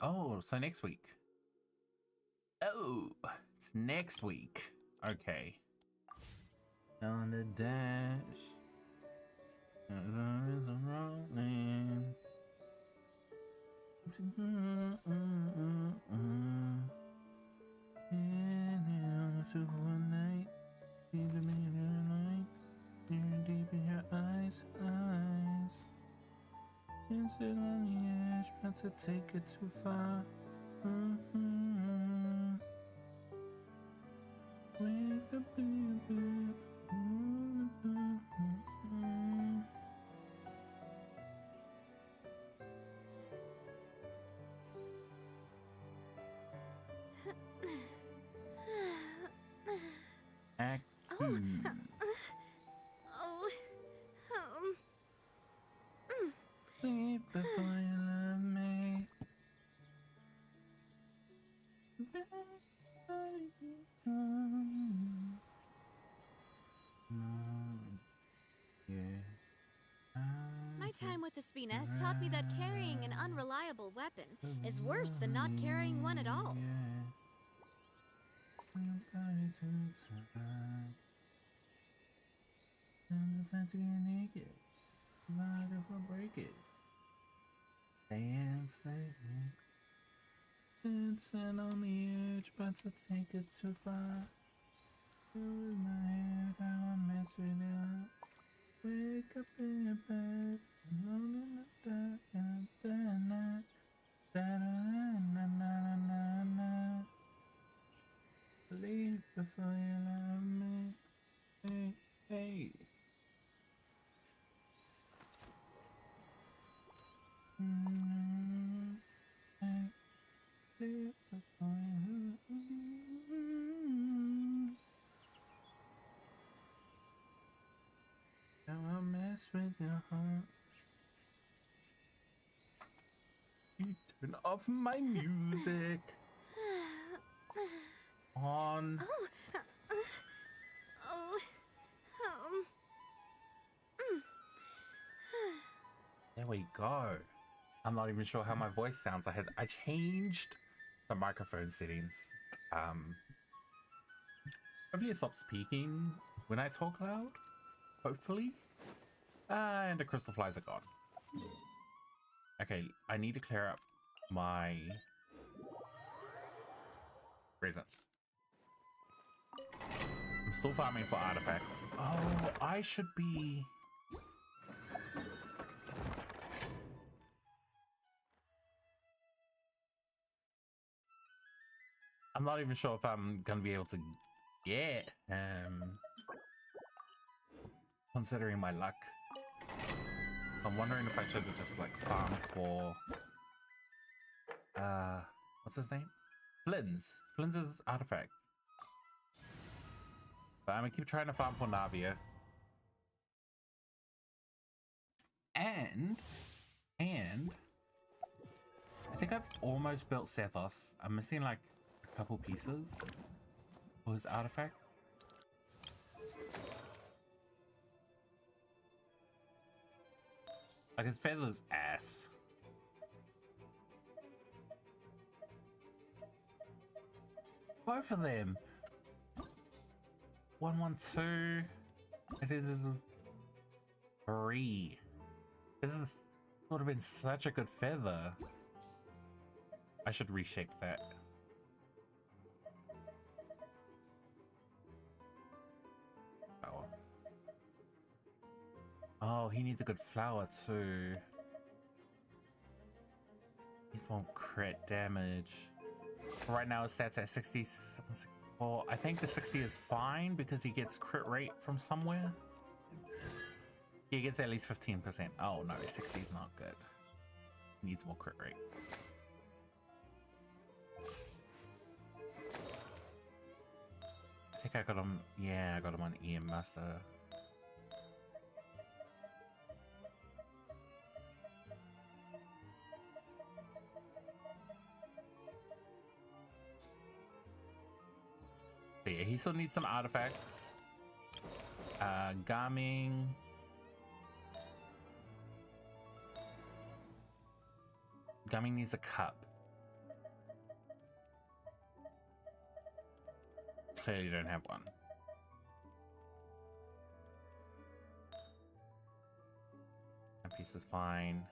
Oh, so next week. Oh, it's next week. Okay. On the dash. There is a rolling. Night, deep in your eyes, and sit on the edge, about to take it too far. Wake up, baby. Act 2. Leave before you love me. My time with the Spina has taught me that carrying an unreliable weapon is worse than not carrying one at all. Sometimes you get naked. Might as well break it. Dancing on the edge, but to take it too far. With my head, how I mess with you. Wake up in your bed, leave before you love me. Hey, hey. Leave before you love me. Now I mess with your heart. You turn off my music. On. There we go. I'm not even sure how my voice sounds. I changed the microphone settings. Hopefully it stops peaking when I talk loud. Hopefully. And the crystal flies are gone. Okay, I need to clear up my prison. I'm still farming for artifacts. Oh, I should be... I'm not even sure if I'm gonna be able to get considering my luck. I'm wondering if I should have just like farmed for what's his name? Flynn's artifact. But I'm gonna keep trying to farm for Navia. And I think I've almost built Sethos. I'm missing like a couple pieces for his artifact. Like his feather's ass. Both of them. 112. It is 3. This would have been such a good feather. I should reshape that. Oh. Oh, he needs a good flower too. He won't crit damage. Right now his stats at 67, 64. I think the 60 is fine because he gets crit rate from somewhere. He gets at least 15%. Oh no, 60 is not good. He needs more crit rate. I think I got him. Yeah, I got him on EM Master. But yeah, he still needs some artifacts. Gaming. Gummy needs a cup. Clearly don't have one. That piece is fine.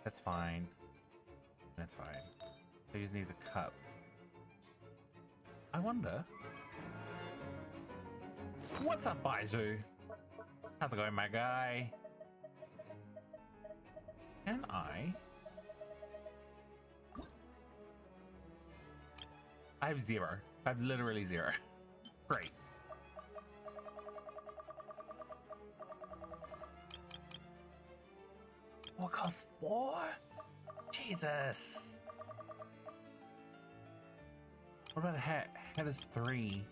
That's fine. That's fine. He just needs a cup. I wonder. What's up, Baiju? How's it going, my guy? Can I have 0. I have literally 0. Great. What costs 4? Jesus. What about a hat? Hat is 3.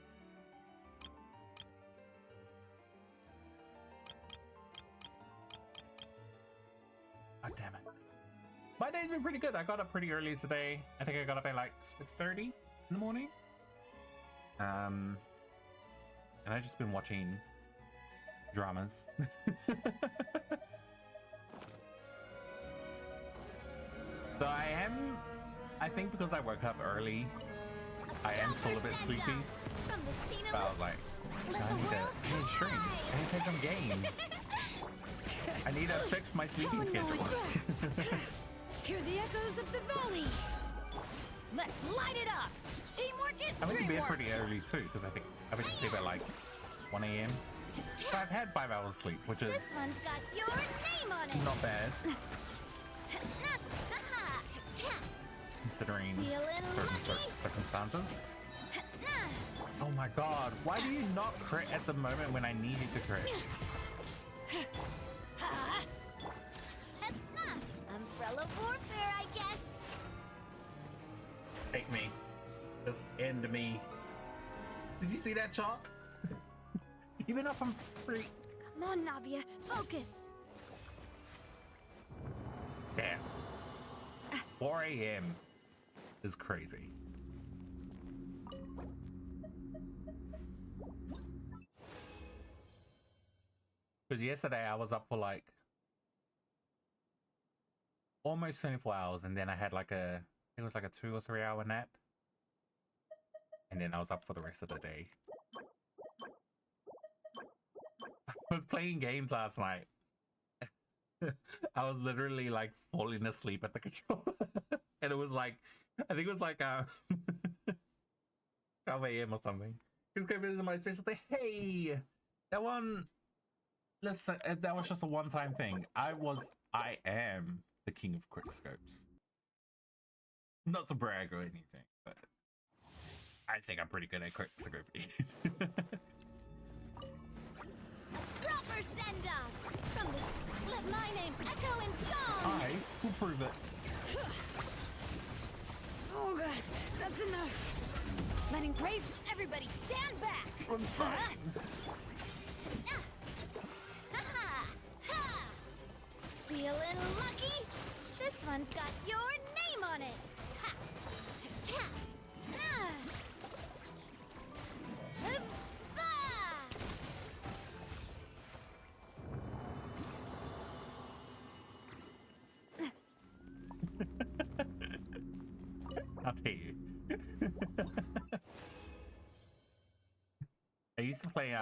God damn it. My day's been pretty good. I got up pretty early today. I think I got up at like 6:30 in the morning. And I've just been watching dramas. So I think because I woke up early, I am still a bit sleepy. But I was like, I need to stream. I need to play some games. I need to fix my sleeping schedule. Hear the echoes of the valley. Let's light it up. Teamwork is I went to bed dreamwork. pretty early too, because I think I went to sleep at like 1 a.m. So I've had 5 hours sleep, which is This one's got your name on it. not bad considering certain circumstances. Oh my god, why do you not crit at the moment when I need you to crit? Umbrella warfare, I guess. Take me. Just end me. Did you see that, Chalk? You've been up on free. Come on, Navia, focus. Damn. 4 a.m. is crazy. Because yesterday I was up for like almost 24 hours, and then I had like a, it was like a 2 or 3 hour nap. And then I was up for the rest of the day. I was playing games last night. I was literally like falling asleep at the controller. And it was like, I think it was like 12 a.m. or something. Just go visit my special day. Hey, that one, listen, that was just a one-time thing. I am the king of quickscopes. Not to brag or anything, but I think I'm pretty good at quickscoping. Proper send-off. From this, let my name echo in song. I will prove it. Oh god, that's enough. Letting brave, everybody stand back. I'm fine. Feeling lucky? This one's got your name on it. Ha. Cha. Na. I'll tell you. I used to play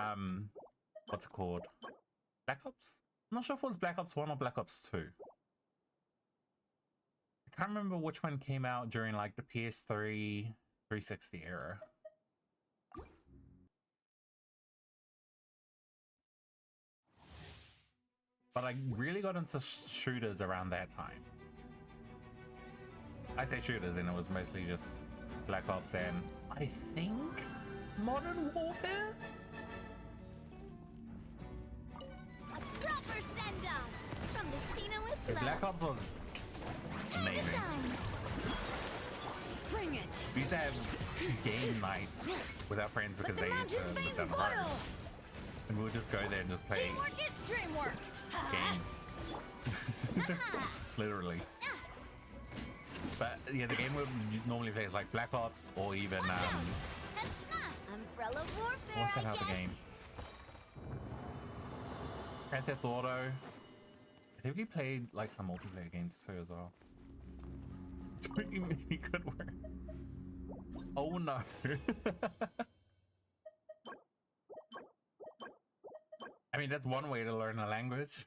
what's it called? Black Ops? I'm not sure if it was Black Ops 1 or Black Ops 2. I can't remember which one came out during like the PS3 360 era. But I really got into shooters around that time. I say shooters, and it was mostly just Black Ops and I think Modern Warfare? Proper send-off. From the Spina with Black Ops was amazing. Bring it. We used to have game nights with our friends because they used to live down the road. And we would just go there and just play Teamwork is dreamwork. games. Literally. But yeah, the game we normally play is like Black Ops or even Umbrella warfare. what's that I other guess. game? Grand Theft Auto. I think we played like some multiplayer games too as well. doing any good work. Oh no. I mean, that's one way to learn a language.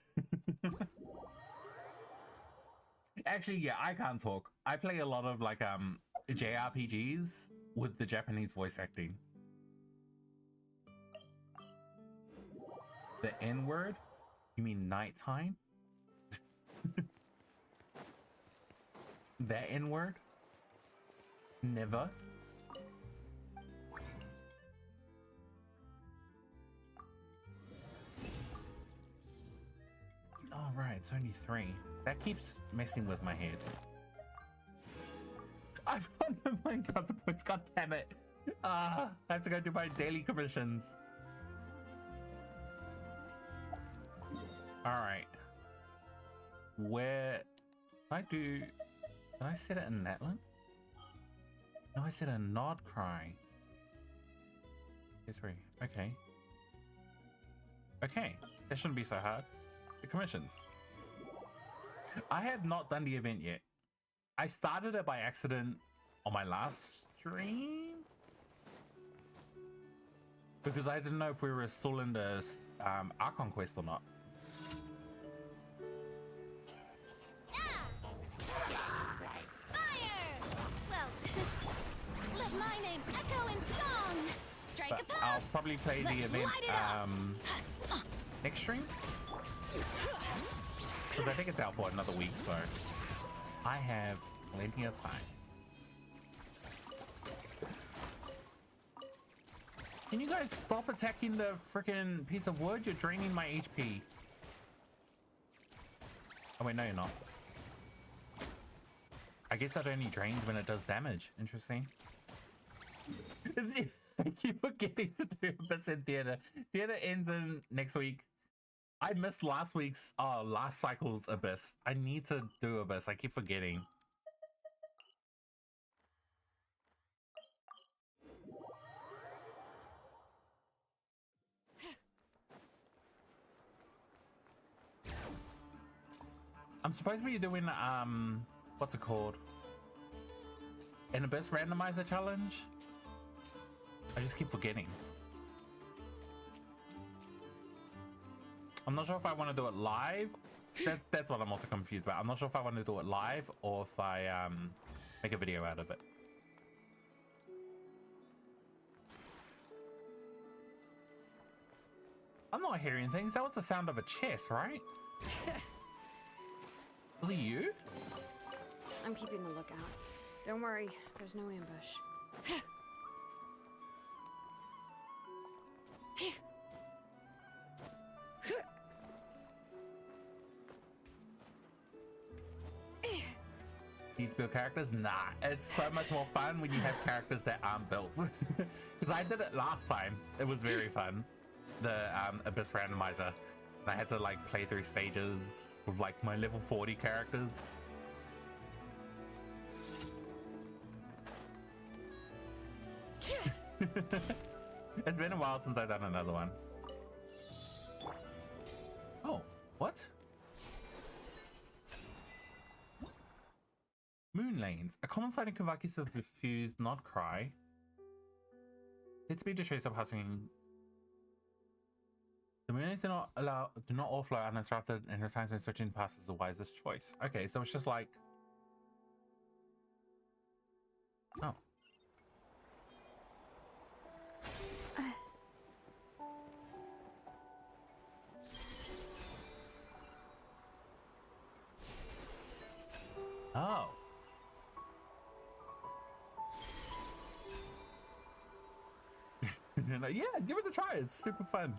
Actually, yeah, I can't talk. I play a lot of like JRPGs with the Japanese voice acting. The N word? You mean nighttime? The N word? Never. Oh right, it's only 3. That keeps messing with my head. I've got the Minecraft points, god damn it. I have to go do my daily commissions. Alright. Where did I set it in Natlan? No, I said a nod cry. It's 3. Okay. Okay. That shouldn't be so hard. The commissions. I have not done the event yet. I started it by accident on my last stream because I didn't know if we were still in the Archon quest or not. Fire! Well, let my name echo in song. Strike But a pose. I'll probably play the event next stream because I think it's out for another week, so I have plenty of time. Can you guys stop attacking the freaking piece of wood? You're draining my HP. Oh wait, no you're not. I guess it only drains when it does damage. Interesting. I keep forgetting to do Abyss in theater. Theater ends in next week. I missed last week's last cycle's Abyss. I need to do Abyss. I keep forgetting. I'm supposed to be doing what's it called? An Abyss randomizer challenge? I just keep forgetting. I'm not sure if I want to do it live. That's what I'm also confused about. I'm not sure if I want to do it live or if I make a video out of it. I'm not hearing things. That was the sound of a chest, right? Was it you? I'm keeping a lookout. Don't worry, there's no ambush. Need to build characters? Nah, it's so much more fun when you have characters that aren't built. Because I did it last time. It was very fun. The Abyss randomizer. I had to like play through stages with like my level 40 characters. It's been a while since I've done another one. Oh, what? Moon lanes. A common sight in Kavaki of refuse, not cry. It's be the trace of passing. The moon lanes do not all flow uninterrupted, and there's times when switching past is the wisest choice. Okay, so it's just like. Oh. Oh. Yeah, give it a try. It's super fun.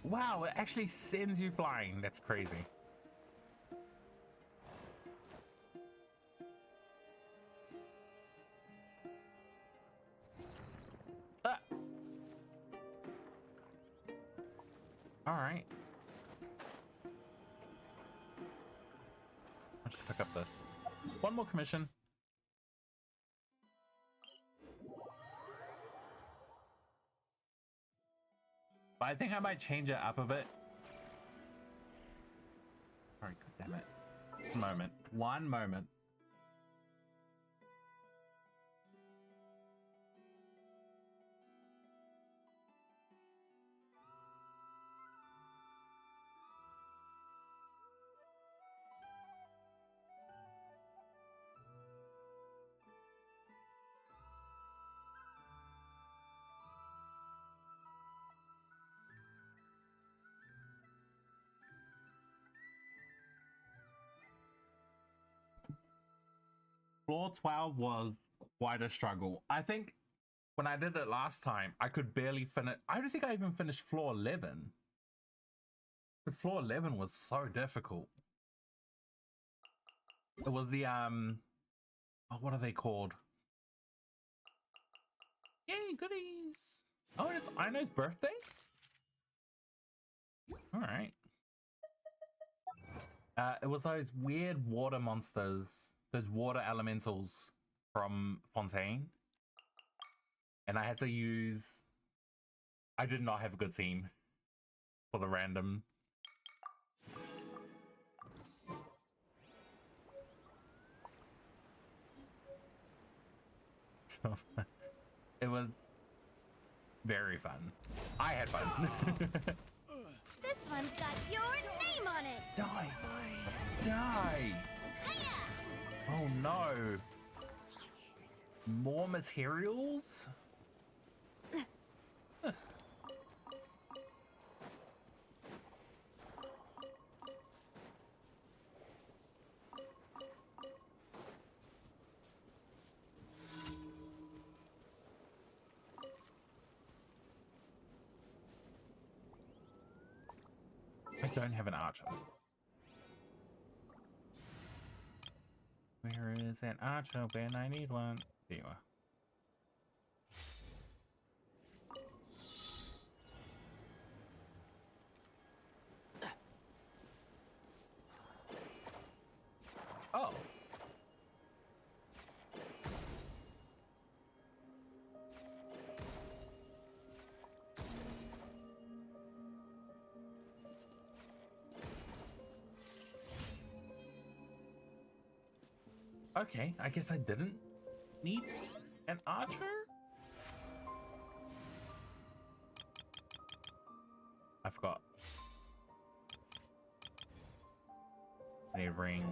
Wow, it actually sends you flying. That's crazy. Ah. All right. I'll just pick up this. One more commission. But I think I might change it up a bit. moment. One moment. Floor 12 was quite a struggle. I think when I did it last time, I could barely finish. I don't think I even finished floor 11. Because floor 11 was so difficult. It was the, oh, what are they called? Yay, goodies! Oh, and it's Aino's birthday? Alright. It was those weird water monsters. Those water elementals from Fontaine. And I had to use... I did not have a good team for the random. It was very fun. I had fun. This one's got your name on it. Die! Die! Hiya! Oh no! More materials? Yes. I don't have an archer. Where is an archer when I need one? There you are. Oh. Okay, I guess I didn't need an archer? I forgot. I need to bring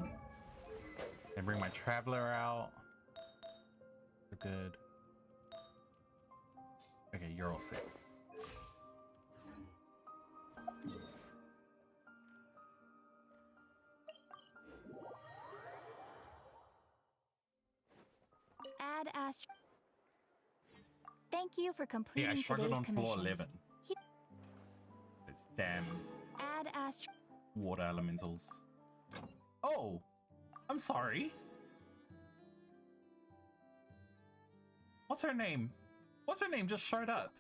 my traveler out. We're good. Okay, you're all set. Add Astro. Thank you for completing Yeah, I struggled today's on floor commissions. 11. It's damn Add Astro. water elementals. Oh, I'm sorry. What's her name? What's her name just showed up?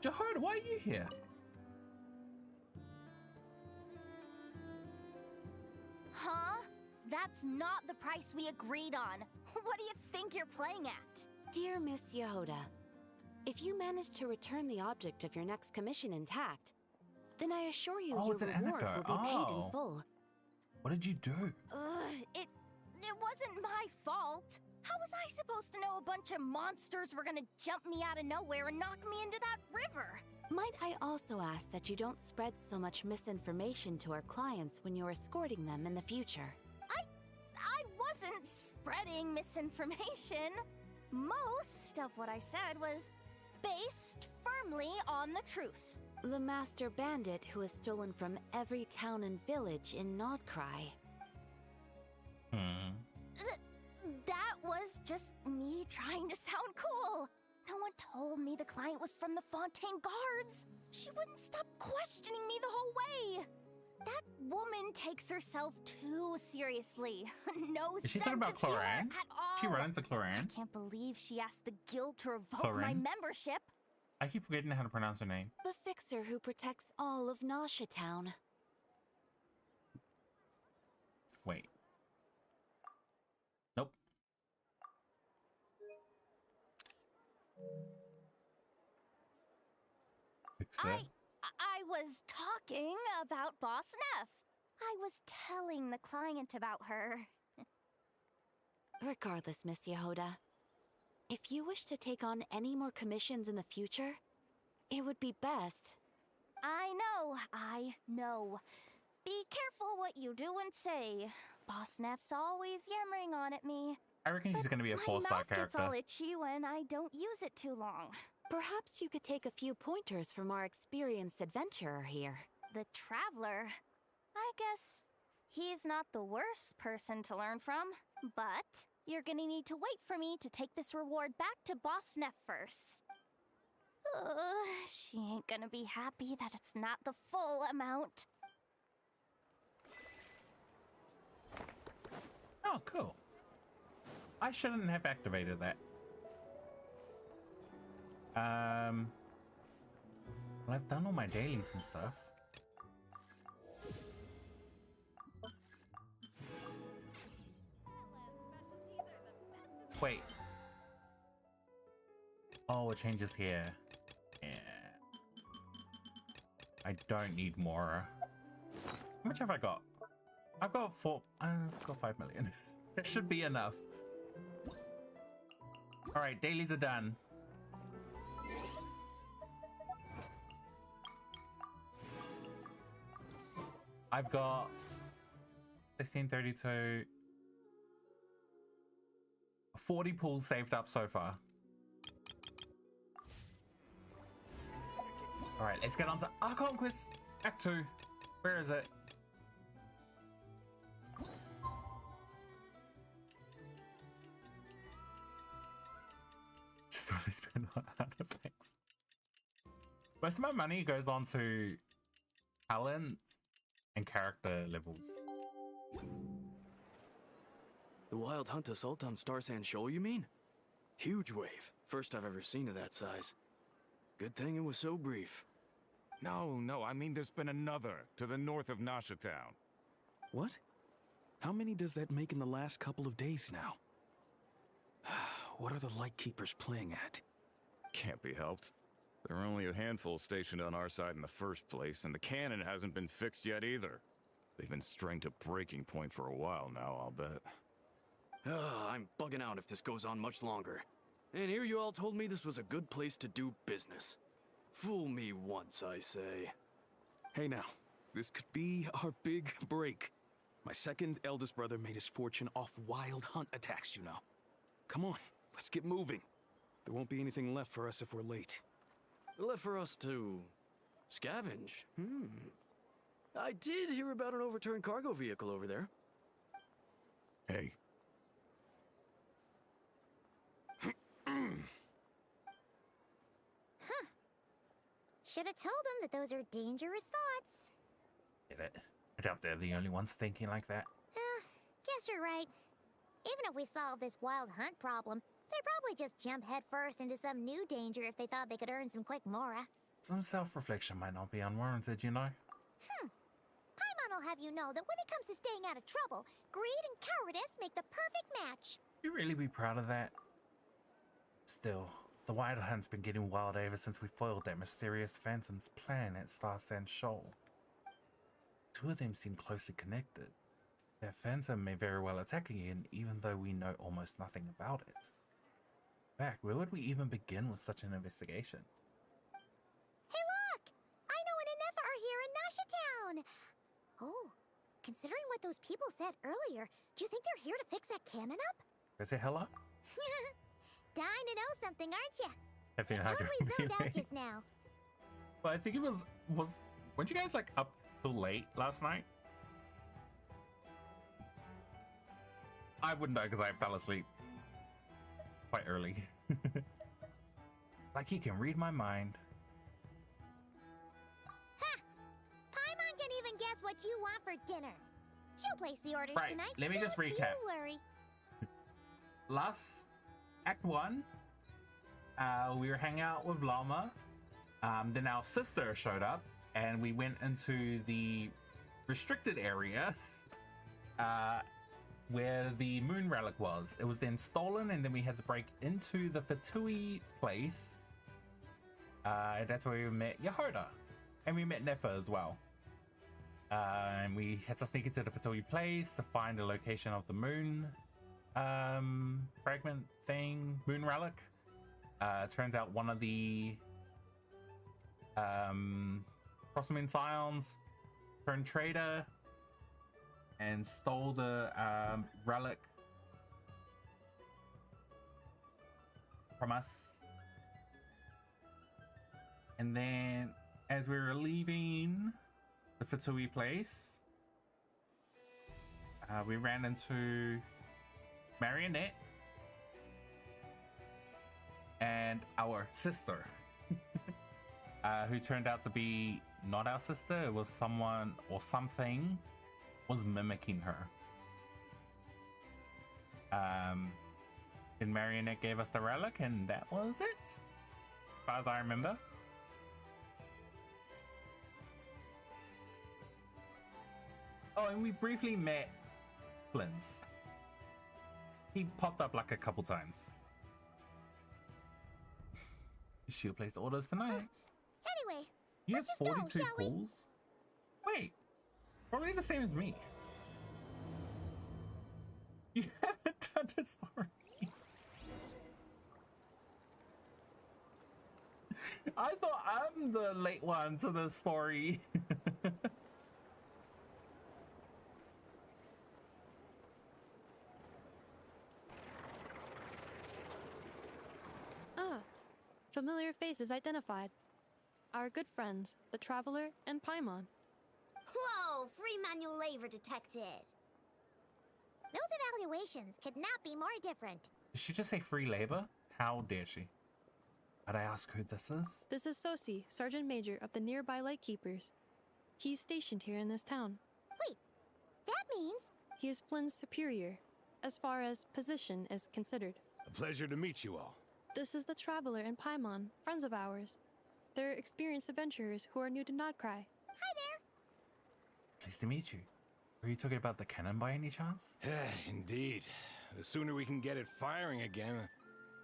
Jahod, why are you here? Huh? That's not the price we agreed on. What do you think you're playing at? Dear Miss Yehoda, if you manage to return the object of your next commission intact, then I assure you Oh, your it's an reward anecdote. will be paid Oh. in full. What did you do? It wasn't my fault. How was I supposed to know a bunch of monsters were gonna jump me out of nowhere and knock me into that river? Might I also ask that you don't spread so much misinformation to our clients when you're escorting them in the future? I wasn't spreading misinformation. Most of what I said was based firmly on the truth. The master bandit who has stolen from every town and village in KRAI. That was just me trying to sound cool. No one told me the client was from the Fontaine Guards. She wouldn't stop questioning me the whole way. That woman takes herself too seriously. No Is she sense talking about of humor Cloran? at all. She runs the I Cloran. can't believe she asked the guild to revoke my Cloran? membership. I keep forgetting how to pronounce her name. The fixer who protects all of Nasha Town. Wait. Nope. Fix it. I I was talking about Boss Neff. I was telling the client about her. Regardless, Miss Yehoda, if you wish to take on any more commissions in the future, it would be best. I know. Be careful what you do and say. Boss Neff's always yammering on at me. I reckon he's going to be a 4-star My mouth gets all character. itchy when I don't use it too long. Perhaps you could take a few pointers from our experienced adventurer here. The Traveler. I guess he's not the worst person to learn from, but you're gonna need to wait for me to take this reward back to Boss Neff first. She ain't gonna be happy that it's not the full amount. Oh, cool. I shouldn't have activated that. Well, I've done all my dailies and stuff. Wait. Oh, it changes here. Yeah. I don't need more. How much have I got? I've got 5 million. That should be enough. All right, dailies are done. I've got 1632. 40 pools saved up so far. All right, let's get on to Archon Quest Act 2. Where is it? Just want to spend on artifacts. Most of my money goes on to talent and character levels. The Wild Hunt Assault on Star Sand Shoal, you mean? Huge wave. First I've ever seen of that size. Good thing it was so brief. No, I mean there's been another to the north of Nasha Town. What? How many does that make in the last couple of days now? What are the Lightkeepers playing at? Can't be helped. There are only a handful stationed on our side in the first place, and the cannon hasn't been fixed yet either. They've been strained to breaking point for a while now, I'll bet. I'm bugging out if this goes on much longer. And here you all told me this was a good place to do business. Fool me once, I say. Hey now, this could be our big break. My second eldest brother made his fortune off wild hunt attacks, you know. Come on, let's get moving. There won't be anything left for us if we're late. Left for us to scavenge. I did hear about an overturned cargo vehicle over there. Hey. Should have told him that those are dangerous thoughts. Get it? I doubt they're the only ones thinking like that. Guess you're right. Even if we solve this wild hunt problem, they'd probably just jump headfirst into some new danger if they thought they could earn some quick mora. Some self-reflection might not be unwarranted, you know? Paimon will have you know that when it comes to staying out of trouble, greed and cowardice make the perfect match. You really be proud of that? Still, the Wild Hunt's been getting wild ever since we foiled that mysterious Phantom's plan at Star Sand Shoal. Two of them seem closely connected. That Phantom may very well attack again, even though we know almost nothing about it. In fact, where would we even begin with such an investigation? Hey look! I know an Neff are here in Nasha Town! Oh, considering what those people said earlier, do you think they're here to fix that cannon up? Can I say hello? Dying to know something, aren't you? I feel how Totally zoned out just now. But I think it was weren't you guys like up till late last night? I wouldn't know because I fell asleep quite early. Like he can read my mind. Ha! Paimon can even guess what you want for dinner. She'll place the orders Right, tonight. let me just Don't recap. you worry. Last Act 1, we were hanging out with Llama. Then our sister showed up and we went into the restricted area where the moon relic was. It was then stolen and then we had to break into the Fatui place. That's where we met Yehoda. And we met Nefa as well. And we had to sneak into the Fatui place to find the location of the moon fragment thing, moon relic. It turns out one of the Crossmoon Scions turned traitor and stole the relic from us. And then as we were leaving the Fatui place, we ran into Marionette and our sister, who turned out to be not our sister. It was someone or something was mimicking her. And Marionette gave us the relic, and that was it, as far as I remember. Oh, and we briefly met Flynn's. He popped up like a couple times. She'll place orders tonight. Anyway, You have let's just go, 42 shall we? calls? Wait, probably the same as me. You haven't done this story. I thought I'm the late one to the story. Familiar faces identified. Our good friends, the Traveler and Paimon. Whoa, free manual labor detected. Those evaluations could not be more different. Did she just say free labor? How dare she? Did I ask who this is? This is Sosi, Sergeant Major of the nearby Lightkeepers. He's stationed here in this town. Wait, that means... He is Flynn's superior, as far as position is considered. A pleasure to meet you all. This is the Traveler and Paimon, friends of ours. They're experienced adventurers who are new to KRAI. Hi there. Pleased to meet you. Are you talking about the cannon by any chance? Indeed. The sooner we can get it firing again,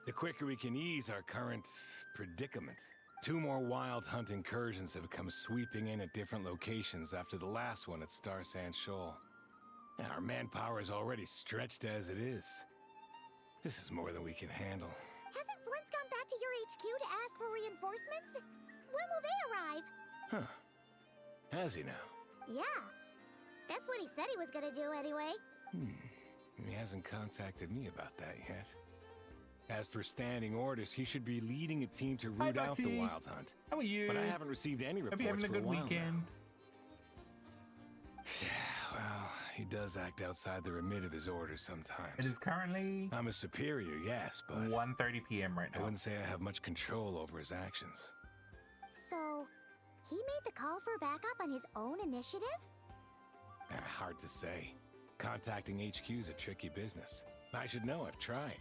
the quicker we can ease our current predicament. 2 more wild hunt incursions have come sweeping in at different locations after the last one at Star Sand Shoal. Our manpower is already stretched as it is. This is more than we can handle. Hasn't Flint's gone back to your HQ to ask for reinforcements? When will they arrive? Huh. Has he now? Yeah. That's what he said he was gonna do anyway. He hasn't contacted me about that yet. As per standing orders, he should be leading a team to root out the wild hunt. How are you? But I haven't received any reports Hope you're having a for good a while weekend. Well, he does act outside the remit of his orders sometimes. It is currently I'm a superior, yes, but 1:30 p.m. right I now. wouldn't say I have much control over his actions. So, he made the call for backup on his own initiative? Hard to say. Contacting HQ is a tricky business. I should know, I've tried.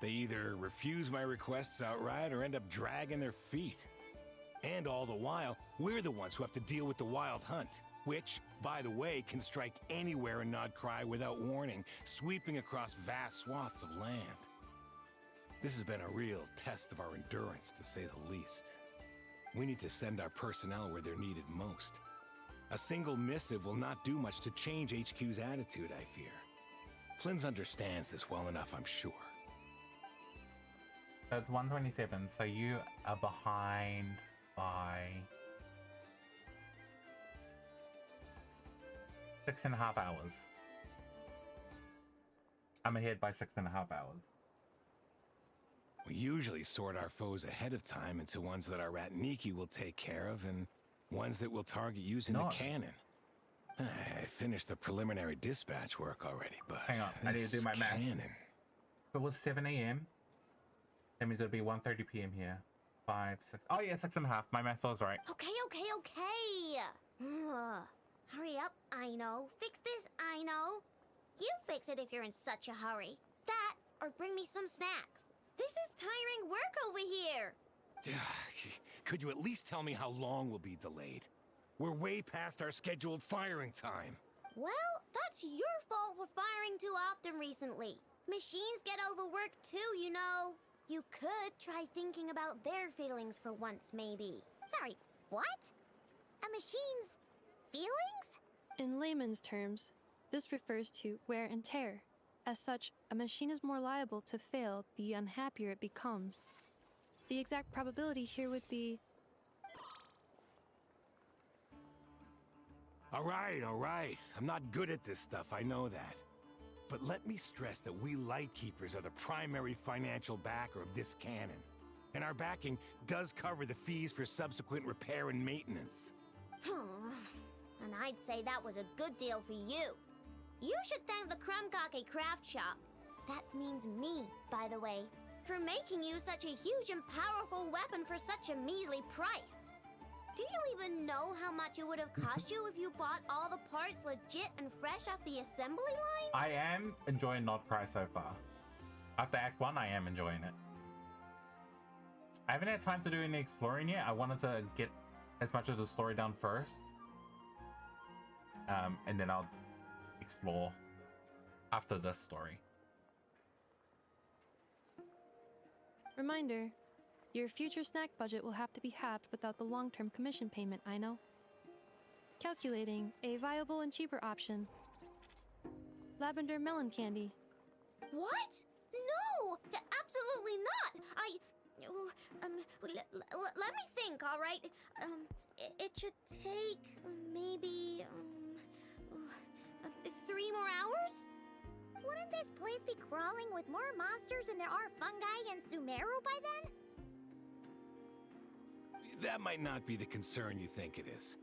They either refuse my requests outright or end up dragging their feet. And all the while, we're the ones who have to deal with the wild hunt, which, by the way, can strike anywhere in KRAI without warning, sweeping across vast swaths of land. This has been a real test of our endurance, to say the least. We need to send our personnel where they're needed most. A single missive will not do much to change HQ's attitude, I fear. Flynn's understands this well enough, I'm sure. So it's 1:27, so you are behind by 6.5 hours. I'm ahead by 6.5 hours. We usually sort our foes ahead of time into ones that our rat Nikki will take care of and ones that we'll target using the cannon. I finished the preliminary dispatch work already, but hang on, I need to do my math. Cannon. If it was 7 a.m., that means it'll be 1:30 p.m. here. 5, 6. Oh yeah, 6.5. My math was right. Okay. Hurry up, I know. Fix this, I know. You fix it if you're in such a hurry. That, or bring me some snacks. This is tiring work over here. Could you at least tell me how long we'll be delayed? We're way past our scheduled firing time. Well, that's your fault for firing too often recently. Machines get overworked too, you know. You could try thinking about their feelings for once, maybe. Sorry, what? a machine's feelings? In layman's terms, this refers to wear and tear. As such, a machine is more liable to fail the unhappier it becomes. The exact probability here would be... All right. I'm not good at this stuff, I know that. But let me stress that we Lightkeepers are the primary financial backer of this cannon. And our backing does cover the fees for subsequent repair and maintenance. And I'd say that was a good deal for you. You should thank the Krumkake Craft Shop. That means me, by the way, for making you such a huge and powerful weapon for such a measly price. Do you even know how much it would have cost you if you bought all the parts legit and fresh off the assembly line? I am enjoying Not Cry so far. After Act 1, I am enjoying it. I haven't had time to do any exploring yet. I wanted to get as much of the story done first. And then I'll explore after this story. Reminder, your future snack budget will have to be halved without the long-term commission payment, I know. Calculating a viable and cheaper option. Lavender melon candy. What? No! Absolutely not! Let me think, all right? It should take maybe 3 more hours? Wouldn't this place be crawling with more monsters than there are fungi and Sumeru by then? That might not be the concern you think it is.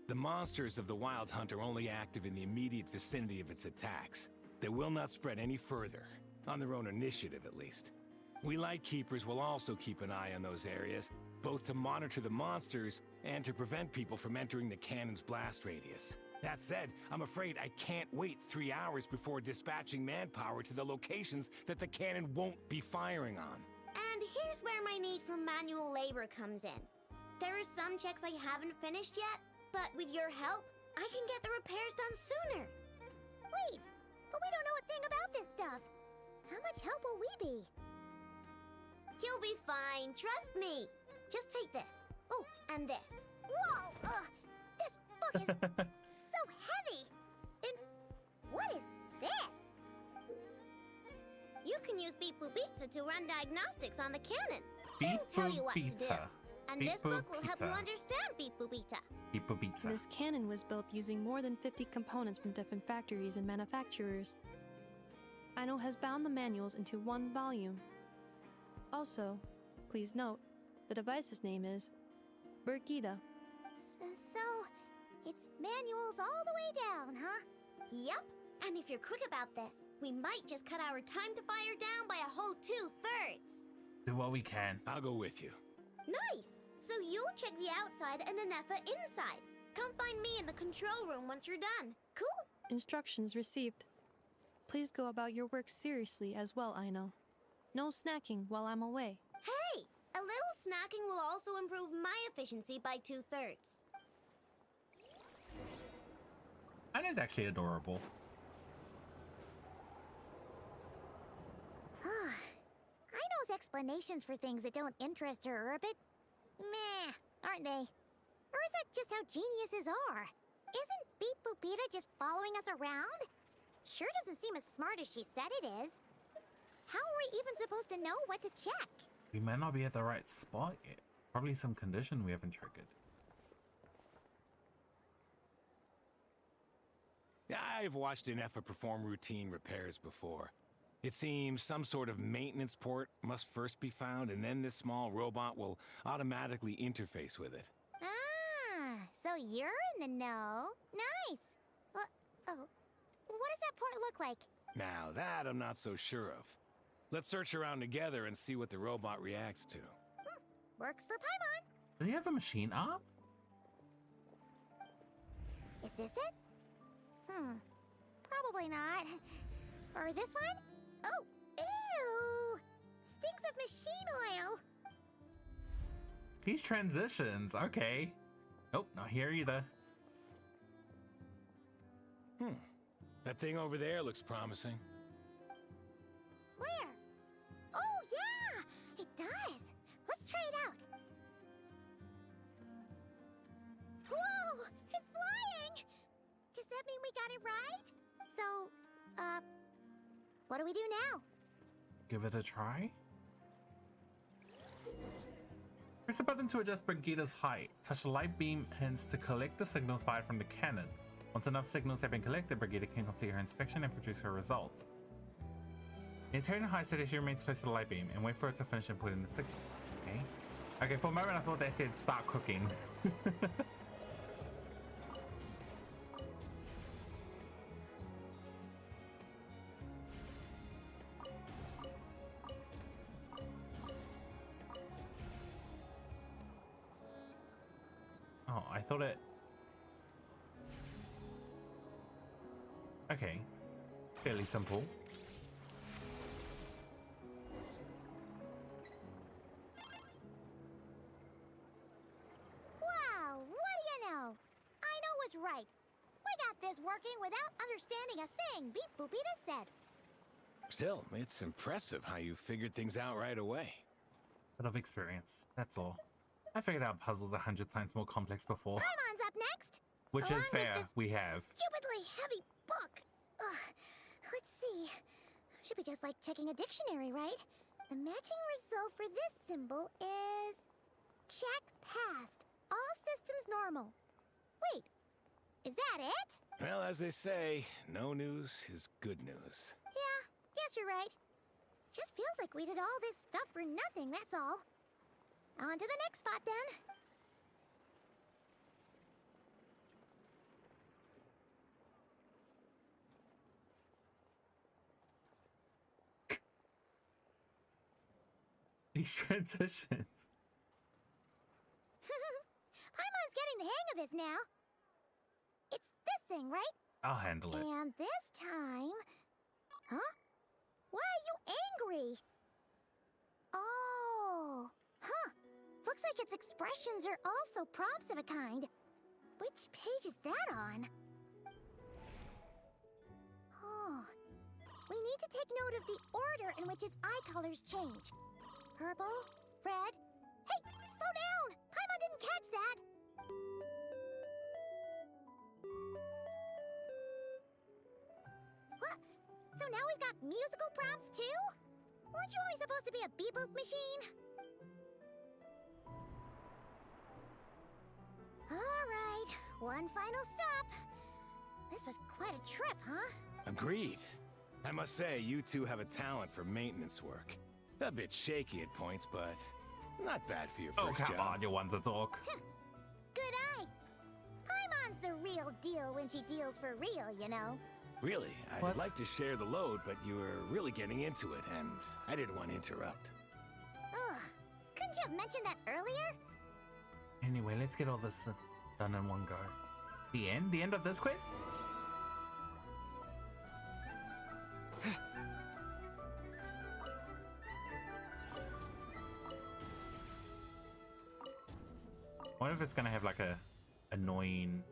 The monsters of the Wild Hunt are only active in the immediate vicinity of its attacks. They will not spread any further, on their own initiative at least. We Lightkeepers will also keep an eye on those areas, both to monitor the monsters and to prevent people from entering the cannon's blast radius. That said, I'm afraid I can't wait 3 hours before dispatching manpower to the locations that the cannon won't be firing on. And here's where my need for manual labor comes in. There are some checks I haven't finished yet, but with your help, I can get the repairs done sooner. Wait, but we don't know a thing about this stuff. How much help will we be? You'll be fine, trust me. Just take this. Oh, and this. Whoa! This book is so heavy. And what is this? You can use Beep Boop Pizza to run diagnostics on the cannon. It'll tell you what to do. And this book will help you understand Beep Boop Pizza. Beep Boop Pizza. This cannon was built using more than 50 components from different factories and manufacturers. Aino has bound the manuals into one volume. Also, please note, the device's name is Birgitta. So, it's manuals all the way down, huh? Yup. And if you're quick about this, we might just cut our time to fire down by a whole 2/3. Do what we can. I'll go with you. Nice. So you'll check the outside and Anefa inside. Come find me in the control room once you're done. Cool? Instructions received. Please go about your work seriously as well, Aino. No snacking while I'm away. Hey! A little snacking will also improve my efficiency by 2/3. Aino's actually adorable. Aino's explanations for things that don't interest her are a bit meh, aren't they? Or is that just how geniuses are? Isn't Beep Boopita just following us around? Sure doesn't seem as smart as she said it is. How are we even supposed to know what to check? We might not be at the right spot yet. Probably some condition we haven't triggered. I've watched Anefa perform routine repairs before. It seems some sort of maintenance port must first be found, and then this small robot will automatically interface with it. Ah, so you're in the know. Nice. What does that port look like? Now that I'm not so sure of. Let's search around together and see what the robot reacts to. Works for Paimon. Does he have a machine arm? Is this it? Probably not. Or this one? Oh, ew! Stinks of machine oil. These transitions, okay. Nope, not here either. That thing over there looks promising. Where? Oh, yeah! It does. Let's try it out. Whoa! that mean we got it right? So, what do we do now? Give it a try. Press the button to adjust Brigida's height. Touch the light beam ends to collect the signals fired from the cannon. Once enough signals have been collected, Brigida can complete her inspection and produce her results. Maintaining the height so that she remains close to the light beam and wait for it to finish and put in the signal. Okay. Okay, for a moment I thought they said start cooking. Oh, I thought it... Okay. Fairly simple. Wow, what do you know? I know what's right. We got this working without understanding a thing, Beep Boopita said. Still, it's impressive how you figured things out right away. Bit of experience, that's all. I figured out puzzles 100 times more complex before. Paimon's up next. Which Along is with fair, this we have. Stupidly heavy book. Ugh. Let's see. Should be just like checking a dictionary, right? The matching result for this symbol is... check passed. All systems normal. Wait, is that it? Well, as they say, no news is good news. Yeah, guess you're right. Just feels like we did all this stuff for nothing, that's all. On to the next spot, then. These transitions. Paimon's getting the hang of this now. It's this thing, right? I'll handle it. And this time... Huh? Why are you angry? Oh... Huh. Looks like its expressions are also prompts of a kind. Which page is that on? Oh... We need to take note of the order in which its eye colors change. Purple, red... Hey! Slow down! Paimon didn't catch that! What? So now we've got musical prompts too? Weren't you only supposed to be a beep-boop machine? Alright, one final stop. This was quite a trip, huh? Agreed. I must say, you two have a talent for maintenance work. A bit shaky at points, but not bad for your Oh, first come job. on, you ones that talk. Good eye. Paimon's the real deal when she deals for real, you know. Really, I'd What? like to share the load, but you were really getting into it, and I didn't want to interrupt. Ugh. Couldn't you have mentioned that earlier? Anyway, let's get all this done in one go. The end? The end of this quest? I wonder if it's gonna have like a annoying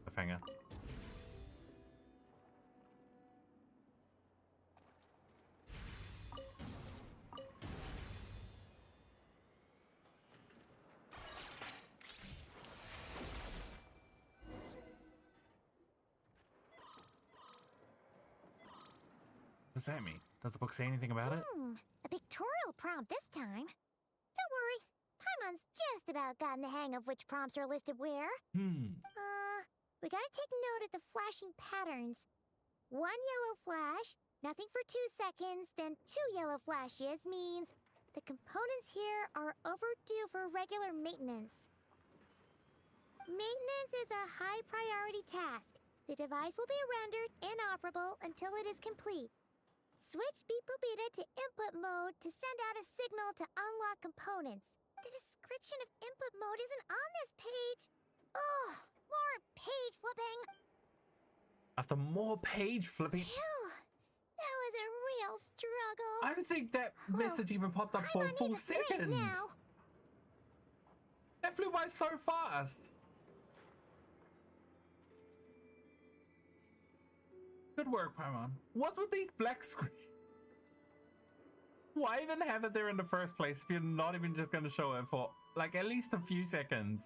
cliffhanger. What does that mean? Does the book say anything about it? A pictorial prompt this time. Don't worry. Paimon's just about gotten the hang of which prompts are listed where. We gotta take note of the flashing patterns. One yellow flash, nothing for 2 seconds, then 2 yellow flashes means the components here are overdue for regular maintenance. Maintenance is a high priority task. The device will be rendered inoperable until it is complete. Switch Beep Boopita to input mode to send out a signal to unlock components. The description of input mode isn't on this page. Ugh, more page flipping. After more page flipping, Phew, that was a real struggle. I don't think that message even popped up for a Paimon full needs a break second. now. That flew by so fast. Good work, Paimon. What's with these black screens? Why even have it there in the first place if you're not even just going to show it for Like, at least a few seconds.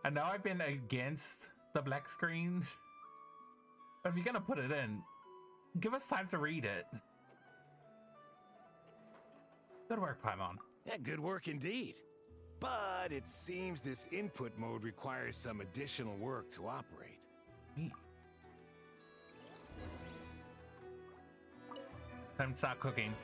I know I've been against the black screens, but if you're gonna put it in, give us time to read it. Good work, Paimon. Yeah, good work indeed. But it seems this input mode requires some additional work to operate. Me. Time to start cooking.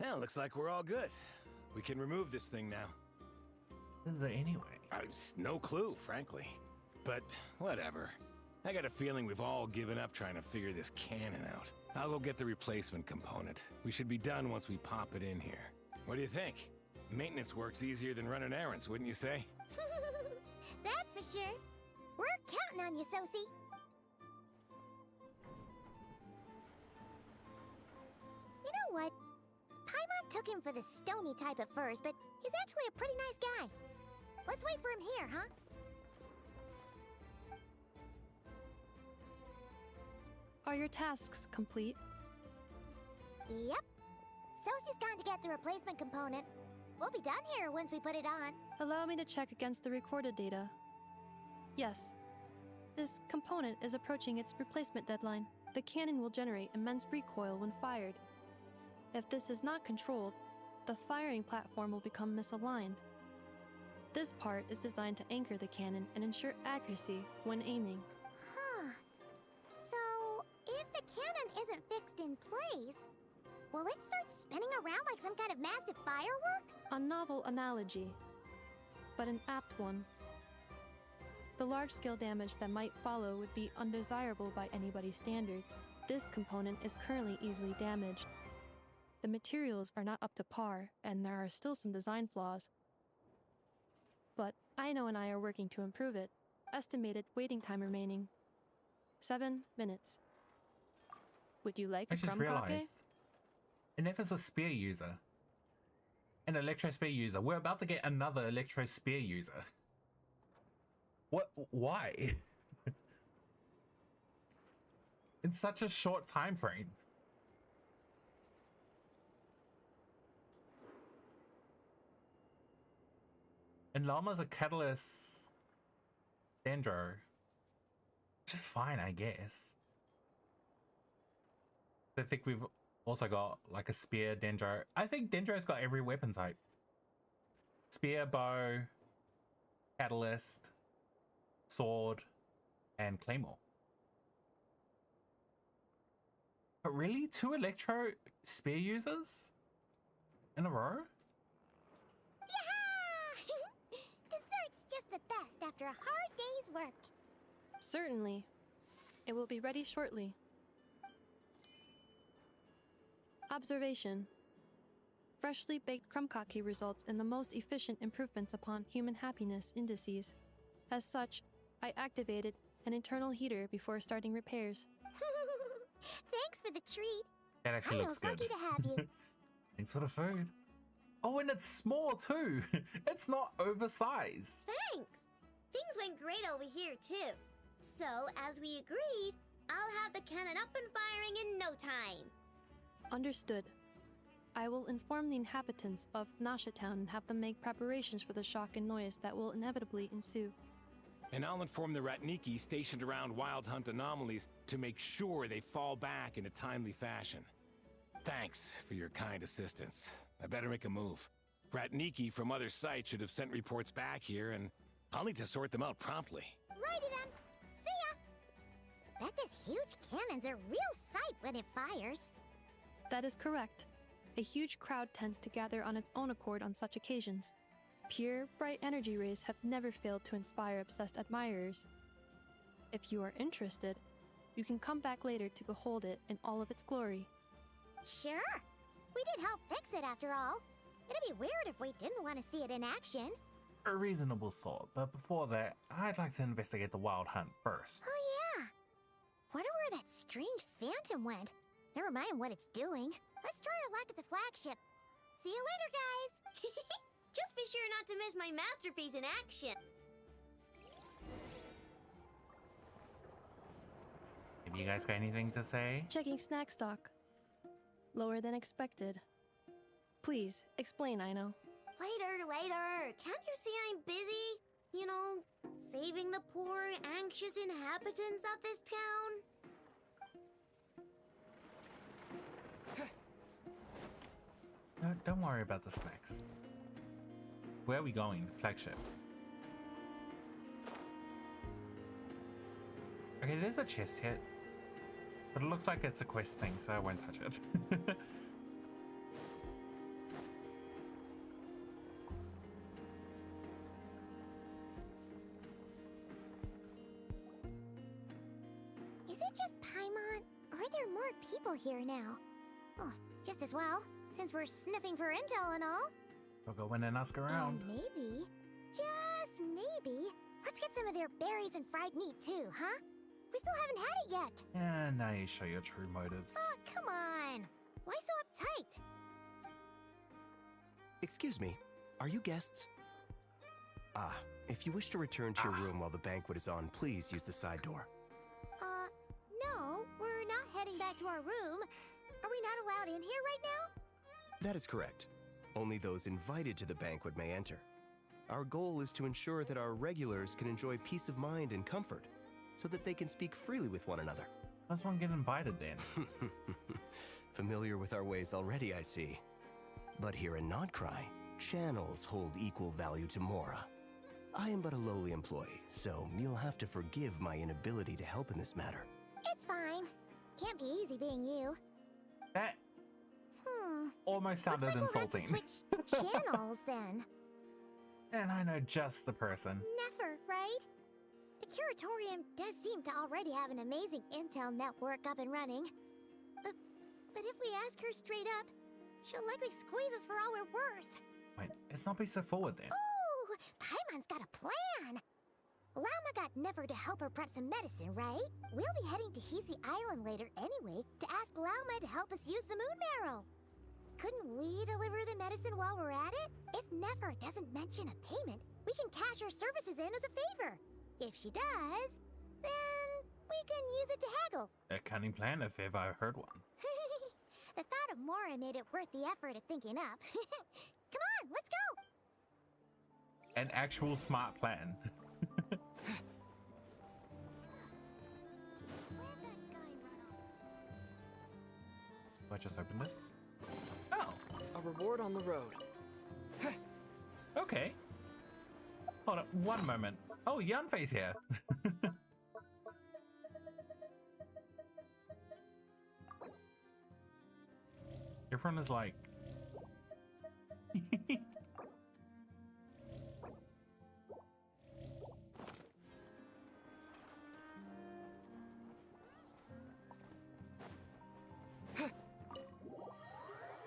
Well, looks like we're all good. We can remove this thing now. Is there anyway? No clue, frankly. But whatever. I got a feeling we've all given up trying to figure this cannon out. I'll go get the replacement component. We should be done once we pop it in here. What do you think? Maintenance work's easier than running errands, wouldn't you say? That's for sure. We're counting on you, Sosie. You know what? Paimon took him for the stony type at first, but he's actually a pretty nice guy. Let's wait for him here, huh? Are your tasks complete? Yep. Sosie's gone to get the replacement component. We'll be done here once we put it on. Allow me to check against the recorded data. Yes. This component is approaching its replacement deadline. The cannon will generate immense recoil when fired. If this is not controlled, the firing platform will become misaligned. This part is designed to anchor the cannon and ensure accuracy when aiming. Huh. So, if the cannon isn't fixed in place, will it start spinning around like some kind of massive firework? A novel analogy, but an apt one. The large-scale damage that might follow would be undesirable by anybody's standards. This component is currently easily damaged. The materials are not up to par, and there are still some design flaws. But Aino and I are working to improve it. Estimated waiting time remaining: 7 minutes. Would you like I a just crumb realized. And if it's a spear user, an electro spear user, we're about to get another electro spear user. What? Why? In such a short time frame. And Llama's a Catalyst Dendro. Which is fine, I guess. I think we've also got like a spear Dendro. I think Dendro's got every weapon type. Spear, bow, catalyst, sword, and claymore. But really? 2 electro spear users in a row? Yeah! Dessert's just the best after a hard day's work. Certainly. It will be ready shortly. Observation. Freshly baked krumkake results in the most efficient improvements upon human happiness indices. As such, I activated an internal heater before starting repairs. Thanks for the treat. That actually looks good. Lucky to have you. Thanks for the food. Oh, and it's small too. It's not oversized. Thanks. Things went great over here too. So, as we agreed, I'll have the cannon up and firing in no time. Understood. I will inform the inhabitants of Nasha Town and have them make preparations for the shock and noise that will inevitably ensue. And I'll inform the Ratniki stationed around Wild Hunt anomalies to make sure they fall back in a timely fashion. Thanks for your kind assistance. I better make a move. Ratniki from other sites should have sent reports back here, and I'll need to sort them out promptly. Righty then. See ya! Bet this huge cannon's a real sight when it fires. That is correct. A huge crowd tends to gather on its own accord on such occasions. Pure, bright energy rays have never failed to inspire obsessed admirers. If you are interested, you can come back later to behold it in all of its glory. Sure. We did help fix it after all. It'd be weird if we didn't want to see it in action. A reasonable thought, but before that, I'd like to investigate the Wild Hunt first. Oh yeah. Wonder where that strange phantom went. Never mind what it's doing. Let's try our luck at the flagship. See you later, guys. Just be sure not to miss my masterpiece in action. Have you guys got anything to say? Checking snack stock. Lower than expected. Please, explain, Aino. Later. Can't you see I'm busy? You know, saving the poor, anxious inhabitants of this town? No, don't worry about the snacks. Where are we going? Flagship. Okay, there's a chest hit. But it looks like it's a quest thing, so I won't touch it. Is it just Paimon, or are there more people here now? Oh, just as well, since we're sniffing for intel and all. We'll go in and ask around. And maybe, just maybe, let's get some of their berries and fried meat too, huh? We still haven't had it yet. Yeah, now you show your true motives. Oh, come on. Why so uptight? Excuse me, are you guests? Ah, if you wish to return to your room while the banquet is on, please use the side door. No, we're not heading back to our room. Are we not allowed in here right now? That is correct. Only those invited to the banquet may enter. Our goal is to ensure that our regulars can enjoy peace of mind and comfort, so that they can speak freely with one another. How's one get invited then? Familiar with our ways already, I see. But here in KRAI, channels hold equal value to Mora. I am but a lowly employee, so you'll have to forgive my inability to help in this matter. It's fine. Can't be easy being you. That almost sounded Looks like insulting. We'll have to switch channels then. And I know just the person. Never, right? The Curatorium does seem to already have an amazing intel network up and running. But if we ask her straight up, she'll likely squeeze us for all we're worth. Wait, let's not be so forward then. Ooh, Paimon's got a plan. Llama got Never to help her prep some medicine, right? We'll be heading to Hisi Island later anyway to ask Llama to help us use the moon marrow. Couldn't we deliver the medicine while we're at it? If Never doesn't mention a payment, we can cash our services in as a favor. If she does, then we can use it to haggle. A cunning plan if ever I heard one. The thought of Mora made it worth the effort of thinking up. Come on, let's go! An actual smart plan. Do I just open this? Oh, A reward on the road. okay. Hold on, one moment. Oh, Yanfei's here. Everyone is like...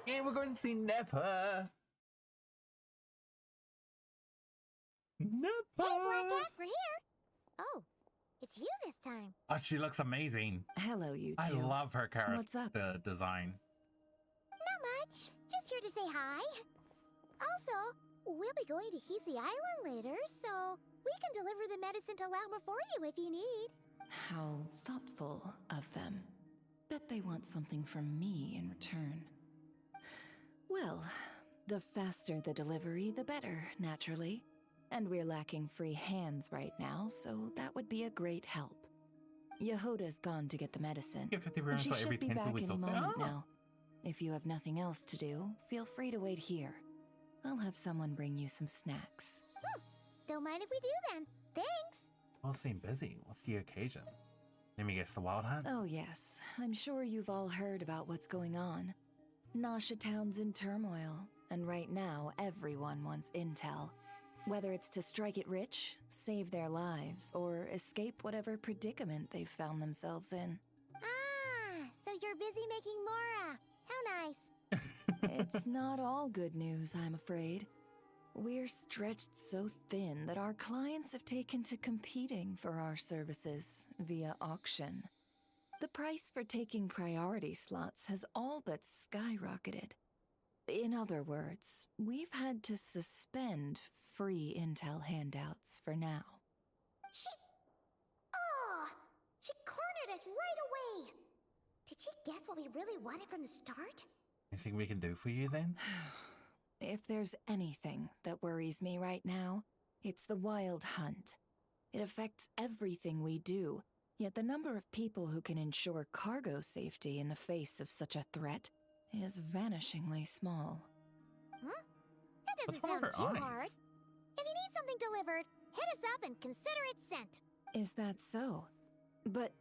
Yeah, we're going to see Never. Never. Hey, Black Cat, we're here. Oh, it's you this time. Oh, she looks amazing. Hello, you two. I love her character. What's up? Design. Not much. Just here to say hi. Also, we'll be going to Hisi Island later, so we can deliver the medicine to Lauma for you if you need. How thoughtful of them. Bet they want something from me in return. Well, the faster the delivery, the better, naturally. And we're lacking free hands right now, so that would be a great help. Yehoda's gone to get the medicine, Get 50 and rounds she for every should be 10 back we any talk to. moment Oh. now. If you have nothing else to do, feel free to wait here. I'll have someone bring you some snacks. Don't mind if we do then. Thanks. All seem busy. What's the occasion? Let me guess, the Wild Hunt? Oh yes, I'm sure you've all heard about what's going on. Nasha Town's in turmoil, and right now everyone wants intel. Whether it's to strike it rich, save their lives, or escape whatever predicament they've found themselves in. Ah, so you're busy making Mora. How nice. It's not all good news, I'm afraid. We're stretched so thin that our clients have taken to competing for our services via auction. The price for taking priority slots has all but skyrocketed. In other words, we've had to suspend free intel handouts for now. She cornered us right away. Did she guess what we really wanted from the start? Anything we can do for you then? If there's anything that worries me right now, it's the wild hunt. It affects everything we do, yet the number of people who can ensure cargo safety in the face of such a threat is vanishingly small. Huh? That doesn't sound too hard. If you need something delivered, hit us up and consider it sent. Is that so? But...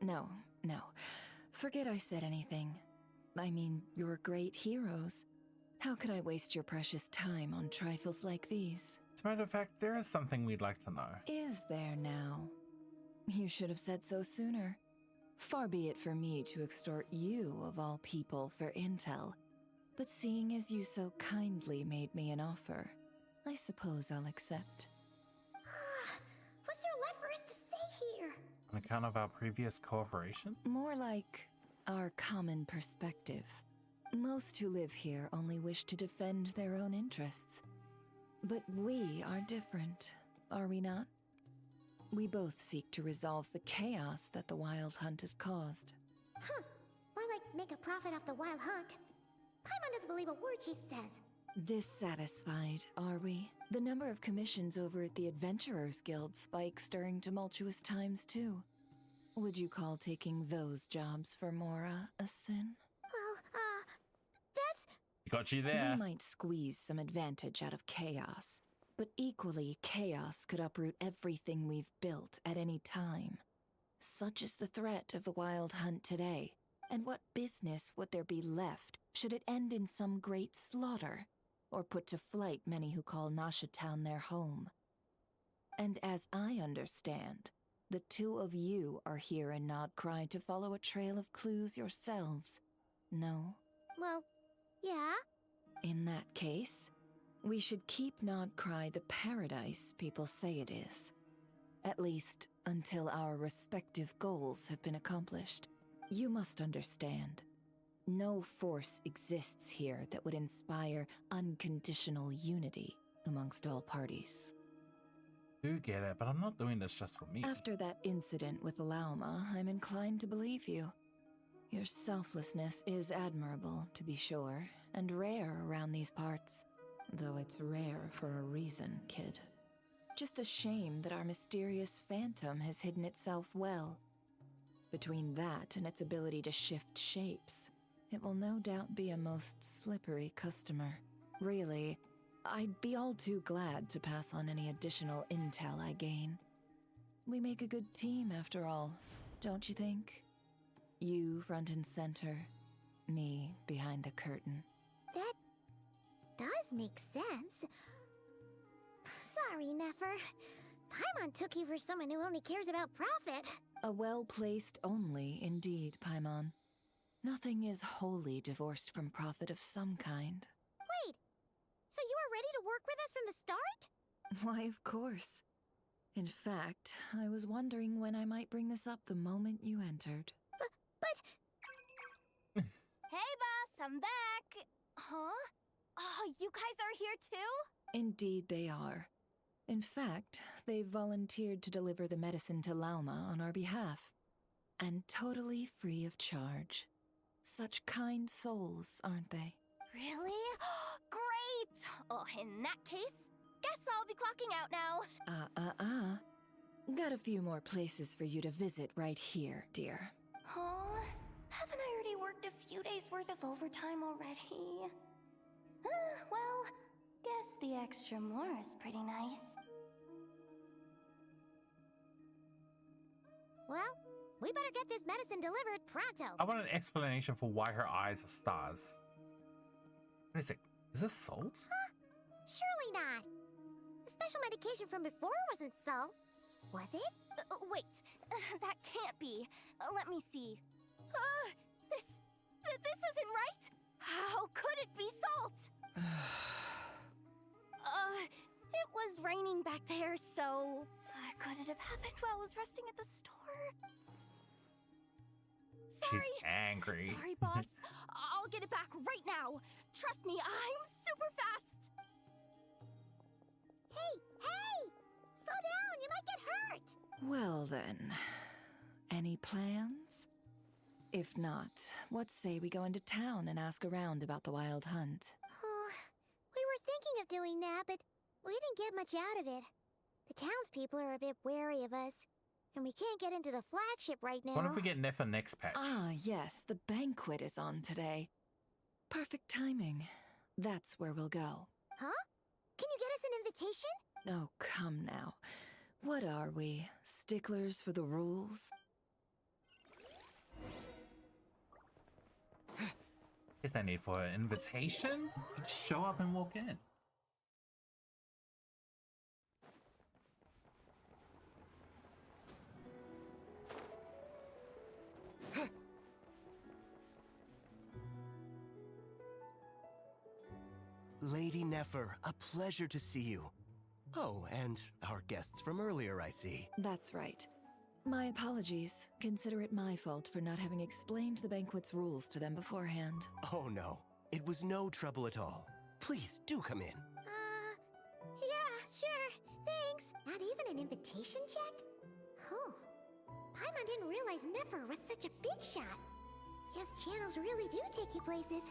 no. Forget I said anything. I mean, you're great heroes. How could I waste your precious time on trifles like these? As a matter of fact, there is something we'd like to know. Is there now? You should have said so sooner. Far be it for me to extort you, of all people, for intel. But seeing as you so kindly made me an offer, I suppose I'll accept. What's there left for us to say here? On account of our previous cooperation? More like our common perspective. Most who live here only wish to defend their own interests. But we are different, are we not? We both seek to resolve the chaos that the Wild Hunt has caused. Huh. More like make a profit off the Wild Hunt. Paimon doesn't believe a word she says. Dissatisfied, are we? The number of commissions over at the Adventurers Guild spikes during tumultuous times, too. Would you call taking those jobs for Mora a sin? Well, that's... Got you there. We might squeeze some advantage out of chaos, but equally, chaos could uproot everything we've built at any time. Such is the threat of the Wild Hunt today, and what business would there be left should it end in some great slaughter, or put to flight many who call Nasha Town their home? And as I understand, the two of you are here in KRAI to follow a trail of clues yourselves, no? Well, yeah. In that case, we should keep KRAI the paradise people say it is. At least, until our respective goals have been accomplished. You must understand, no force exists here that would inspire unconditional unity amongst all parties. Do get it, but I'm not doing this just for me. After that incident with Lauma, I'm inclined to believe you. Your selflessness is admirable, to be sure, and rare around these parts. Though it's rare for a reason, kid. Just a shame that our mysterious phantom has hidden itself well. Between that and its ability to shift shapes, it will no doubt be a most slippery customer. Really, I'd be all too glad to pass on any additional intel I gain. We make a good team, after all, don't you think? You front and center, me behind the curtain. That does make sense. Sorry, Nefer. Paimon took you for someone who only cares about profit. A well-placed only, indeed, Paimon. Nothing is wholly divorced from profit of some kind. Wait, so you were ready to work with us from the start? Why, of course. In fact, I was wondering when I might bring this up the moment you entered. But... Hey, boss, I'm back! Huh? Oh, you guys are here too? Indeed they are. In fact, they've volunteered to deliver the medicine to Lauma on our behalf. And totally free of charge. Such kind souls, aren't they? Really? Great! Oh, in that case, guess I'll be clocking out now. Got a few more places for you to visit right here, dear. Huh? Haven't I already worked a few days' worth of overtime already? Well, guess the extra more is pretty nice. Well, we better get this medicine delivered pronto. I want an explanation for why her eyes are stars. What is it? Is this salt? Huh? Surely not. The special medication from before wasn't salt, was it? Wait, that can't be. Let me see. This isn't right. How could it be salt? It was raining back there, so could it have happened while I was resting at the store? Sorry. She's angry. Sorry, boss. I'll get it back right now. Trust me, I'm super fast. Hey! Slow down, you might get hurt! Well then, any plans? If not, what say we go into town and ask around about the wild hunt? Oh, we were thinking of doing that, but we didn't get much out of it. The townspeople are a bit wary of us, and we can't get into the flagship right now. What if we get Niffa next patch? Ah, yes, the banquet is on today. Perfect timing. That's where we'll go. Huh? Can you get us an invitation? Oh, come now. What are we? Sticklers for the rules? Is there need for an invitation? Just show up and walk in. Lady Nefer, a pleasure to see you. Oh, and our guests from earlier, I see. That's right. My apologies. Consider it my fault for not having explained the banquet's rules to them beforehand. Oh no, it was no trouble at all. Please, do come in. Yeah, sure. Thanks. Not even an invitation check? Oh. Paimon didn't realize Nefer was such a big shot. Guess channels really do take you places.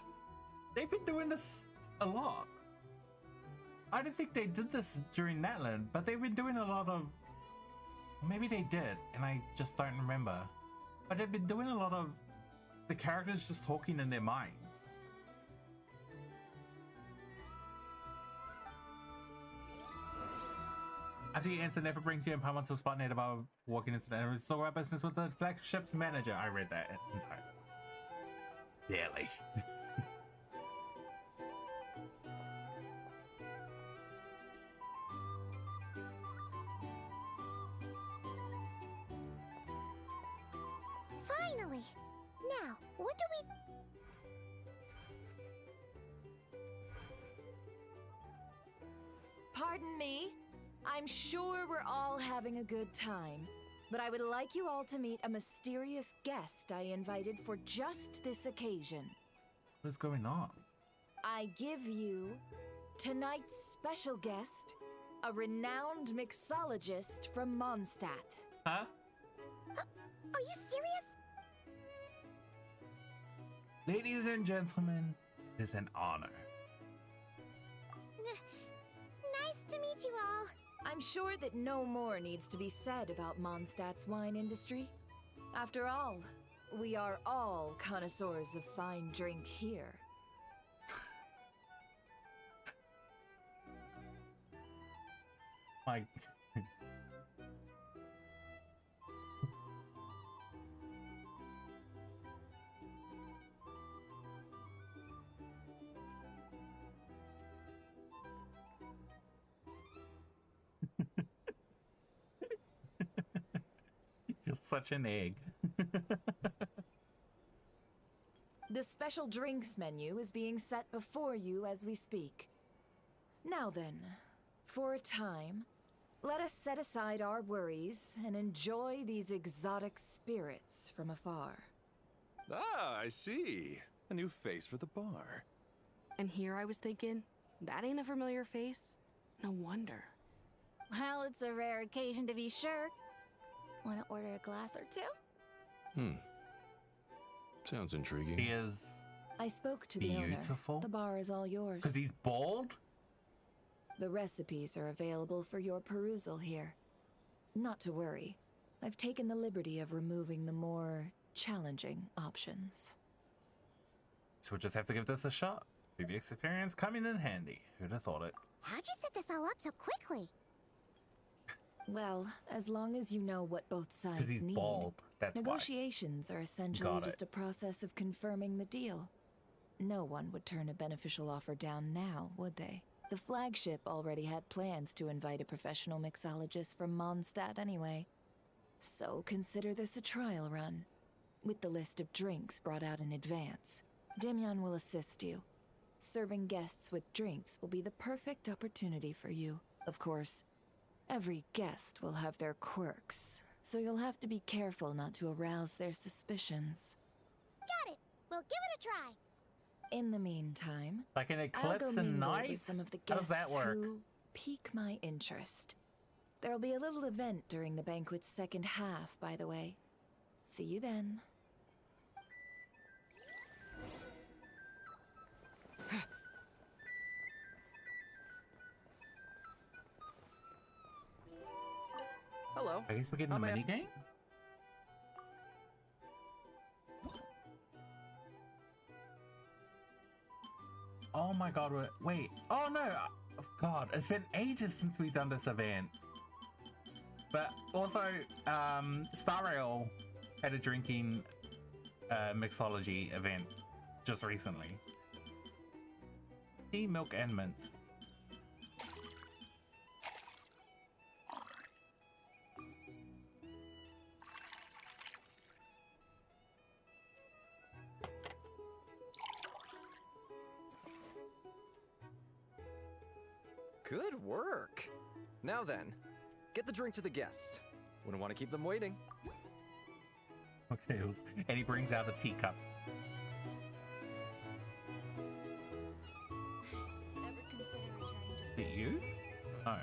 They've been doing this a lot. I didn't think they did this during Natland, but they've been doing a lot of... Maybe they did, and I just don't remember. But they've been doing a lot of the characters just talking in their minds. After you enter, Never brings you and Paimon to a spot near about walking into the enemy store business with the flagship's manager. I read that inside. Barely. Finally! Now, what do we... Pardon me. I'm sure we're all having a good time, but I would like you all to meet a mysterious guest I invited for just this occasion. What's going on? I give you tonight's special guest, a renowned mixologist from Mondstadt. Huh? Are you serious? Ladies and gentlemen, it is an honor. Nice to meet you all. I'm sure that no more needs to be said about Mondstadt's wine industry. After all, we are all connoisseurs of fine drink here. Like... You're such an egg. The special drinks menu is being set before you as we speak. Now then, for a time, let us set aside our worries and enjoy these exotic spirits from afar. Ah, I see. A new face for the bar. And here I was thinking, that ain't a familiar face. No wonder. Well, it's a rare occasion to be sure. Want to order a glass or two? Sounds intriguing. He is I spoke to the owner. beautiful. The bar is all yours. Because he's bald? The recipes are available for your perusal here. Not to worry. I've taken the liberty of removing the more challenging options. So we'll just have to give this a shot. Previous experience coming in handy. Who'd have thought it? How'd you set this all up so quickly? Well, as long as you know what both sides Because he's need. bald. That's why. Negotiations are essentially Got just it. a process of confirming the deal. No one would turn a beneficial offer down now, would they? The flagship already had plans to invite a professional mixologist from Mondstadt anyway. So consider this a trial run. With the list of drinks brought out in advance, Demyon will assist you. Serving guests with drinks will be the perfect opportunity for you. Of course, every guest will have their quirks, so you'll have to be careful not to arouse their suspicions. Got it. We'll give it a try. In the meantime, Like an I'll eclipse go and mingle night? with some of the How does guests that work? who pique my interest. There'll be a little event during the banquet's second half, by the way. See you then. Hello. I guess we're getting a mini game? Oh my god, wait. Oh no! God, it's been ages since we've done this event. But also, Star Rail had a drinking mixology event just recently. Tea, milk, and mint. Good work. Now then, get the drink to the guest. Wouldn't want to keep them waiting. Okay, and he brings out a teacup. Never consider returning just Is it you? Oh.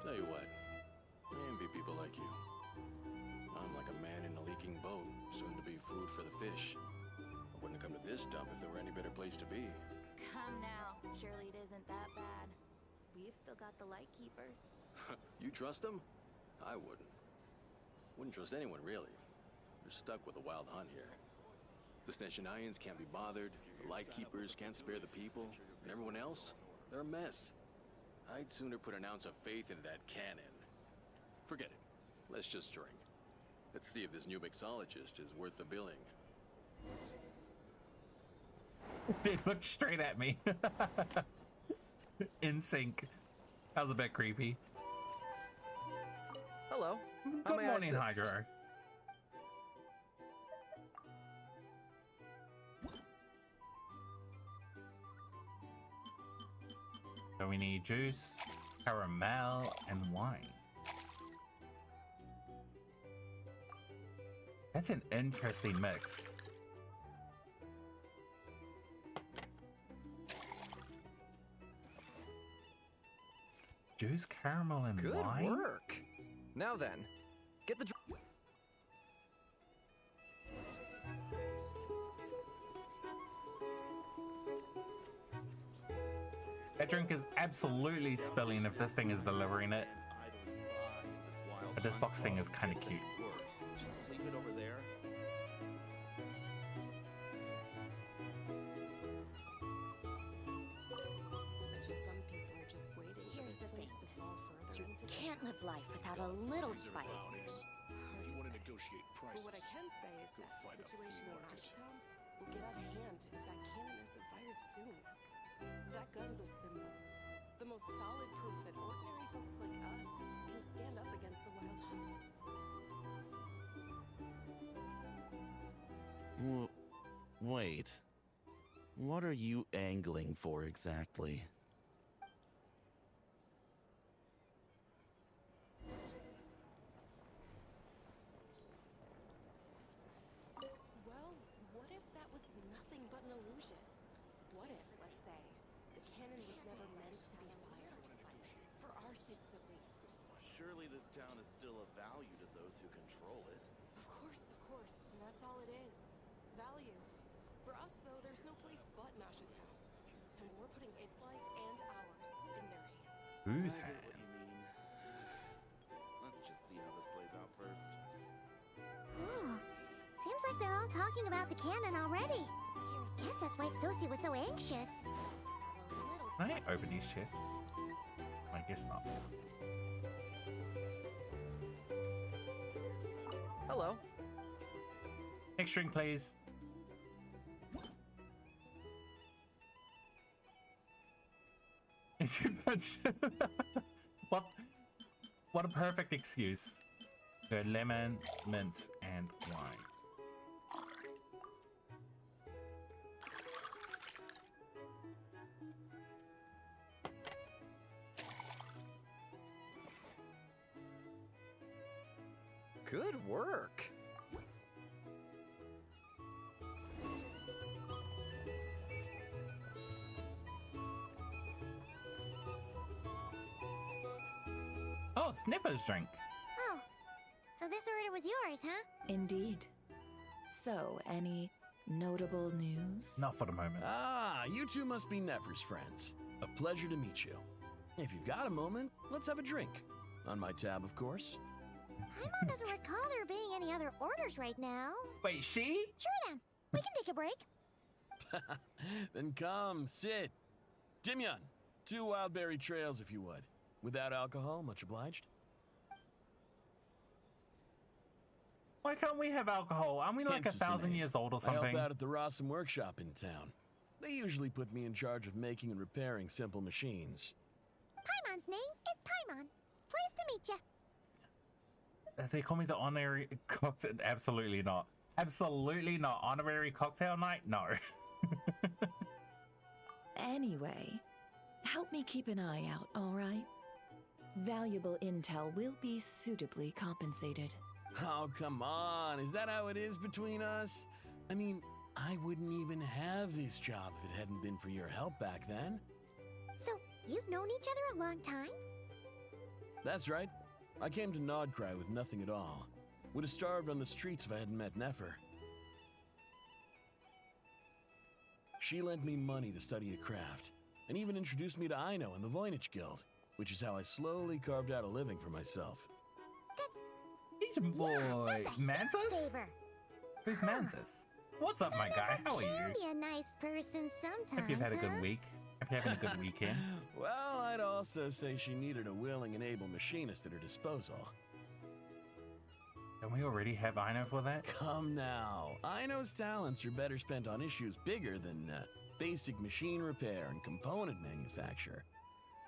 Tell you what, I envy people like you. I'm like a man in a leaking boat, soon to be food for the fish. I wouldn't come to this dump if there were any better place to be. Come now. Surely it isn't that bad. We've still got the light keepers. You trust them? I wouldn't. Wouldn't trust anyone, really. You're stuck with a wild hunt here. The Sneshanians can't be bothered, the Lightkeepers can't spare the people, and everyone else, they're a mess. I'd sooner put an ounce of faith into that cannon. Forget it. Let's just drink. Let's see if this new mixologist is worth the billing. They looked straight at me. In sync. That was a bit creepy. Hello. Good morning, Hydro. So we need juice, caramel, and wine. That's an interesting mix. Juice, caramel, and Good wine? Good work. Now then, get the drink. That drink is absolutely spilling if this thing is delivering it. But this box thing is kind of cute. Just leave it over there. Some people are just waiting. Here's the thing. To fall further You into can't live life without a little spice. If you want to negotiate But prices, what I can say is go that the find a situation flea in market. Ashtown will get out of hand if that cannon isn't fired soon. That gun's a symbol. The most solid proof that ordinary folks like us can stand up against the wild hunt. Wait. What are you angling for exactly? Well, what if that was nothing but an illusion? What if, let's say, the cannon was never meant to be fired? For our sakes at least. Surely this town is still of value to those who control it. Of course, but that's all it is. Value. For us, though, there's no place but Nasha Town. And we're putting its life and ours in their hands. Whose I get hand? what you mean. Let's just see how this plays out first. Ooh, seems like they're all talking about the cannon already. Guess that's why Sosie was so anxious. Can I open these chests? I guess not. Hello. Next drink, please. What? What a perfect excuse. Go lemon, mint, and wine. Good work. Oh, it's Nipper's drink. Oh, so this order was yours, huh? Indeed. So, any notable news? Not for the moment. Ah, you two must be Nefer's friends. A pleasure to meet you. If you've got a moment, let's have a drink. On my tab, of course. Paimon doesn't recall there being any other orders right now. Wait, she? Sure then. We can take a break. Then come, sit. Dimyon, 2 wildberry trails if you would. Without alcohol, much obliged. Why can't we have alcohol? Aren't we like Hence is the 1,000 name. years old or I help something? out at the Rossum workshop in town. They usually put me in charge of making and repairing simple machines. Paimon's name is Paimon. Pleased to meet you. They call me the honorary cocktail. Absolutely not. Absolutely not. Honorary cocktail night? No. Anyway, help me keep an eye out, all right? Valuable intel will be suitably compensated. Oh, come on. Is that how it is between us? I mean, I wouldn't even have this job if it hadn't been for your help back then. So, you've known each other a long time? That's right. I came to Nodcry with nothing at all. Would have starved on the streets if I hadn't met Nefer. She lent me money to study a craft, and even introduced me to Aino and the Voynich Guild, which is how I slowly carved out a living for myself. He's boy. Mantis? Who's Mantis? What's up, my guy? How are you? Can be a nice person sometimes. Hope you've had a good huh? week. Hope you're having a good weekend. Well, I'd also say she needed a willing and able machinist at her disposal. Don't we already have Aino for that? Come now. Aino's talents are better spent on issues bigger than basic machine repair and component manufacture.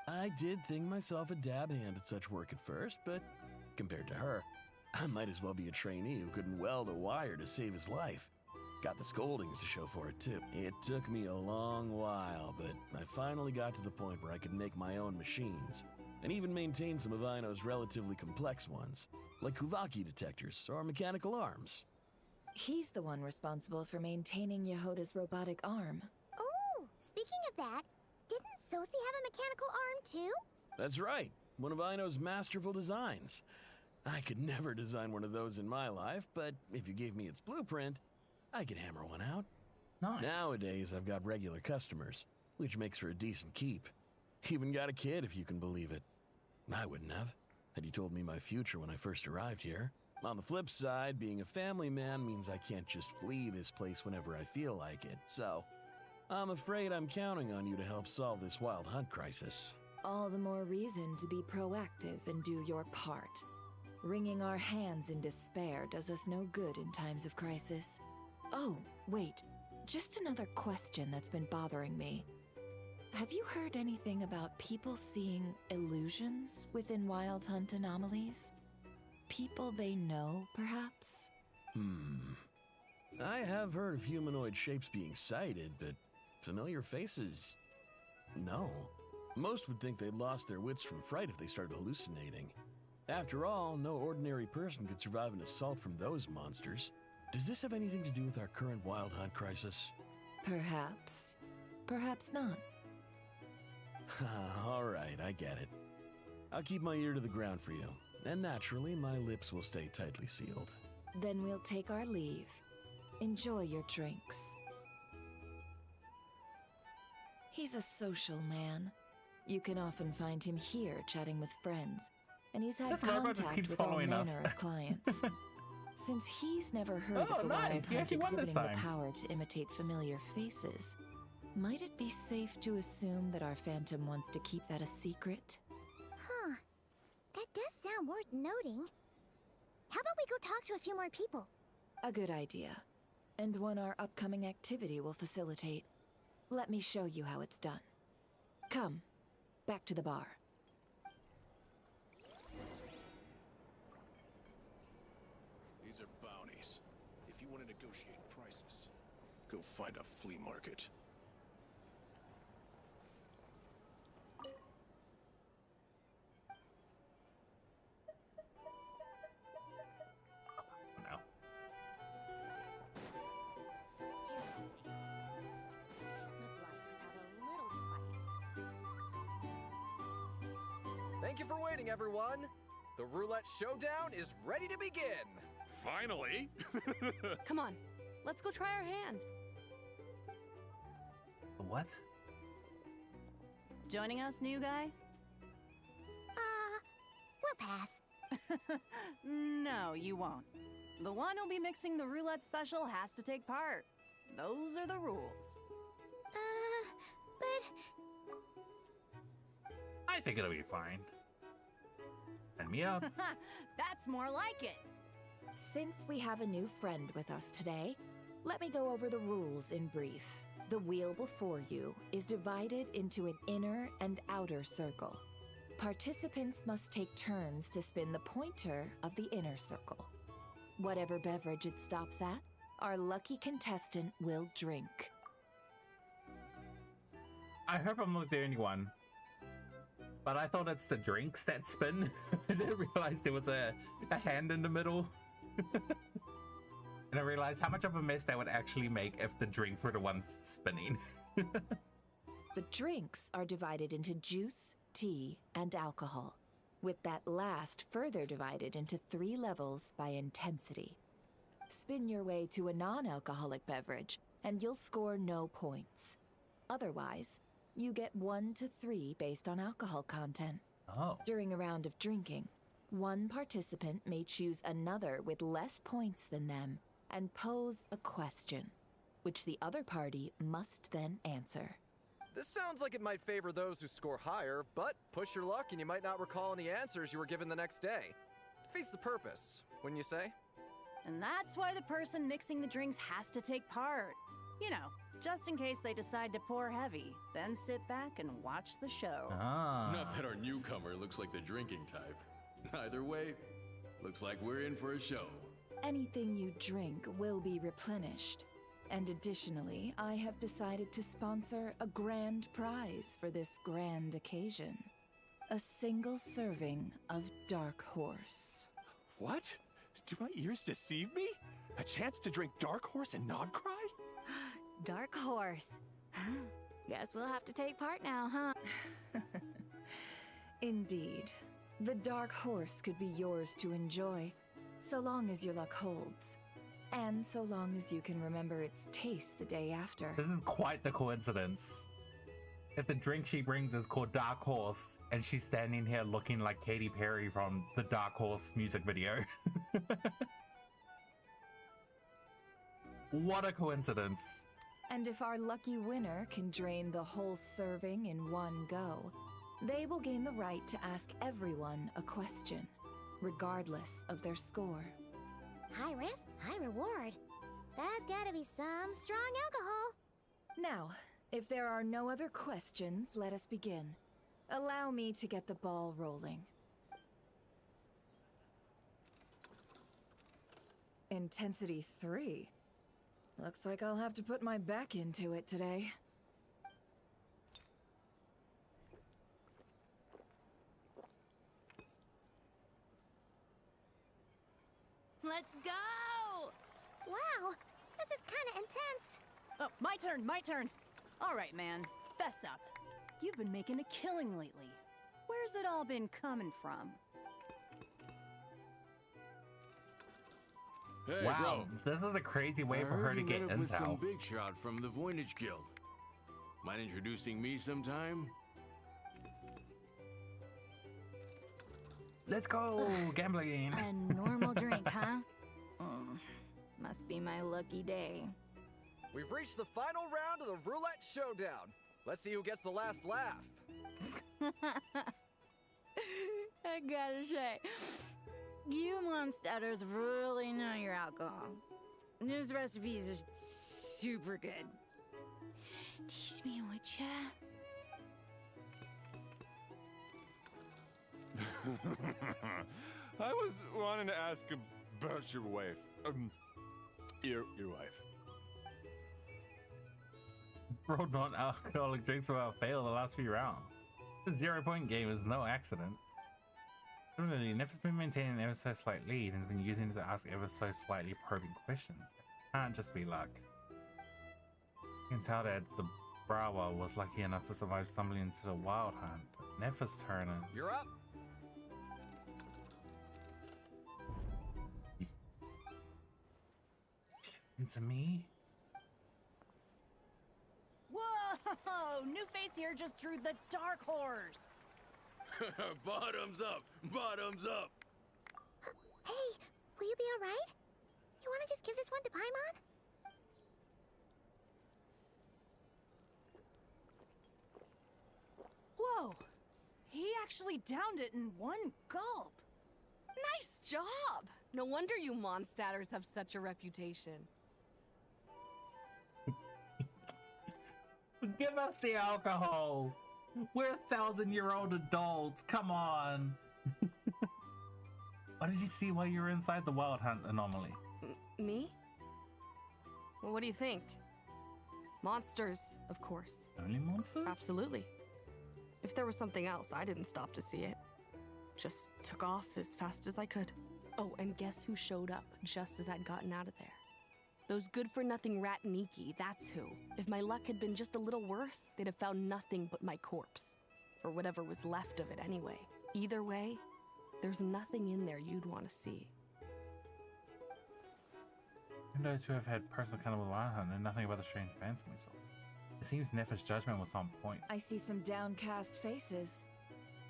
I did think myself a dab hand at such work at first, but compared to her, I might as well be a trainee who couldn't weld a wire to save his life. Got the scoldings to show for it, too. It took me a long while, but I finally got to the point where I could make my own machines, and even maintain some of Aino's relatively complex ones, like Kuvaki detectors or mechanical arms. He's the one responsible for maintaining Yehoda's robotic arm. Oh, speaking of that, didn't Sosi have a mechanical arm too? That's right, one of Aino's masterful designs. I could never design one of those in my life, but if you gave me its blueprint, I could hammer one out. Nice. Nowadays, I've got regular customers, which makes for a decent keep. Even got a kid, if you can believe it. I wouldn't have, had you told me my future when I first arrived here. On the flip side, being a family man means I can't just flee this place whenever I feel like it, so I'm afraid I'm counting on you to help solve this wild hunt crisis. All the more reason to be proactive and do your part. Wringing our hands in despair does us no good in times of crisis. Oh, wait. Just another question that's been bothering me. Have you heard anything about people seeing illusions within Wild Hunt anomalies? People they know, perhaps? I have heard of humanoid shapes being sighted, but familiar faces? No. Most would think they'd lost their wits from fright if they started hallucinating. After all, no ordinary person could survive an assault from those monsters. Does this have anything to do with our current Wild Hunt crisis? Perhaps. Perhaps not. All right, I get it. I'll keep my ear to the ground for you, and naturally, my lips will stay tightly sealed. Then we'll take our leave. Enjoy your drinks. He's a social man. You can often find him here chatting with friends, and he's had This robot just contact keeps with all following manner us. of clients. Since he's never heard Oh, of the nice. Wild You Hunt actually won this exhibiting the time. power to imitate familiar faces, might it be safe to assume that our Phantom wants to keep that a secret? worth noting. How about we go talk to a few more people? A good idea. And one our upcoming activity will facilitate. Let me show you how it's done. Come, back to the bar. These are bounties. If you want to negotiate prices, go find a flea market. No. Thank you for waiting, everyone. The roulette showdown is ready to begin. Finally! Come on, let's go try our hand. What? Joining us, new guy? We'll pass. No, you won't. The one who'll be mixing the roulette special has to take part. Those are the rules. But... I think it'll be fine. Send me up. That's more like it. Since we have a new friend with us today, let me go over the rules in brief. The wheel before you is divided into an inner and outer circle. Participants must take turns to spin the pointer of the inner circle. Whatever beverage it stops at, our lucky contestant will drink. I hope I'm not the only one. But I thought it's the drinks that spin. I didn't realize there was a hand in the middle. And I realized how much of a mess that would actually make if the drinks were the ones spinning. The drinks are divided into juice, tea, and alcohol, with that last further divided into 3 levels by intensity. Spin your way to a non-alcoholic beverage, and you'll score no points. Otherwise, you get 1 to 3 based on alcohol content. Oh. During a round of drinking, one participant may choose another with less points than them and pose a question, which the other party must then answer. This sounds like it might favor those who score higher, but push your luck and you might not recall any answers you were given the next day. Defeats the purpose, wouldn't you say? And that's why the person mixing the drinks has to take part. You know, just in case they decide to pour heavy, then sit back and watch the show. Not that our newcomer looks like the drinking type. Either way, looks like we're in for a show. Anything you drink will be replenished. And additionally, I have decided to sponsor a grand prize for this grand occasion. A single serving of Dark Horse. What? Do my ears deceive me? A chance to drink Dark Horse and not cry? Dark Horse. Guess we'll have to take part now, huh? Indeed. The Dark Horse could be yours to enjoy, so long as your luck holds. And so long as you can remember its taste the day after. This is quite the coincidence. If the drink she brings is called Dark Horse, and she's standing here looking like Katy Perry from the Dark Horse music video. What a coincidence. And if our lucky winner can drain the whole serving in one go, they will gain the right to ask everyone a question, regardless of their score. High risk, high reward. That's gotta be some strong alcohol. Now, if there are no other questions, let us begin. Allow me to get the ball rolling. Intensity 3. Looks like I'll have to put my back into it today. Let's go! Wow, this is kinda intense. Oh, my turn. All right, man, fess up. You've been making a killing lately. Where's it all been coming from? Hey, Wow, bro. this is a crazy way for her to get I heard you met up with some intel. big shot from the Voynich Guild. Mind introducing me sometime? Let's go, gambling. A normal drink, huh? Must be my lucky day. We've reached the final round of the roulette showdown. Let's see who gets the last laugh. I gotta say, you monsters really know your alcohol. This recipe is super good. Teach me, would ya? I was wanting to ask about your wife. Your wife. Rolled non-alcoholic drinks without fail the last few rounds. The 0-point game is no accident. Similarly, Neff has been maintaining an ever so slight lead and has been using it to ask ever so slightly probing questions. It can't just be luck. You can tell that the Brawa was lucky enough to survive stumbling into the wild hunt. Neff's turn is... You're up. Into me? Whoa! New face here just drew the dark horse. Bottoms up! Bottoms up! Hey, will you be alright? You wanna just give this one to Paimon? Whoa! He actually downed it in one gulp. Nice job! No wonder you monsters have such a reputation. Give us the alcohol! We're 1,000-year-old adults, come on! What did you see while you were inside the wild hunt anomaly? Me? Well, what do you think? Monsters, of course. Only monsters? Absolutely. If there was something else, I didn't stop to see it. Just took off as fast as I could. Oh, and guess who showed up just as I'd gotten out of there? Those good-for-nothing rat Niki, that's who. If my luck had been just a little worse, they'd have found nothing but my corpse. Or whatever was left of it anyway. Either way, there's nothing in there you'd want to see. Even those who have had personal encounter with wild hunt know nothing about the strange phantom we saw. It seems Neff's judgment was on point. I see some downcast faces.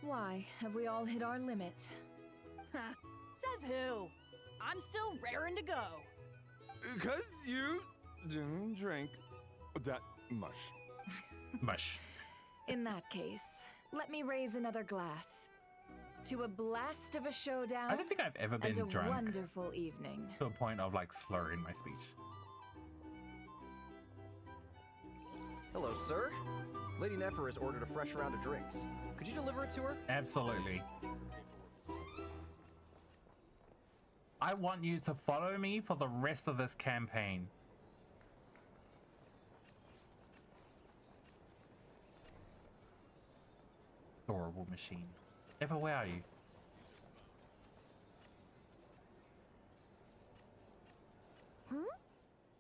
Why, have we all hit our limit? Ha! Says who? I'm still raring to go. Because you didn't drink that much. Mush. In that case, let me raise another glass. To a blast of a showdown. I don't think I've ever been and a drunk wonderful evening. to a point of like slurring my speech. Hello, sir. Lady Nefer has ordered a fresh round of drinks. Could you deliver it to her? Absolutely. I want you to follow me for the rest of this campaign. Adorable machine. Never, where are you?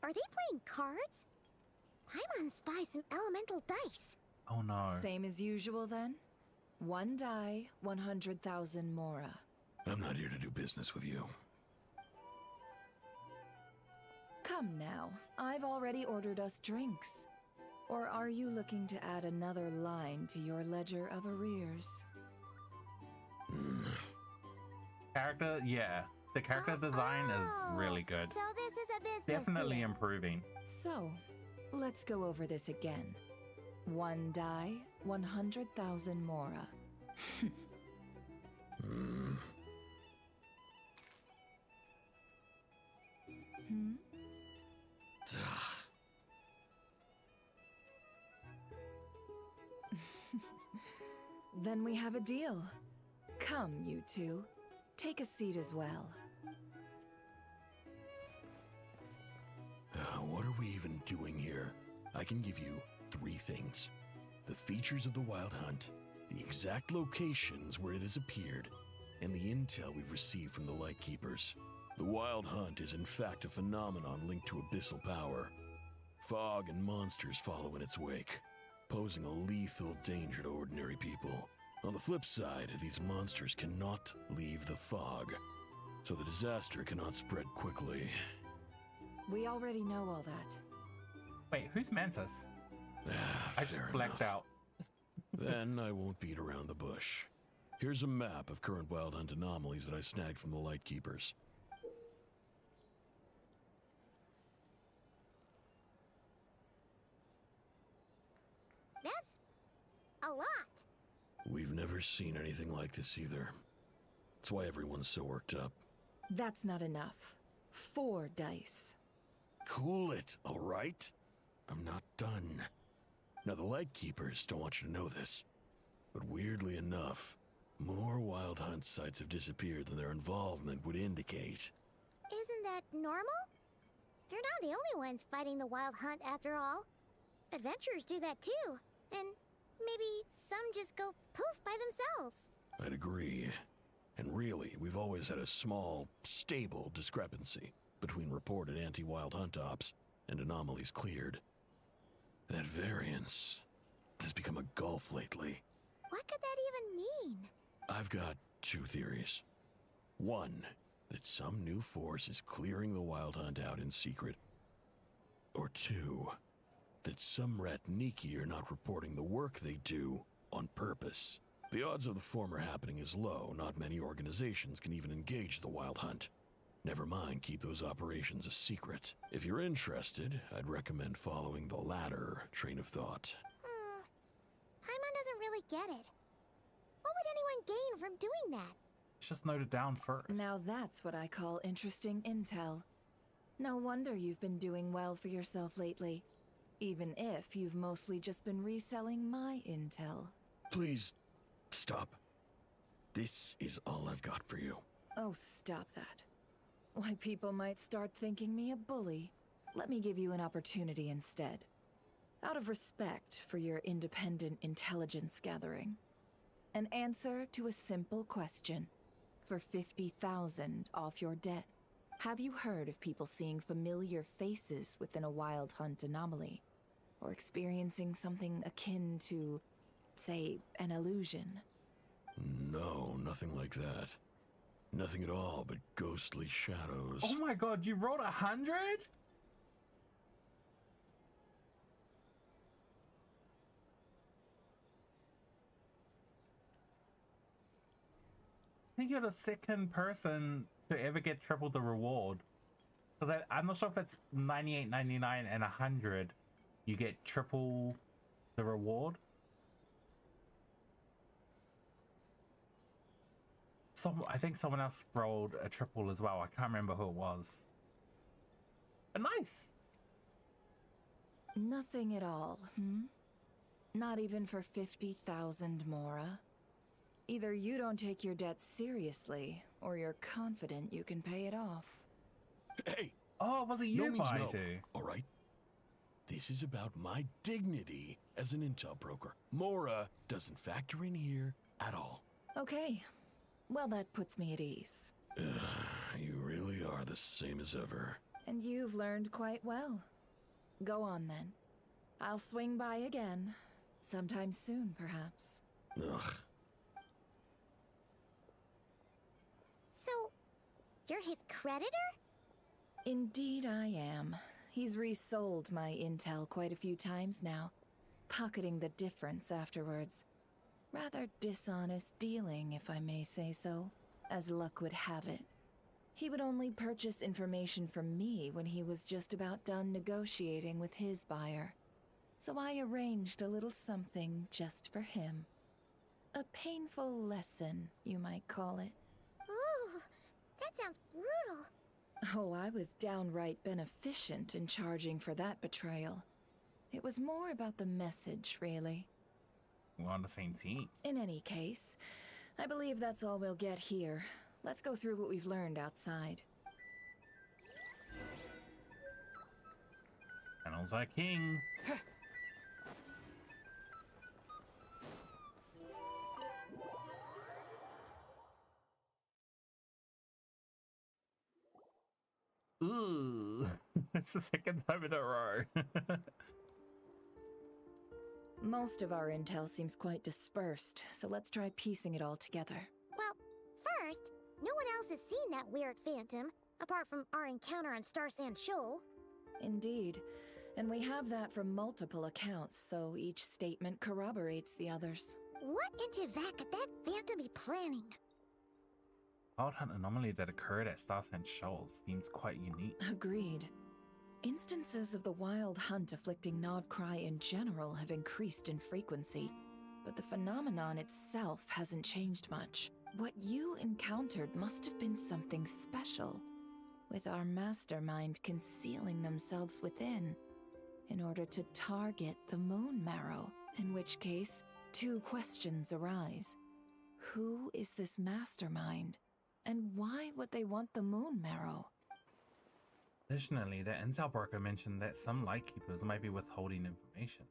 Are they playing cards? Paimon spies some elemental dice. Oh no. Same as usual then? One die, 100,000 Mora. I'm not here to do business with you. Come now, I've already ordered us drinks. Or are you looking to add another line to your ledger of arrears? Character, yeah. The character design is really good. So this is a business Definitely deal. improving. So, let's go over this again. One die, 100,000 Mora. Then we have a deal. Come, you two. Take a seat as well. What are we even doing here? I can give you 3 things. The features of the Wild Hunt, the exact locations where it has appeared, and the intel we've received from the Lightkeepers. The Wild Hunt is in fact a phenomenon linked to abyssal power. Fog and monsters follow in its wake, posing a lethal danger to ordinary people. On the flip side, these monsters cannot leave the fog, so the disaster cannot spread quickly. We already know all that. Wait, who's Mantis? I just Fair blacked enough. out. Then I won't beat around the bush. Here's a map of current Wild Hunt anomalies that I snagged from the Lightkeepers. That's a lot. We've never seen anything like this either. That's why everyone's so worked up. That's not enough. 4 dice. Cool it, all right? I'm not done. Now, the Lightkeepers don't want you to know this, but weirdly enough, more Wild Hunt sites have disappeared than their involvement would indicate. Isn't that normal? They're not the only ones fighting the Wild Hunt after all. Adventurers do that too, and maybe some just go poof by themselves. I'd agree. And really, we've always had a small, stable discrepancy between reported anti-Wild Hunt ops and anomalies cleared. That variance has become a gulf lately. What could that even mean? I've got 2 theories. One, that some new force is clearing the Wild Hunt out in secret. Or 2, that some Ratniki are not reporting the work they do on purpose. The odds of the former happening is low. Not many organizations can even engage the Wild Hunt. Never mind, keep those operations a secret. If you're interested, I'd recommend following the latter train of thought. Paimon doesn't really get it. What would anyone gain from doing that? Let's just note it down first. Now that's what I call interesting intel. No wonder you've been doing well for yourself lately. Even if you've mostly just been reselling my intel. Please, stop. This is all I've got for you. Oh, stop that. Why, people might start thinking me a bully. Let me give you an opportunity instead. Out of respect for your independent intelligence gathering. An answer to a simple question. For 50,000 off your debt. Have you heard of people seeing familiar faces within a Wild Hunt anomaly? Or experiencing something akin to, say, an illusion? No, nothing like that. Nothing at all but ghostly shadows. Oh my god, you rolled 100? I think you're the second person to ever get triple the reward. So that I'm not sure if that's 98, 99, and 100. You get triple the reward. I think someone else rolled a triple as well. I can't remember who it was. But nice. Nothing at all, Not even for 50,000 Mora. Either you don't take your debt seriously, or you're confident you can pay it off. Hey! Oh, was it you, no means no, Vizu? all right? This is about my dignity as an intel broker. Mora doesn't factor in here at all. Okay. Well, that puts me at ease. You really are the same as ever. And you've learned quite well. Go on, then. I'll swing by again. Sometime soon, perhaps. Ugh. So, you're his creditor? Indeed I am. He's resold my intel quite a few times now, pocketing the difference afterwards. Rather dishonest dealing, if I may say so, as luck would have it. He would only purchase information from me when he was just about done negotiating with his buyer. So I arranged a little something just for him. A painful lesson, you might call it. Ooh, that sounds brutal. Oh, I was downright beneficent in charging for that betrayal. It was more about the message, really. We're on the same team. In any case, I believe that's all we'll get here. Let's go through what we've learned outside. Channels are king. Ooh. It's the second time in a row. Most of our intel seems quite dispersed, so let's try piecing it all together. Well, first, no one else has seen that weird phantom, apart from our encounter on Star Sand Shoal. Indeed. And we have that from multiple accounts, so each statement corroborates the others. What in Teyvat could that phantom be planning? Wild Hunt anomaly that occurred at Star Sand Shoal seems quite unique. Agreed. Instances of the Wild Hunt afflicting KRAI in general have increased in frequency, but the phenomenon itself hasn't changed much. What you encountered must have been something special, with our mastermind concealing themselves within in order to target the moon marrow. In which case, two questions arise. Who is this mastermind? And why would they want the moon marrow? Additionally, the intel broker mentioned that some lightkeepers might be withholding information.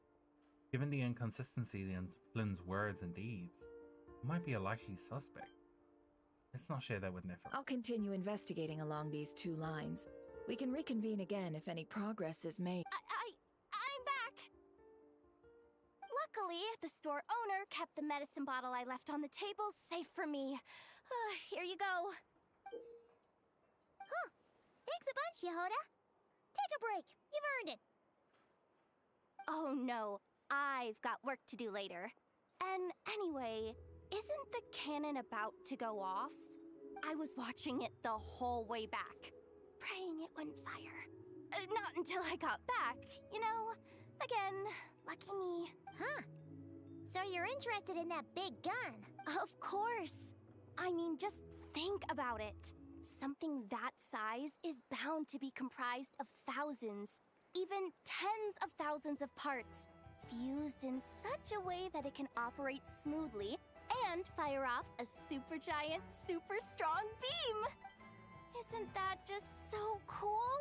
Given the inconsistency in Flynn's words and deeds, it might be a likely suspect. Let's not share that with Nefer. I'll continue investigating along these two lines. We can reconvene again if any progress is made. I'm back! Luckily, the store owner kept the medicine bottle I left on the table safe for me. Here you go. Huh. Thanks a bunch, Yehoda. Take a break. You've earned it. Oh no, I've got work to do later. And anyway, isn't the cannon about to go off? I was watching it the whole way back, praying it wouldn't fire. Not until I got back, you know? Again, lucky me. Huh. So you're interested in that big gun? Of course. I mean, just think about it. Something that size is bound to be comprised of thousands, even tens of thousands of parts, fused in such a way that it can operate smoothly and fire off a supergiant, super strong beam. Isn't that just so cool?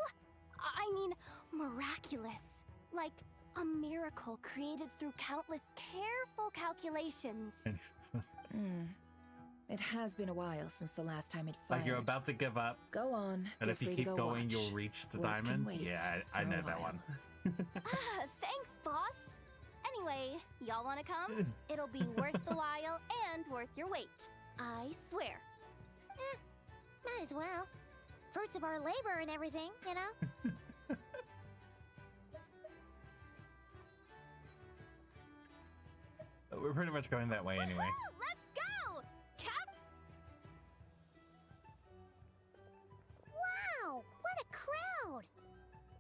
I mean, miraculous. Like a miracle created through countless careful calculations. It has been a while since the last time it fired. Like you're about to give up. Go on. And if you keep going, you'll reach the diamond. Yeah, I know that one. Thanks, boss. Anyway, y'all wanna come? It'll be worth the while and worth your wait. I swear. Might as well. Fruits of our labor and everything, you know? We're pretty much going that way anyway. Let's go! Cap! Wow! What a crowd!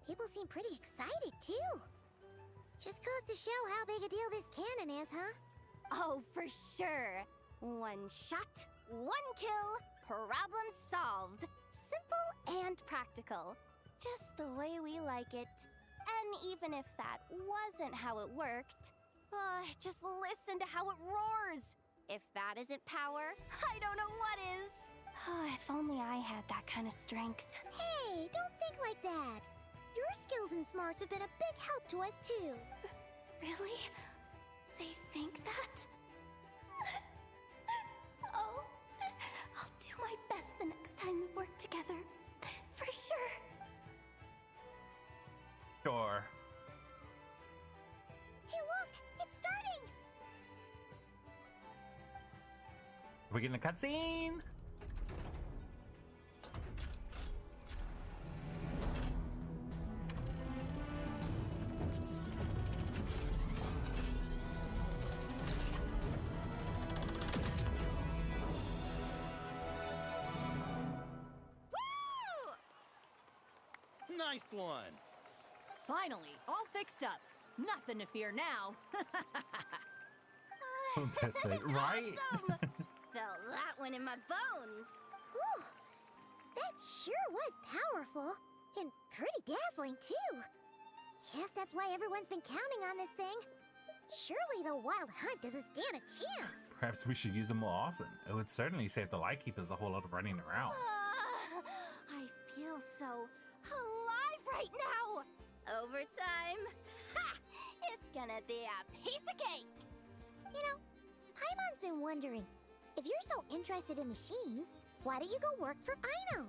People seem pretty excited, too. Just goes to show how big a deal this cannon is, huh? Oh, for sure. One shot, one kill, problem solved. Simple and practical. Just the way we like it. And even if that wasn't how it worked, just listen to how it roars. If that isn't power, I don't know what is. If only I had that kind of strength. Hey, don't think like that. Your skills and smarts have been a big help to us, too. Really? They think that? Oh, I'll do my best the next time we work together. For sure. Sure. Hey, look! It's starting! We're getting a cutscene! Nice one! Finally, all fixed up. Nothing to fear now. That's it, right? Awesome! Felt that one in my bones. Whew. That sure was powerful. And pretty dazzling, too. Guess that's why everyone's been counting on this thing. Surely the Wild Hunt doesn't stand a chance. Perhaps we should use them more often. It would certainly save the Lightkeepers a whole lot of running around. I feel so alive right now. Overtime. Ha! It's gonna be a piece of cake. You know, Paimon's been wondering, if you're so interested in machines, why don't you go work for Aino?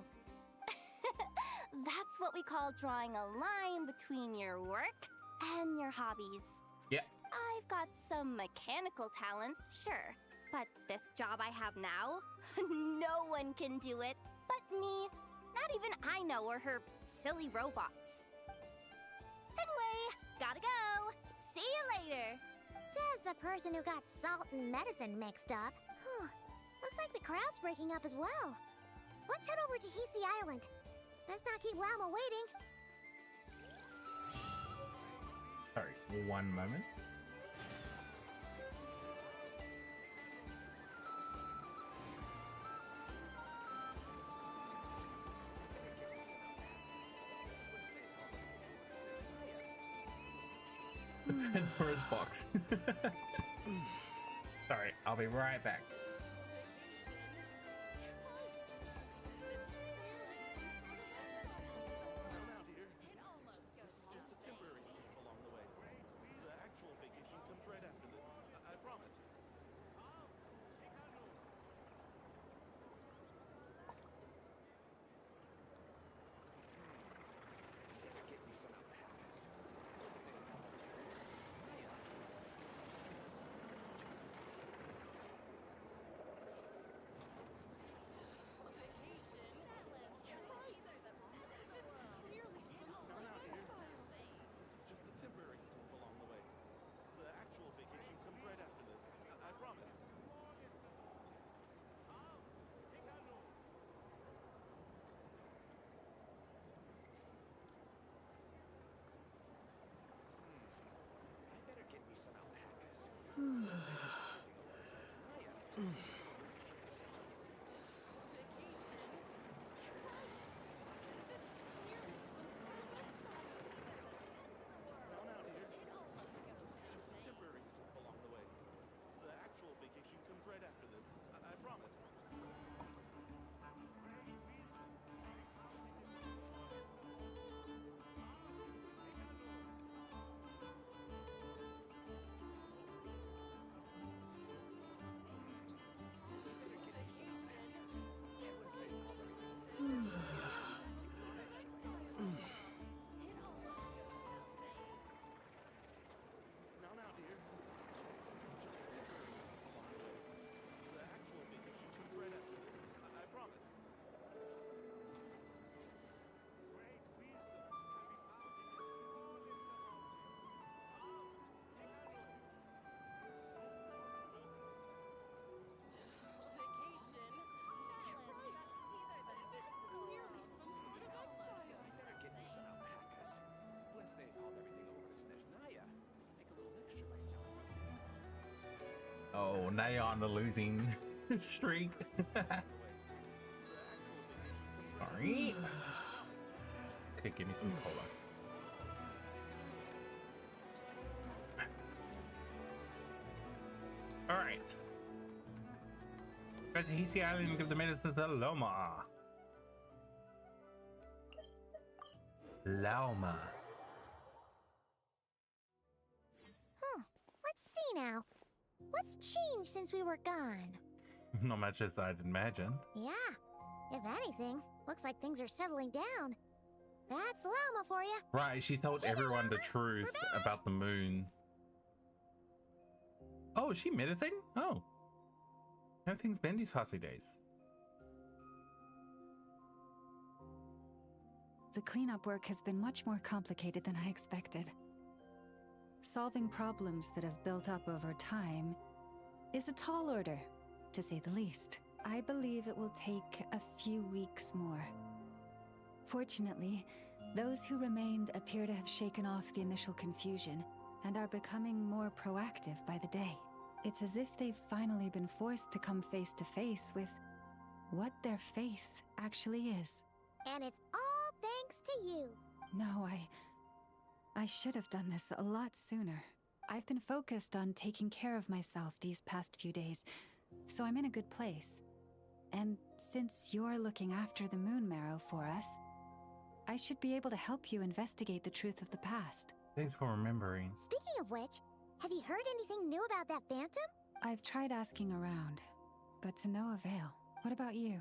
That's what we call drawing a line between your work and your hobbies. Yeah. I've got some mechanical talents, sure. But this job I have now, no one can do it but me. Not even Aino or her silly robots. Anyway, gotta go. See you later. Says the person who got salt and medicine mixed up. Looks like the crowd's breaking up as well. Let's head over to Hisi Island. Best not keep Lama waiting. Sorry, 1 moment. Pandora's box. Sorry, I'll be right back. Oh, now you're on the losing streak. Sorry. Okay, give me some cola. All right. Go to Hisi Island and give the medicine to Loma. Lauma. Huh. Let's see now. What's changed since we were gone? Not much as I'd imagine. Yeah. If anything, looks like things are settling down. That's Llama for you. Right, she told everyone the truth about the moon. Oh, is she meditating? Oh. How have things been these past few days? The cleanup work has been much more complicated than I expected. Solving problems that have built up over time is a tall order, to say the least. I believe it will take a few weeks more. Fortunately, those who remained appear to have shaken off the initial confusion and are becoming more proactive by the day. It's as if they've finally been forced to come face to face with what their faith actually is. And it's all thanks to you. No, I should have done this a lot sooner. I've been focused on taking care of myself these past few days, so I'm in a good place. And since you're looking after the moon marrow for us, I should be able to help you investigate the truth of the past. Thanks for remembering. Speaking of which, have you heard anything new about that phantom? I've tried asking around, but to no avail. What about you?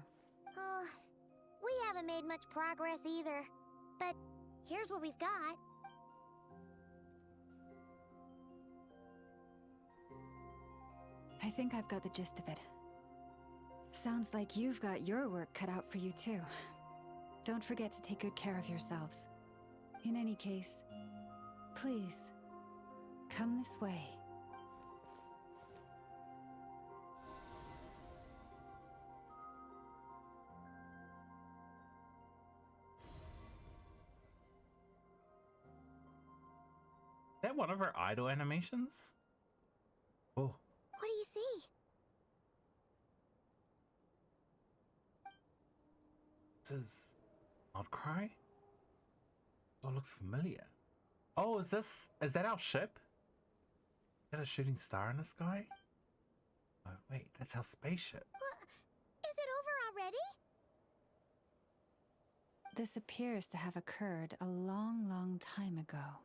We haven't made much progress either. But here's what we've got. I think I've got the gist of it. Sounds like you've got your work cut out for you too. Don't forget to take good care of yourselves. In any case, please, come this way. Is that one of her idol animations? Oh. What do you see? This is Outcry? Oh, it looks familiar. Oh, is that our ship? Is that a shooting star in the sky? Oh, wait, that's our spaceship. Is it over already? This appears to have occurred a long, long time ago.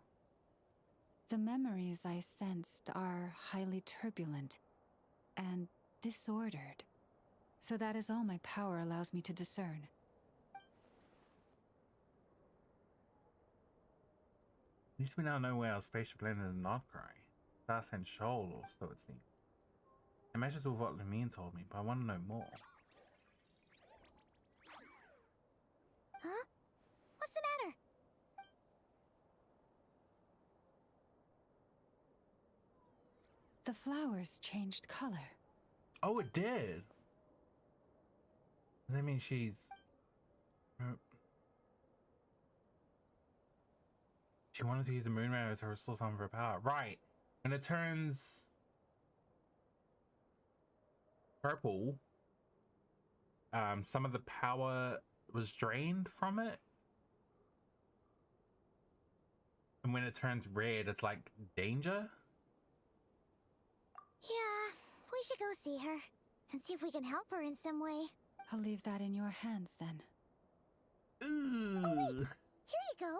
The memories I sensed are highly turbulent and disordered. So that is all my power allows me to discern. At least we now know where our spaceship landed in KRAI. That's in Shoal, or so it seems. It matches with what Lamine told me, but I want to know more. Huh? What's the matter? The flowers changed color. Oh, it did. Does that mean she's... She wanted to use the moon mirror to restore some of her power. Right. When it turns purple, some of the power was drained from it. And when it turns red, it's like danger. Yeah, we should go see her and see if we can help her in some way. I'll leave that in your hands then. Ooh. Oh wait, here you go.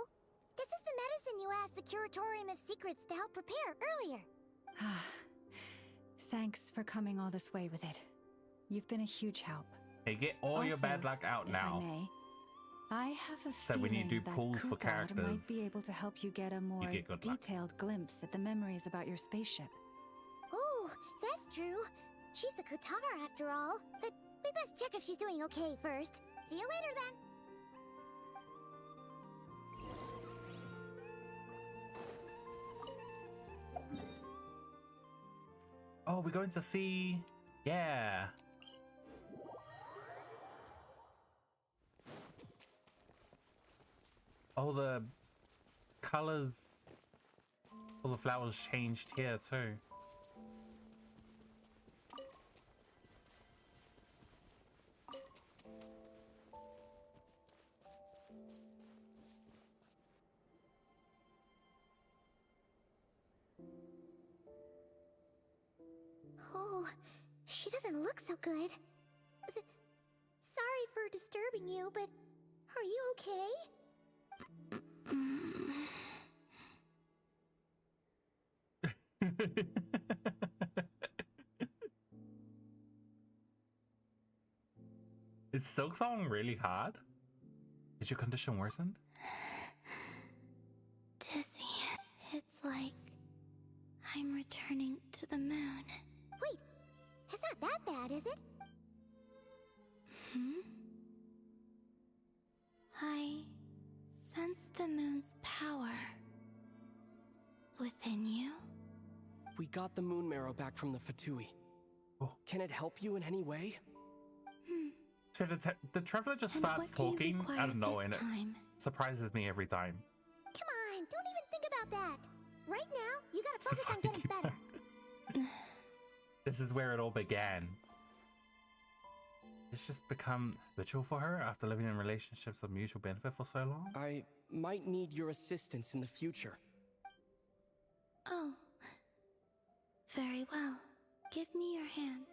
This is the medicine you asked the Curatorium of Secrets to help prepare earlier. Thanks for coming all this way with it. You've been a huge help. Hey, get all your bad luck out now. If I may, I have a So when you feeling do that pulls for Kugad characters, might be able to help you get a more get good luck. detailed glimpse at the memories about your spaceship. Oh, that's true. She's the Kutara after all. But we best check if she's doing okay first. See you later then. Oh, we're going to see... Yeah. All the colors, all the flowers changed here too. Oh, she doesn't look so good. Sorry for disturbing you, but are you okay? Is Silk Song really hard? Is your condition worsened? Dizzy. It's like I'm returning to the moon. Wait, it's not that bad, is it? I sense the moon's power within you. We got the moon marrow back from the Fatui. Oh. Can it help you in any way? So the traveler just starts talking out of nowhere, and it surprises me every time. Come on, don't even think about that. Right now, you gotta focus on getting better. This is where it all began. It's just become habitual for her after living in relationships of mutual benefit for so long. I might need your assistance in the future. Oh. Very well. Give me your hand.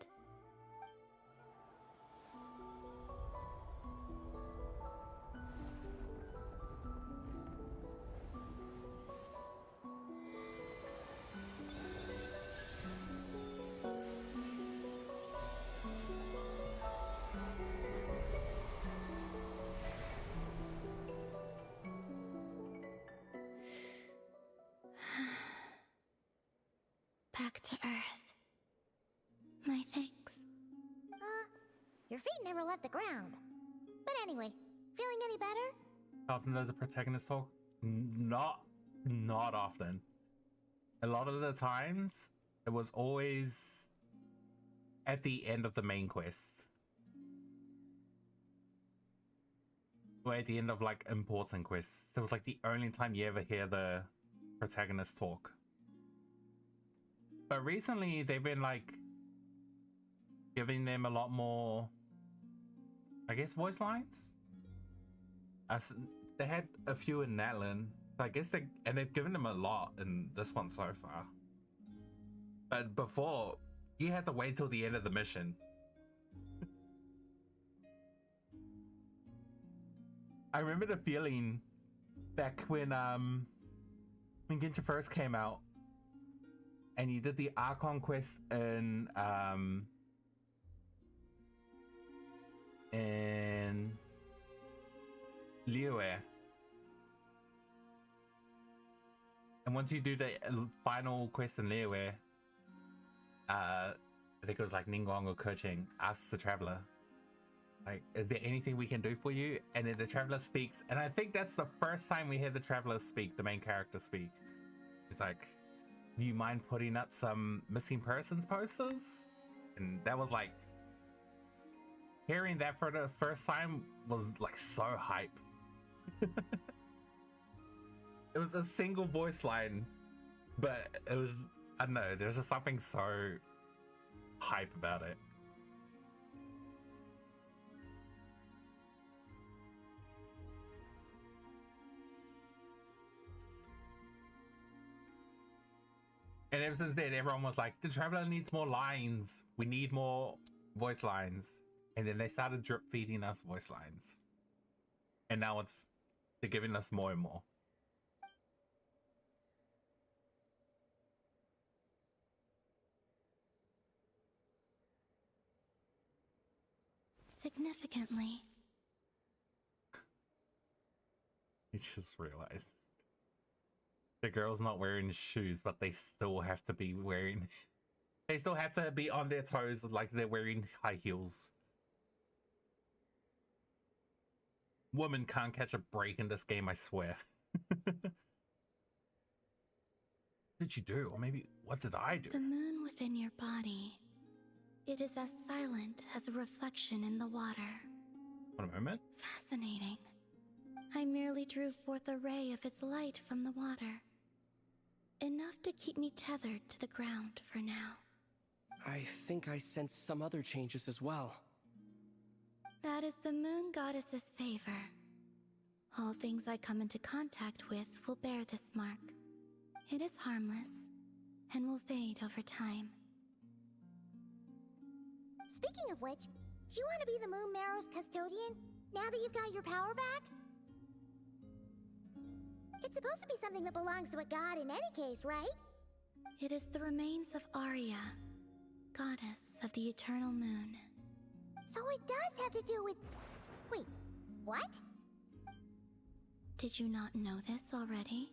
Back to Earth. My thanks. Your feet never left the ground. But anyway, feeling any better? Often does the protagonist talk? Not often. A lot of the times, it was always at the end of the main quest. Or at the end of like important quests. It was like the only time you ever hear the protagonist talk. But recently, they've been like giving them a lot more, I guess, voice lines. They had a few in Natlan, so I guess they've given them a lot in this one so far. But before, you had to wait till the end of the mission. I remember the feeling back when Genshin first came out and you did the Archon quest in Liyue. And once you do the final quest in Liyue, I think it was like Ningguang or Keqing asks the traveler, like, is there anything we can do for you? And then the traveler speaks, and I think that's the first time we hear the traveler speak, the main character speak. It's like, do you mind putting up some missing persons posters? And that was like, hearing that for the first time was like so hype. It was a single voice line, but it was, I don't know, there's just something so hype about it. And ever since then, everyone was like, the traveler needs more lines. We need more voice lines. And then they started drip feeding us voice lines. And now they're giving us more and more. Significantly. I just realized. The girl's not wearing shoes, but they still have to be wearing... They still have to be on their toes like they're wearing high heels. Women can't catch a break in this game, I swear. What did you do? Or maybe, what did I do? The moon within your body. It is as silent as a reflection in the water. One moment. Fascinating. I merely drew forth a ray of its light from the water. Enough to keep me tethered to the ground for now. I think I sense some other changes as well. That is the moon goddess's favor. All things I come into contact with will bear this mark. It is harmless and will fade over time. Speaking of which, do you want to be the Moon Marrow's custodian now that you've got your power back? It's supposed to be something that belongs to a god in any case, right? It is the remains of Arya, goddess of the eternal moon. So it does have to do with... Wait, what? Did you not know this already?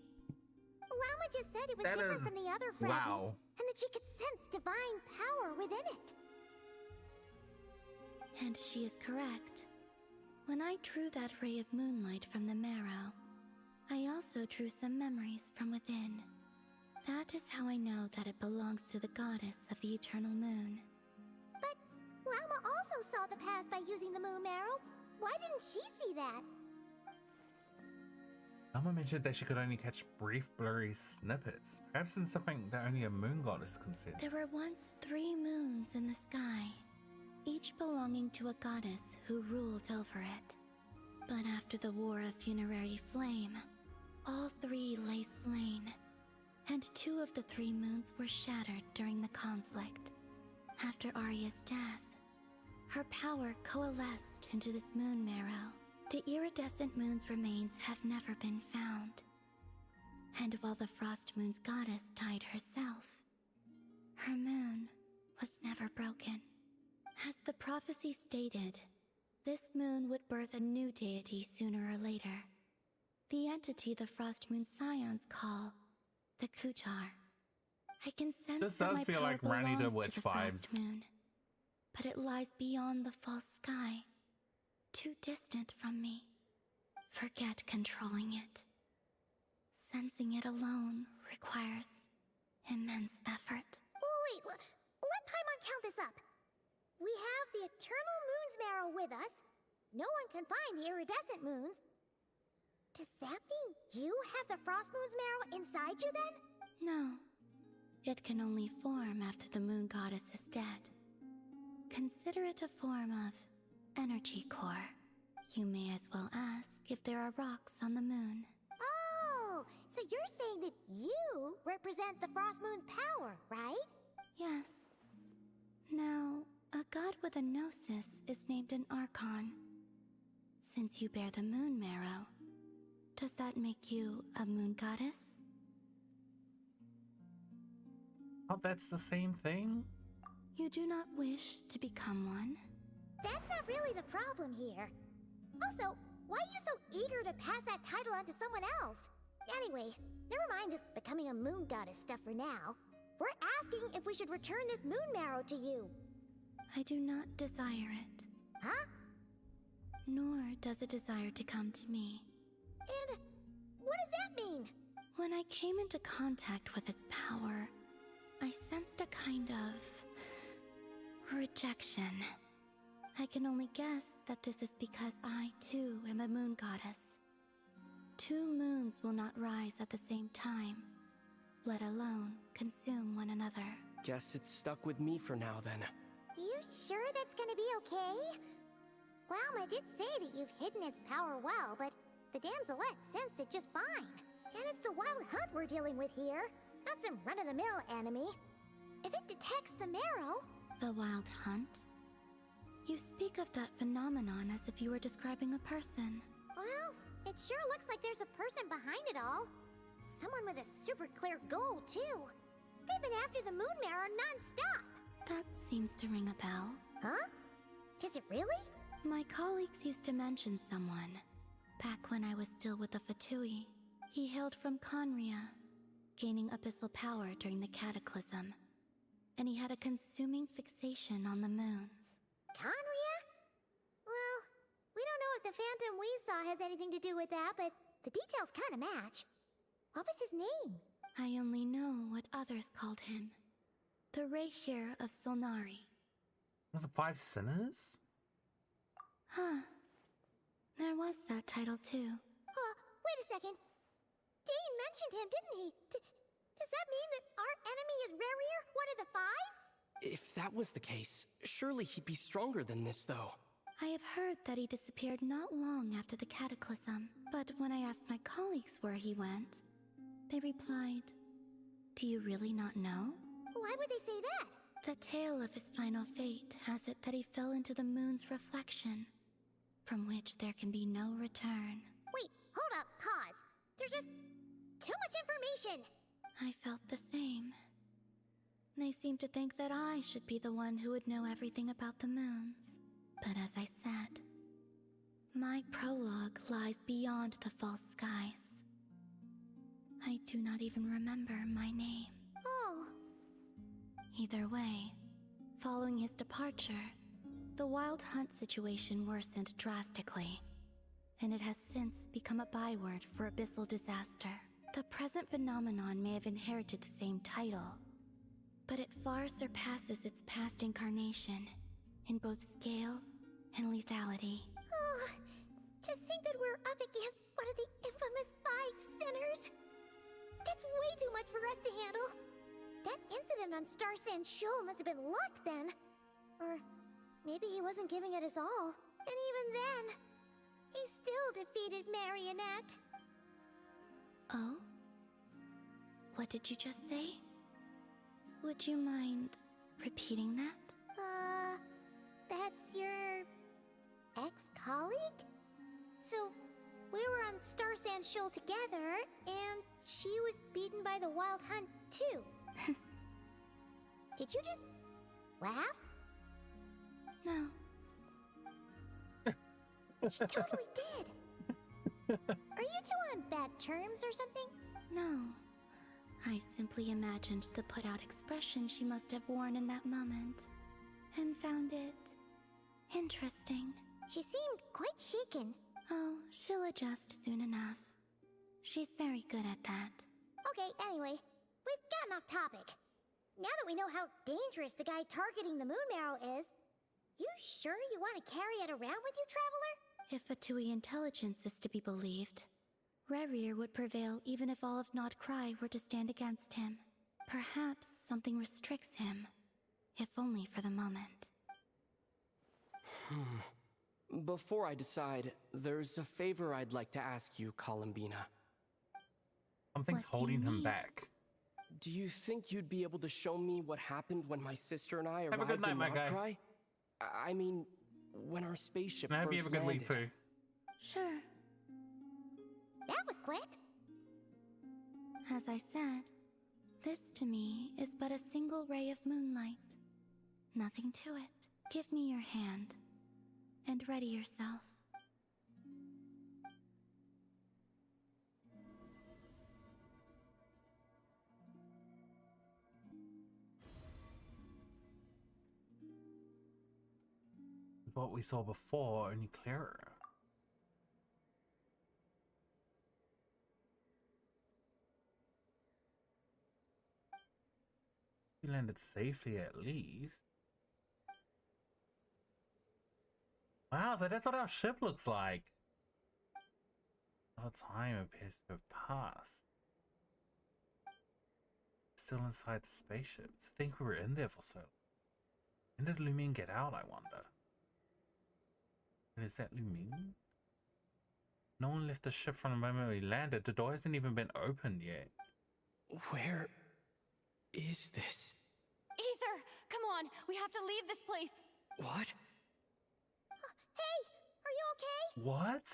Llama just said it was That different is- from the other fragments, wow. and that she could sense divine power within it. And she is correct. When I drew that ray of moonlight from the marrow, I also drew some memories from within. That is how I know that it belongs to the goddess of the eternal moon. But Llama also saw the past by using the Moon Marrow. Why didn't she see that? Someone mentioned that she could only catch brief, blurry snippets. Perhaps it's something that only a moon goddess can sense. There were once 3 moons in the sky, each belonging to a goddess who ruled over it. But after the War of Funerary Flame, all 3 lay slain, and 2 of the 3 moons were shattered during the conflict. After Arya's death, her power coalesced into this moon marrow. The iridescent moon's remains have never been found. And while the Frost Moon's goddess died herself, her moon was never broken. As the prophecy stated, this moon would birth a new deity sooner or later. The entity the Frost Moon Scions call the Kutar. I can sense This that does my feel power like Ranny the belongs Witch to the vibes. Frost Moon, but it lies beyond the false sky, too distant from me. Forget controlling it. Sensing it alone requires immense effort. Oh, wait, let Paimon count this up. We have the Eternal Moon's Marrow with us. No one can find the iridescent moons. Does that mean you have the Frost Moon's Marrow inside you then? No. It can only form after the moon goddess is dead. Consider it a form of energy core. You may as well ask if there are rocks on the moon. Oh, so you're saying that you represent the Frost Moon's power, right? with a gnosis is named an archon. Since you bear the moon marrow, does that make you a moon goddess? Oh, that's the same thing? You do not wish to become one? That's not really the problem here. Also, why are you so eager to pass that title on to someone else? Anyway, never mind this becoming a moon goddess stuff for now. We're asking if we should return this moon marrow to you. I do not desire it. Huh? Nor does it desire to come to me. And what does that mean? When I came into contact with its power, I sensed a kind of rejection. I can only guess that this is because I, too, am a moon goddess. 2 moons will not rise at the same time, let alone consume one another. Guess it's stuck with me for now, then. You sure that's gonna be okay? Lauma did say that you've hidden its power well, but the damselette sensed it just fine. And it's the wild hunt we're dealing with here, not some run-of-the-mill enemy. If it detects the marrow... The wild hunt? You speak of that phenomenon as if you were describing a person. Well, it sure looks like there's a person behind it all. Someone with a super clear goal, too. They've been after the moon marrow non-stop. That seems to ring a bell. Huh? Is it really? My colleagues used to mention someone, back when I was still with the Fatui. He hailed from Conria, gaining abyssal power during the Cataclysm. And he had a consuming fixation on the moons. Conria? Well, we don't know if the phantom we saw has anything to do with that, but the details kind of match. What was his name? I only know what others called him. The Reikir of Solnari. The 5 sinners? Huh. There was that title too. Wait a second. Dane mentioned him, didn't he? Does that mean that our enemy is Rerir, one of the 5? If that was the case, surely he'd be stronger than this, though. I have heard that he disappeared not long after the Cataclysm, but when I asked my colleagues where he went, they replied, "Do you really not know?" Why would they say that? The tale of his final fate has it that he fell into the moon's reflection, from which there can be no return. Wait, hold up, pause. There's just too much information. I felt the same. They seemed to think that I should be the one who would know everything about the moons. But as I said, my prologue lies beyond the false skies. I do not even remember my name. Oh. Either way, following his departure, the wild hunt situation worsened drastically, and it has since become a byword for abyssal disaster. The present phenomenon may have inherited the same title, but it far surpasses its past incarnation in both scale and lethality. Oh, to think that we're up against one of the infamous 5 sinners. That's way too much for us to handle. That incident on Star Sand Shoal must have been luck then. Or maybe he wasn't giving it his all. And even then, he still defeated Marionette. Oh? What did you just say? Would you mind repeating that? That's your ex-colleague? So, we were on Star Sand Shoal together, and she was beaten by the Wild Hunt too. Did you just laugh? No. She totally did. Are you two on bad terms or something? No. I simply imagined the put-out expression she must have worn in that moment, and found it interesting. She seemed quite shaken. Oh, she'll adjust soon enough. She's very good at that. Okay, anyway, we've gotten off topic. Now that we know how dangerous the guy targeting the moon marrow is, you sure you want to carry it around with you, Traveler? If Fatui intelligence is to be believed, Rerir would prevail even if all of KRAI were to stand against him. Perhaps something restricts him, if only for the moment. Before I decide, there's a favor I'd like to ask you, Columbina. Something's holding him back. Do you think you'd be able to show me what happened when my sister and I Have a arrived good night, in my guy. KRAI? I mean, when our spaceship That'd be a first good landed. week too. Sure. That was quick. As I said, this to me is but a single ray of moonlight. Nothing to it. Give me your hand, and ready yourself. What we saw before, only clearer. We landed safely at least. Wow, so that's what our ship looks like. All the time appears to have passed. Still inside the spaceship. To think we were in there for so long. When did Lumine get out, I wonder? And is that Lumine? No one left the ship from the moment we landed. The door hasn't even been opened yet. Where is this? Aether, come on. We have to leave this place. What? Hey, are you okay? What?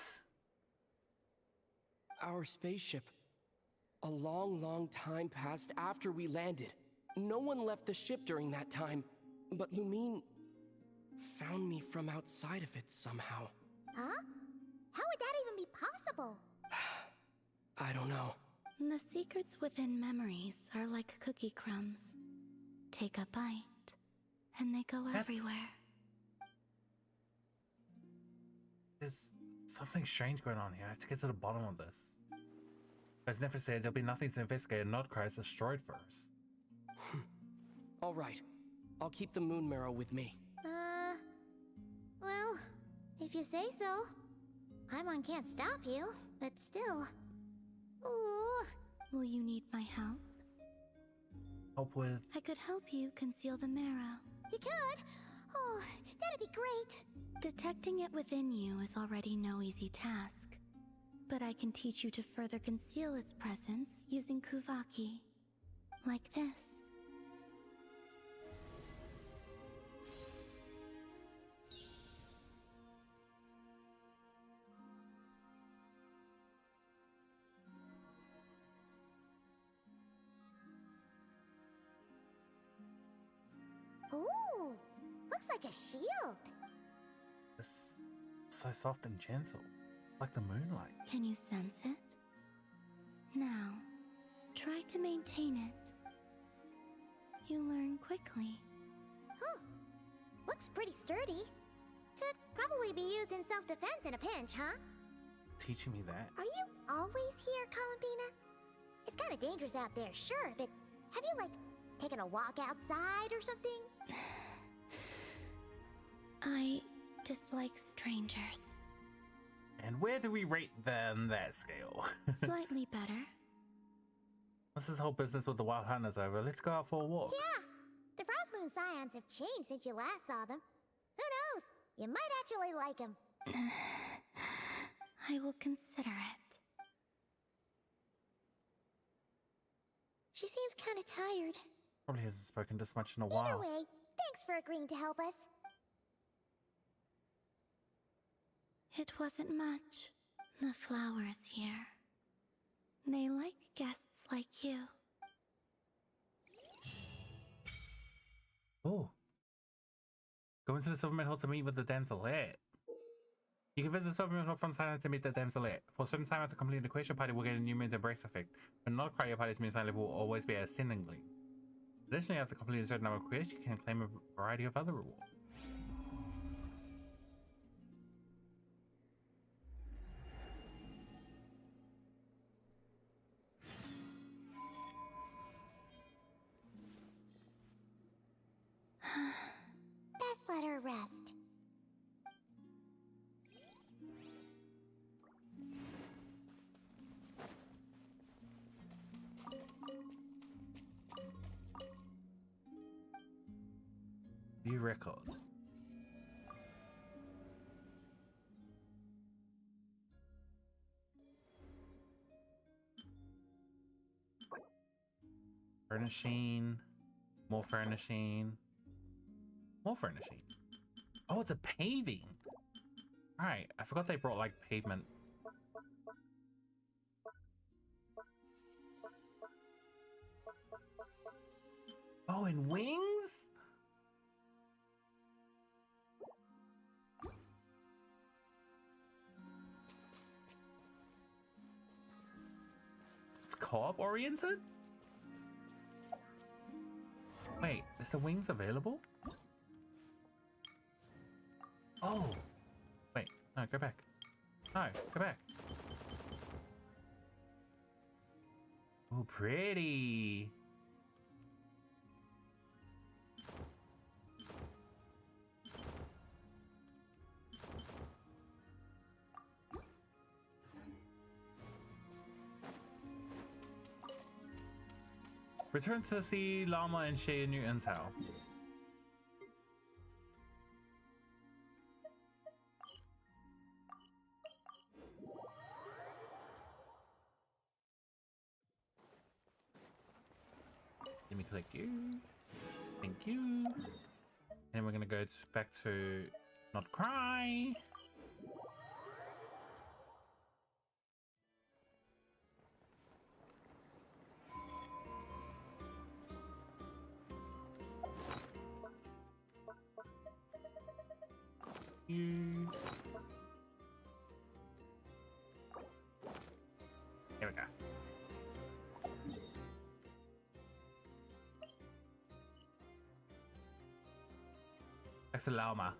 Our spaceship. A long, long time passed after we landed. No one left the ship during that time, but Lumine found me from outside of it somehow. Huh? How would that even be possible? I don't know. The secrets within memories are like cookie crumbs. Take a bite, and they go everywhere. There's something strange going on here. I have to get to the bottom of this. As Nefer said, there'll be nothing to investigate and not KRAI is destroyed first. All right. I'll keep the moon marrow with me. Well, if you say so. Paimon can't stop you, but still. Ooh. Will you need my help? Help with? I could help you conceal the marrow. You could? Oh, that'd be great. Detecting it within you is already no easy task. But I can teach you to further conceal its presence using Kuvaki. Like this. Ooh, looks like a shield. It's so soft and gentle. Like the moonlight. Can you sense it? Now, try to maintain it. You learn quickly. Huh. Looks pretty sturdy. Could probably be used in self-defense in a pinch, huh? Teaching me that. Are you always here, Columbina? It's kind of dangerous out there, sure, but have you, like, taken a walk outside or something? I dislike strangers. And where do we rate them that scale? Slightly better. Once this whole business with the Wild Hunt is over, let's go out for a walk. Yeah, the Frostmoon Scions have changed since you last saw them. Who knows? You might actually like them. I will consider it. She seems kind of tired. Probably hasn't spoken this much in a Either while. way, thanks for agreeing to help us. It wasn't much. The flowers here. They like guests like you. Oh. Go into the Silverman Hall to meet with the damselette. You can visit the Silverman Hall from silence to meet the damselette. For a certain time after completing the quest, your party will get a new moon's embrace effect. When not KRAI, your party's moon sign level will always be ascendingly. Additionally, after completing a certain number of quests, you can claim a variety of other rewards. Best let her rest. View records. Furnishing. More furnishing. More furnishing. Oh, it's a paving. Alright, I forgot they brought like pavement. Oh, and wings? It's co-op oriented? Wait, is the wings available? Oh. Wait, no, go back. No, go back. Oh, pretty. Return to see Llama and share new intel. Let me click you. Thank you. And we're gonna go back to not cry. You. Here we go. That's a llama.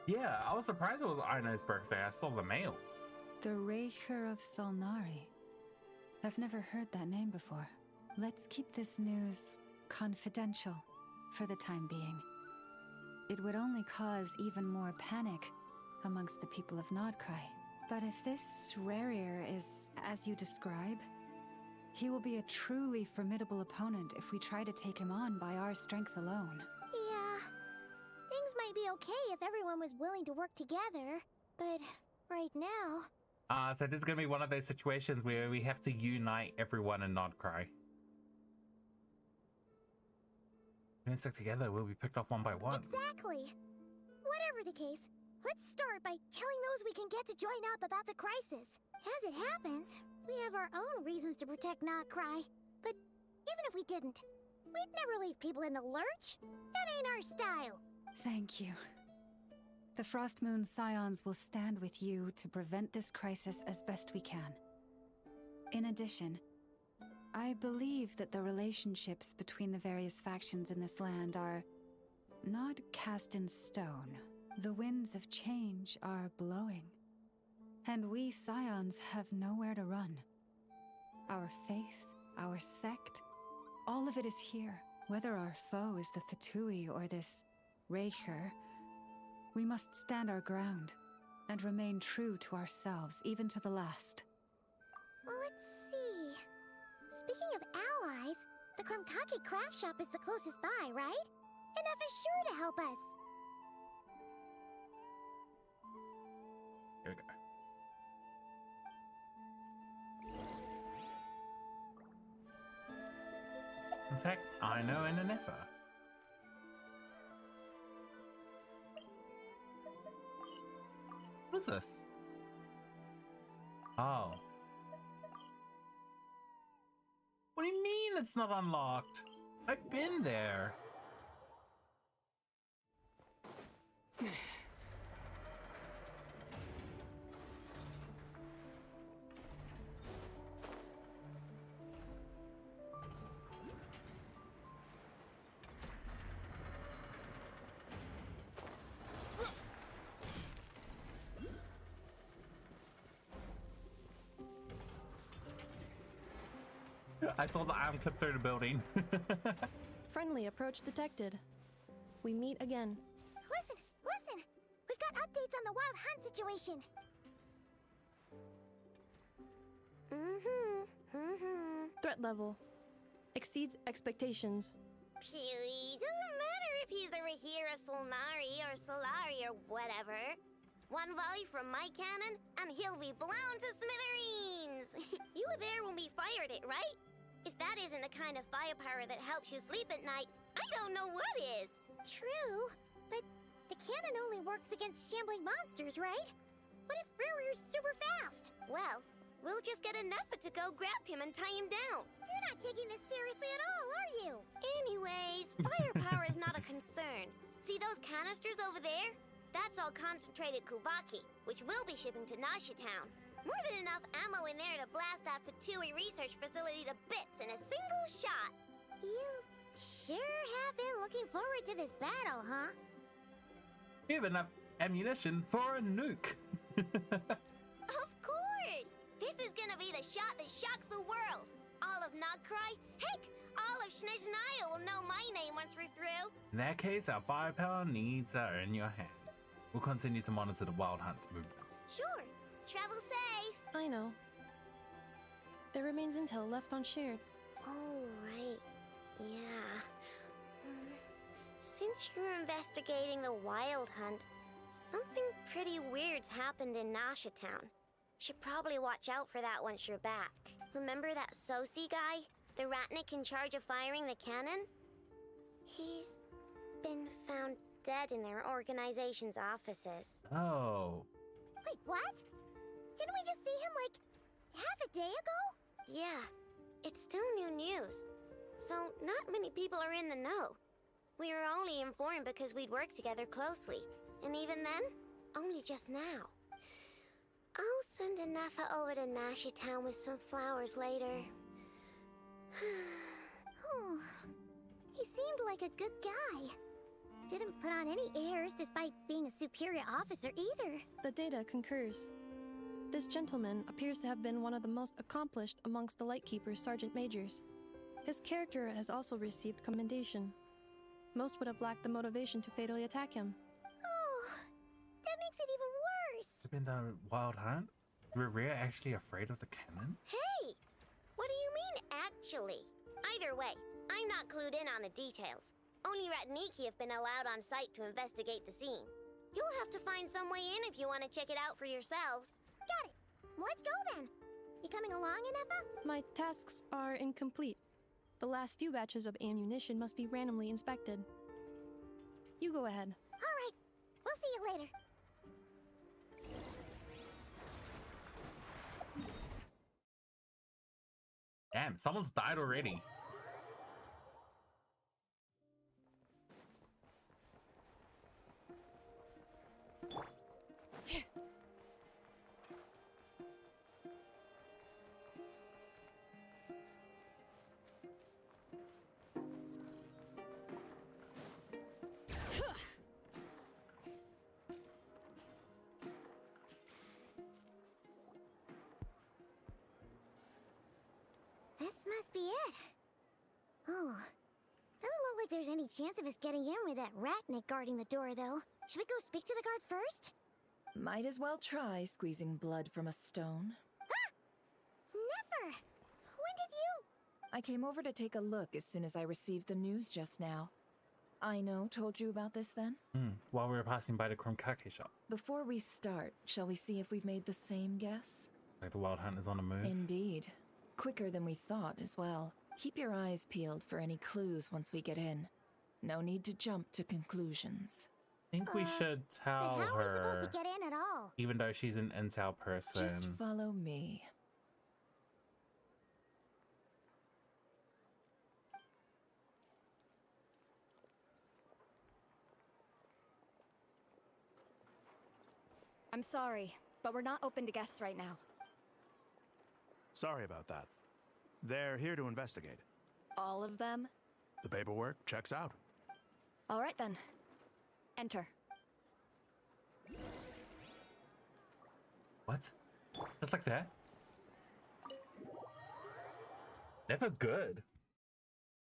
Yeah, I was surprised it was Aina's birthday. I saw the mail. The Raker of Solnari. I've never heard that name before. Let's keep this news confidential for the time being. It would only cause even more panic amongst the people of Nodcry. But if this Rarier is as you describe, he will be a truly formidable opponent if we try to take him on by our strength alone. Yeah. Things might be okay if everyone was willing to work together, but right now... So this is gonna be one of those situations where we have to unite everyone and not cry. If we stick together, we'll be picked off one by one. Exactly. Whatever the case, let's start by telling those we can get to join up about the crisis. As it happens, we have our own reasons to protect Not Cry. But even if we didn't, we'd never leave people in the lurch. That ain't our style. Thank you. The Frost Moon Scions will stand with you to prevent this crisis as best we can. In addition, I believe that the relationships between the various factions in this land are not cast in stone. The winds of change are blowing, and we Scions have nowhere to run. Our faith, our sect, all of it is here. Whether our foe is the Fatui or this Raker, we must stand our ground and remain true to ourselves, even to the last. Let's see. Speaking of allies, the Krumkaki craft shop is the closest by, right? Enough is sure to help us. Here we go. Contact Aino and Anefa. What is this? Oh. What do you mean it's not unlocked? I've been there. I saw the arm clip through the building. Friendly approach detected. We meet again. Listen, listen! We've got updates on the Wild Hunt situation. Threat level exceeds expectations. Pewy, doesn't matter if he's the Rahira Solnari or Solari or whatever. One volley from my cannon, and he'll be blown to smithereens! You were there when we fired it, right? If that isn't the kind of firepower that helps you sleep at night, I don't know what is! True, but the cannon only works against shambling monsters, right? What if Rearier's super fast? Well, we'll just get enough to go grab him and tie him down. You're not taking this seriously at all, are you? Anyways, firepower is not a concern. See those canisters over there? That's all concentrated Kuvaki, which we'll be shipping to Nasha Town. More than enough ammo in there to blast that Fatui research facility to bits in a single shot. You sure have been looking forward to this battle, huh? We have enough ammunition for a nuke. Of course! This is gonna be the shot that shocks the world. All of Nagkrai, heck, all of Snezhnaya will know my name once we're through. In that case, our firepower needs are in your hands. We'll continue to monitor the Wild Hunt's movements. Sure. Travel safe. I know. There remains intel left unshared. Oh, right. Yeah. Since you're investigating the Wild Hunt, something pretty weird's happened in Nasha Town. Should probably watch out for that once you're back. Remember that Sosi guy? The Ratnik in charge of firing the cannon? He's been found dead in their organization's offices. Oh. Wait, what? Didn't we just see him, like, half a day ago? Yeah, it's still new news. So not many people are in the know. We were only informed because we'd worked together closely. And even then, only just now. I'll send Anafa over to Nasha Town with some flowers later. Oh, he seemed like a good guy. Didn't put on any airs despite being a superior officer either. The data concurs. This gentleman appears to have been one of the most accomplished amongst the Lightkeeper's sergeant majors. His character has also received commendation. Most would have lacked the motivation to fatally attack him. Oh, that makes it even worse. It's been the Wild Hunt? Were Rhea actually afraid of the cannon? Hey! What do you mean, actually? Either way, I'm not clued in on the details. Only Ratniki have been allowed on site to investigate the scene. You'll have to find some way in if you want to check it out for yourselves. Got it. Let's go then. You coming along, Anafa? My tasks are incomplete. The last few batches of ammunition must be randomly inspected. You go ahead. All right. We'll see you later. Damn, someone's died already. This must be it. Oh, doesn't look like there's any chance of us getting in with that Ratnik guarding the door, though. Should we go speak to the guard first? Might as well try squeezing blood from a stone. Ah! Never! When did you? I came over to take a look as soon as I received the news just now. Aino told you about this then? While we were passing by the Kromkake shop. Before we start, shall we see if we've made the same guess? Like the Wild Hunt is on the move. Indeed. Quicker than we thought as well. Keep your eyes peeled for any clues once we get in. No need to jump to conclusions. I think we should tell But how are we her, supposed to get in at all? even though she's an intel person. Just follow me. I'm sorry, but we're not open to guests right now. Sorry about that. They're here to investigate. All of them? The paperwork checks out. All right then. Enter. What? Just like that? Never good.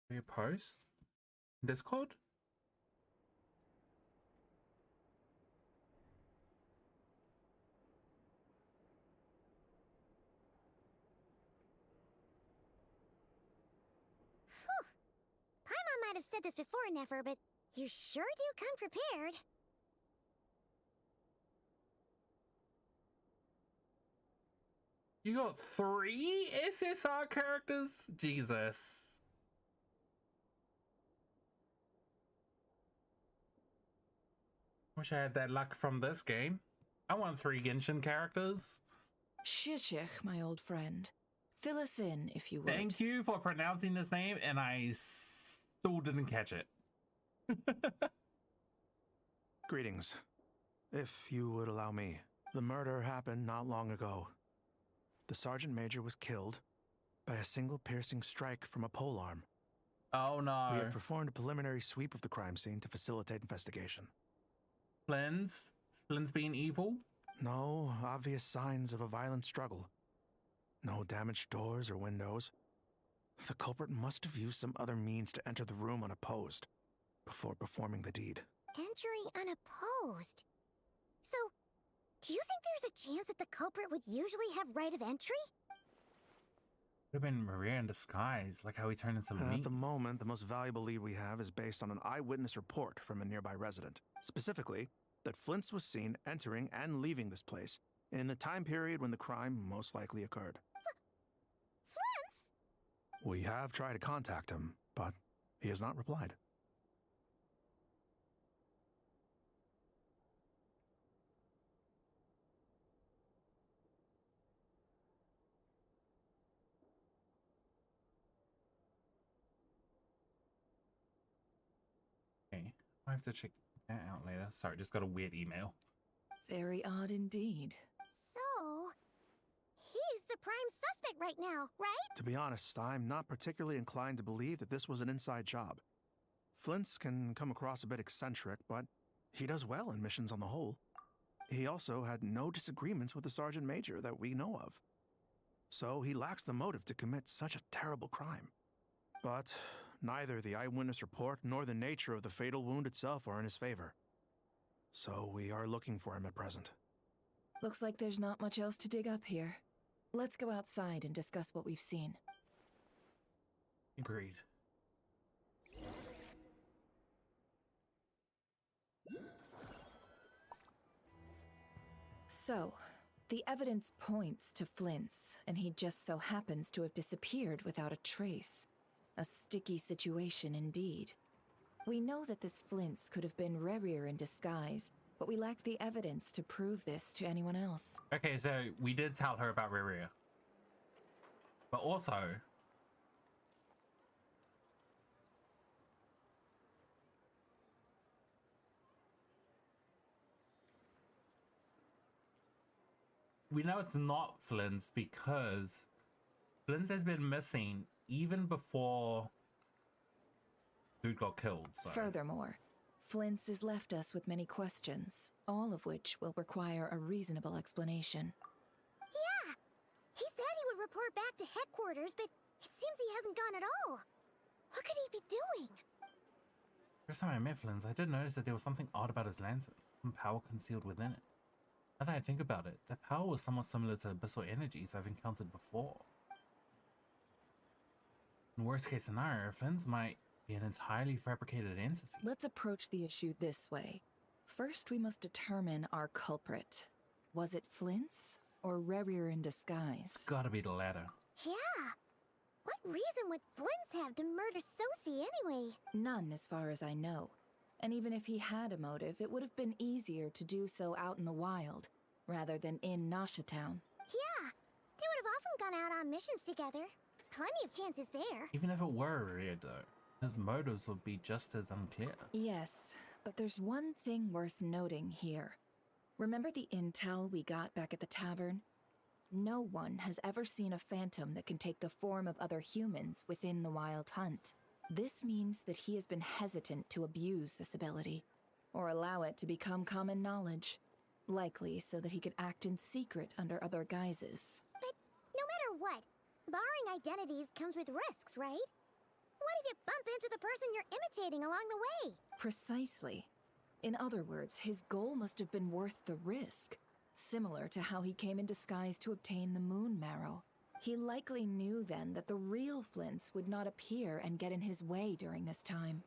Your post? Discord? might have said this before, Nefer, but you sure do come prepared. You got 3 SSR characters? Jesus. Wish I had that luck from this game. I want 3 Genshin characters. Shishich, my old friend. Fill us in, if you would. Thank you for pronouncing this name, and I still didn't catch it. Greetings. If you would allow me. The murder happened not long ago. The Sergeant Major was killed by a single piercing strike from a polearm. Oh no. We have performed a preliminary sweep of the crime scene to facilitate investigation. Flynn's being evil? No obvious signs of a violent struggle. No damaged doors or windows. The culprit must have used some other means to enter the room unopposed before performing the deed. Entering unopposed? So, do you think there's a chance that the culprit would usually have right of entry? Could have been Maria in disguise, like how he turned into At meat. the moment, the most valuable lead we have is based on an eyewitness report from a nearby resident. Specifically, that Flint's was seen entering and leaving this place in the time period when the crime most likely occurred. Flint's? We have tried to contact him, but he has not replied. Okay, I have to check that out later. Sorry, just got a weird email. Very odd indeed. So, he's the prime suspect right now, right? To be honest, I'm not particularly inclined to believe that this was an inside job. Flint's can come across a bit eccentric, but he does well in missions on the whole. He also had no disagreements with the Sergeant Major that we know of. So he lacks the motive to commit such a terrible crime. But neither the eyewitness report nor the nature of the fatal wound itself are in his favor. So we are looking for him at present. Looks like there's not much else to dig up here. Let's go outside and discuss what we've seen. Agreed. So, the evidence points to Flint's, and he just so happens to have disappeared without a trace. A sticky situation indeed. We know that this Flint's could have been Rerir in disguise, but we lack the evidence to prove this to anyone else. Okay, so we did tell her about Reria. But also, we know it's not Flynn's because Flynn's has been missing even before dude got killed. So. Furthermore, Flint's has left us with many questions, all of which will require a reasonable explanation. Yeah! He said he would report back to headquarters, but it seems he hasn't gone at all. What could he be doing? First time I met Flynn's, I did notice that there was something odd about his lantern, some power concealed within it. Now that I think about it, that power was somewhat similar to abyssal energies I've encountered before. In worst case scenario, Flynn's might be an entirely fabricated entity. Let's approach the issue this way. First, we must determine our culprit. Was it Flint's or Rerir in disguise? It's gotta be the latter. Yeah! What reason would Flint's have to murder Sosie anyway? None, as far as I know. And even if he had a motive, it would have been easier to do so out in the wild, rather than in Nasha Town. Yeah! They would have often gone out on missions together. Plenty of chances there. Even if it were Rerir, though, his motives would be just as unclear. Yes, but there's one thing worth noting here. Remember the intel we got back at the tavern? No one has ever seen a phantom that can take the form of other humans within the Wild Hunt. This means that he has been hesitant to abuse this ability, or allow it to become common knowledge. Likely so that he could act in secret under other guises. But no matter what, borrowing identities comes with risks, right? What if you bump into the person you're imitating along the way? Precisely. In other words, his goal must have been worth the risk. Similar to how he came in disguise to obtain the moon marrow. He likely knew then that the real Flints would not appear and get in his way during this time.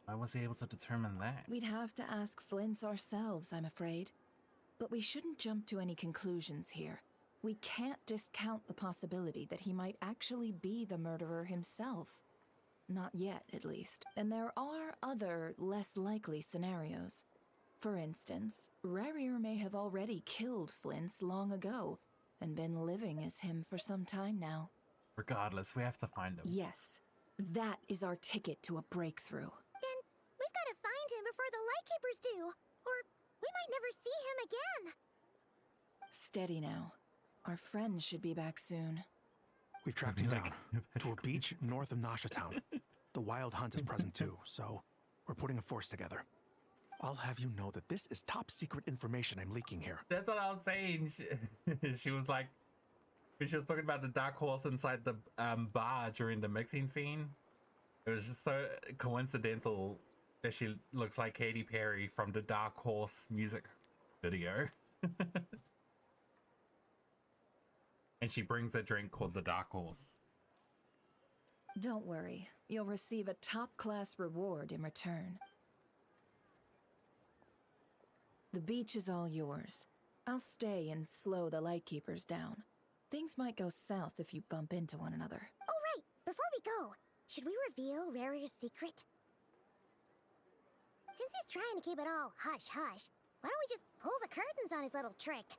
Why was he able to determine that? We'd have to ask Flints ourselves, I'm afraid. But we shouldn't jump to any conclusions here. We can't discount the possibility that he might actually be the murderer himself. Not yet, at least. And there are other, less likely scenarios. For instance, Rarier may have already killed Flints long ago, and been living as him for some time now. Regardless, we have to find him. Yes, that is our ticket to a breakthrough. Then we've got to find him before the Lightkeepers do, or we might never see him again. Steady now. Our friends should be back soon. We've tracked him down to a beach north of Nasha Town. The Wild Hunt is present too, so we're putting a force together. I'll have you know that this is top secret information I'm leaking here. That's what I was saying. She was like, when she was talking about the dark horse inside the bar during the mixing scene. It was just so coincidental that she looks like Katy Perry from the Dark Horse music video. And she brings a drink called the Dark Horse. Don't worry, you'll receive a top-class reward in return. The beach is all yours. I'll stay and slow the Lightkeepers down. Things might go south if you bump into one another. Oh, right! Before we go, should we reveal Rarier's secret? Since he's trying to keep it all hush-hush, why don't we just pull the curtains on his little trick?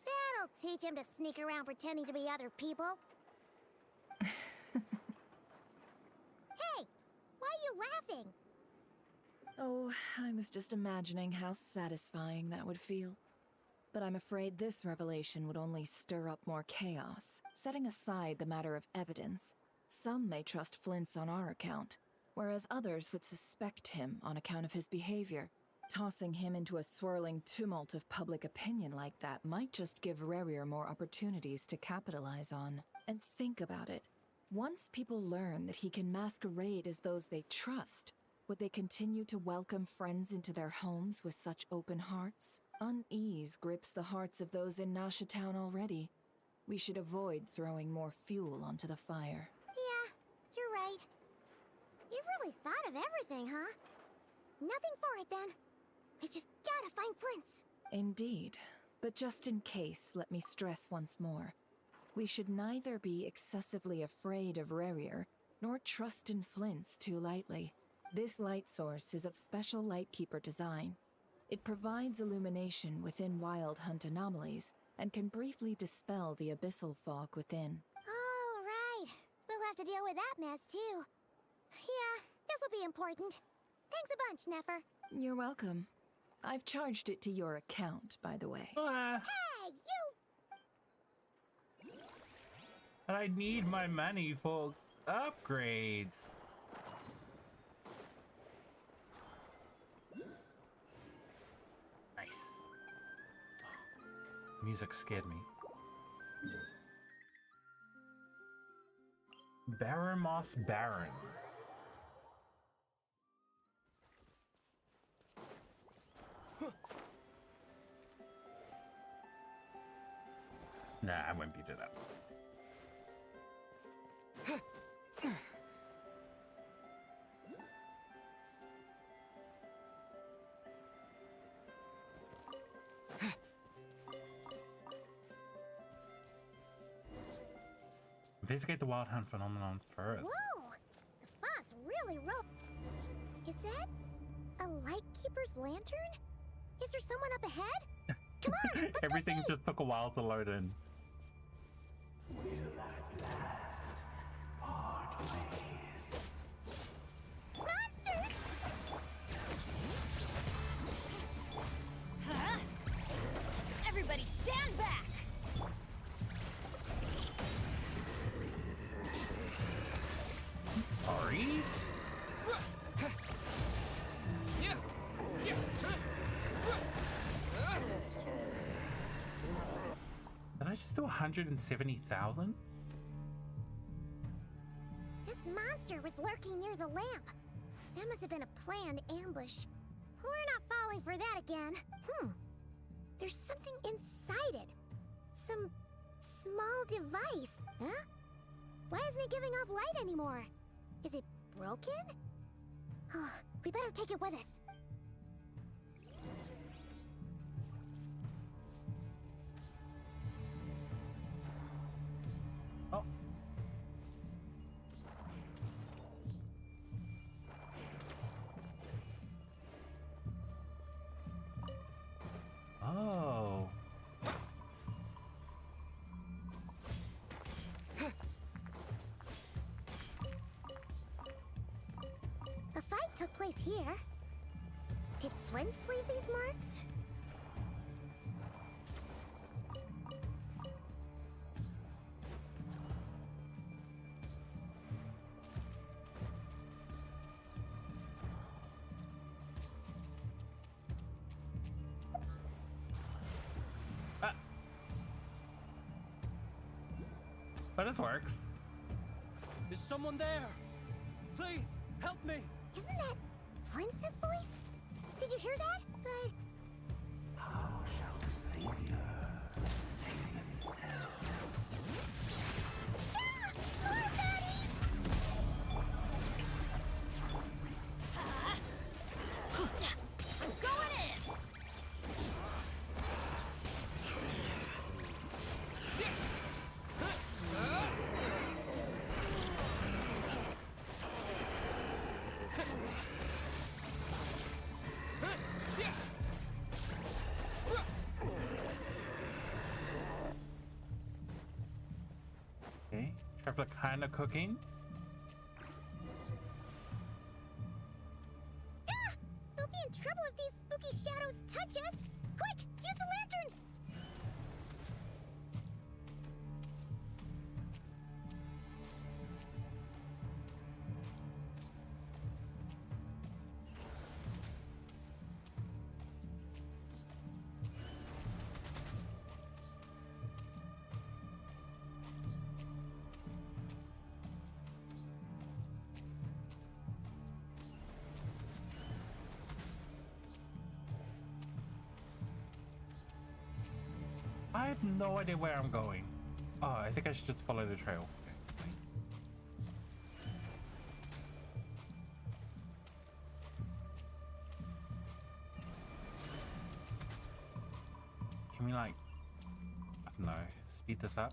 That'll teach him to sneak around pretending to be other people. Hey! Why are you laughing? Oh, I was just imagining how satisfying that would feel. But I'm afraid this revelation would only stir up more chaos. Setting aside the matter of evidence, some may trust Flint's on our account, whereas others would suspect him on account of his behavior. Tossing him into a swirling tumult of public opinion like that might just give Rarier more opportunities to capitalize on. And think about it. Once people learn that he can masquerade as those they trust, would they continue to welcome friends into their homes with such open hearts? Unease grips the hearts of those in Nasha Town already. We should avoid throwing more fuel onto the fire. Yeah, you're right. You've really thought of everything, huh? Nothing for it then. We've just gotta find Flint's. Indeed. But just in case, let me stress once more. We should neither be excessively afraid of Rarier, nor trust in Flint's too lightly. This light source is of special Lightkeeper design. It provides illumination within Wild Hunt anomalies, and can briefly dispel the abyssal fog within. All right. We'll have to deal with that mess, too. Yeah, this'll be important. Thanks a bunch, Nefer. You're welcome. I've charged it to your account, by the way. Hey, you! But I need my money for upgrades. Nice. Music scared me. Baramos Baron. Nah, I wouldn't be to that. Investigate the Wild Hunt phenomenon first. Whoa! The fog's really rough. Is that a Lightkeeper's lantern? Is there someone up ahead? Come on, let's Everything go see. just took a while to load in. Monsters! Huh? Everybody stand back! I'm sorry. Did I just do 170,000? This monster was lurking near the lamp. That must have been a planned ambush. We're not falling for that again. There's something inside it. Some small device, huh? Why isn't it giving off light anymore? Is it broken? Oh, we better take it with us. Oh. Oh. A fight took place here. Did Flint leave these marks? But this works. Is someone there? Please, help me! Isn't that Flint's voice? Did you hear that? But... How shall the Savior save himself? I'm going in! Okay, Trevor kind of cooking. Ah! We'll be in trouble if these spooky shadows touch us! Quick, use the lantern! I have no idea where I'm going. Oh, I think I should just follow the trail. Can we like, I don't know, speed this up?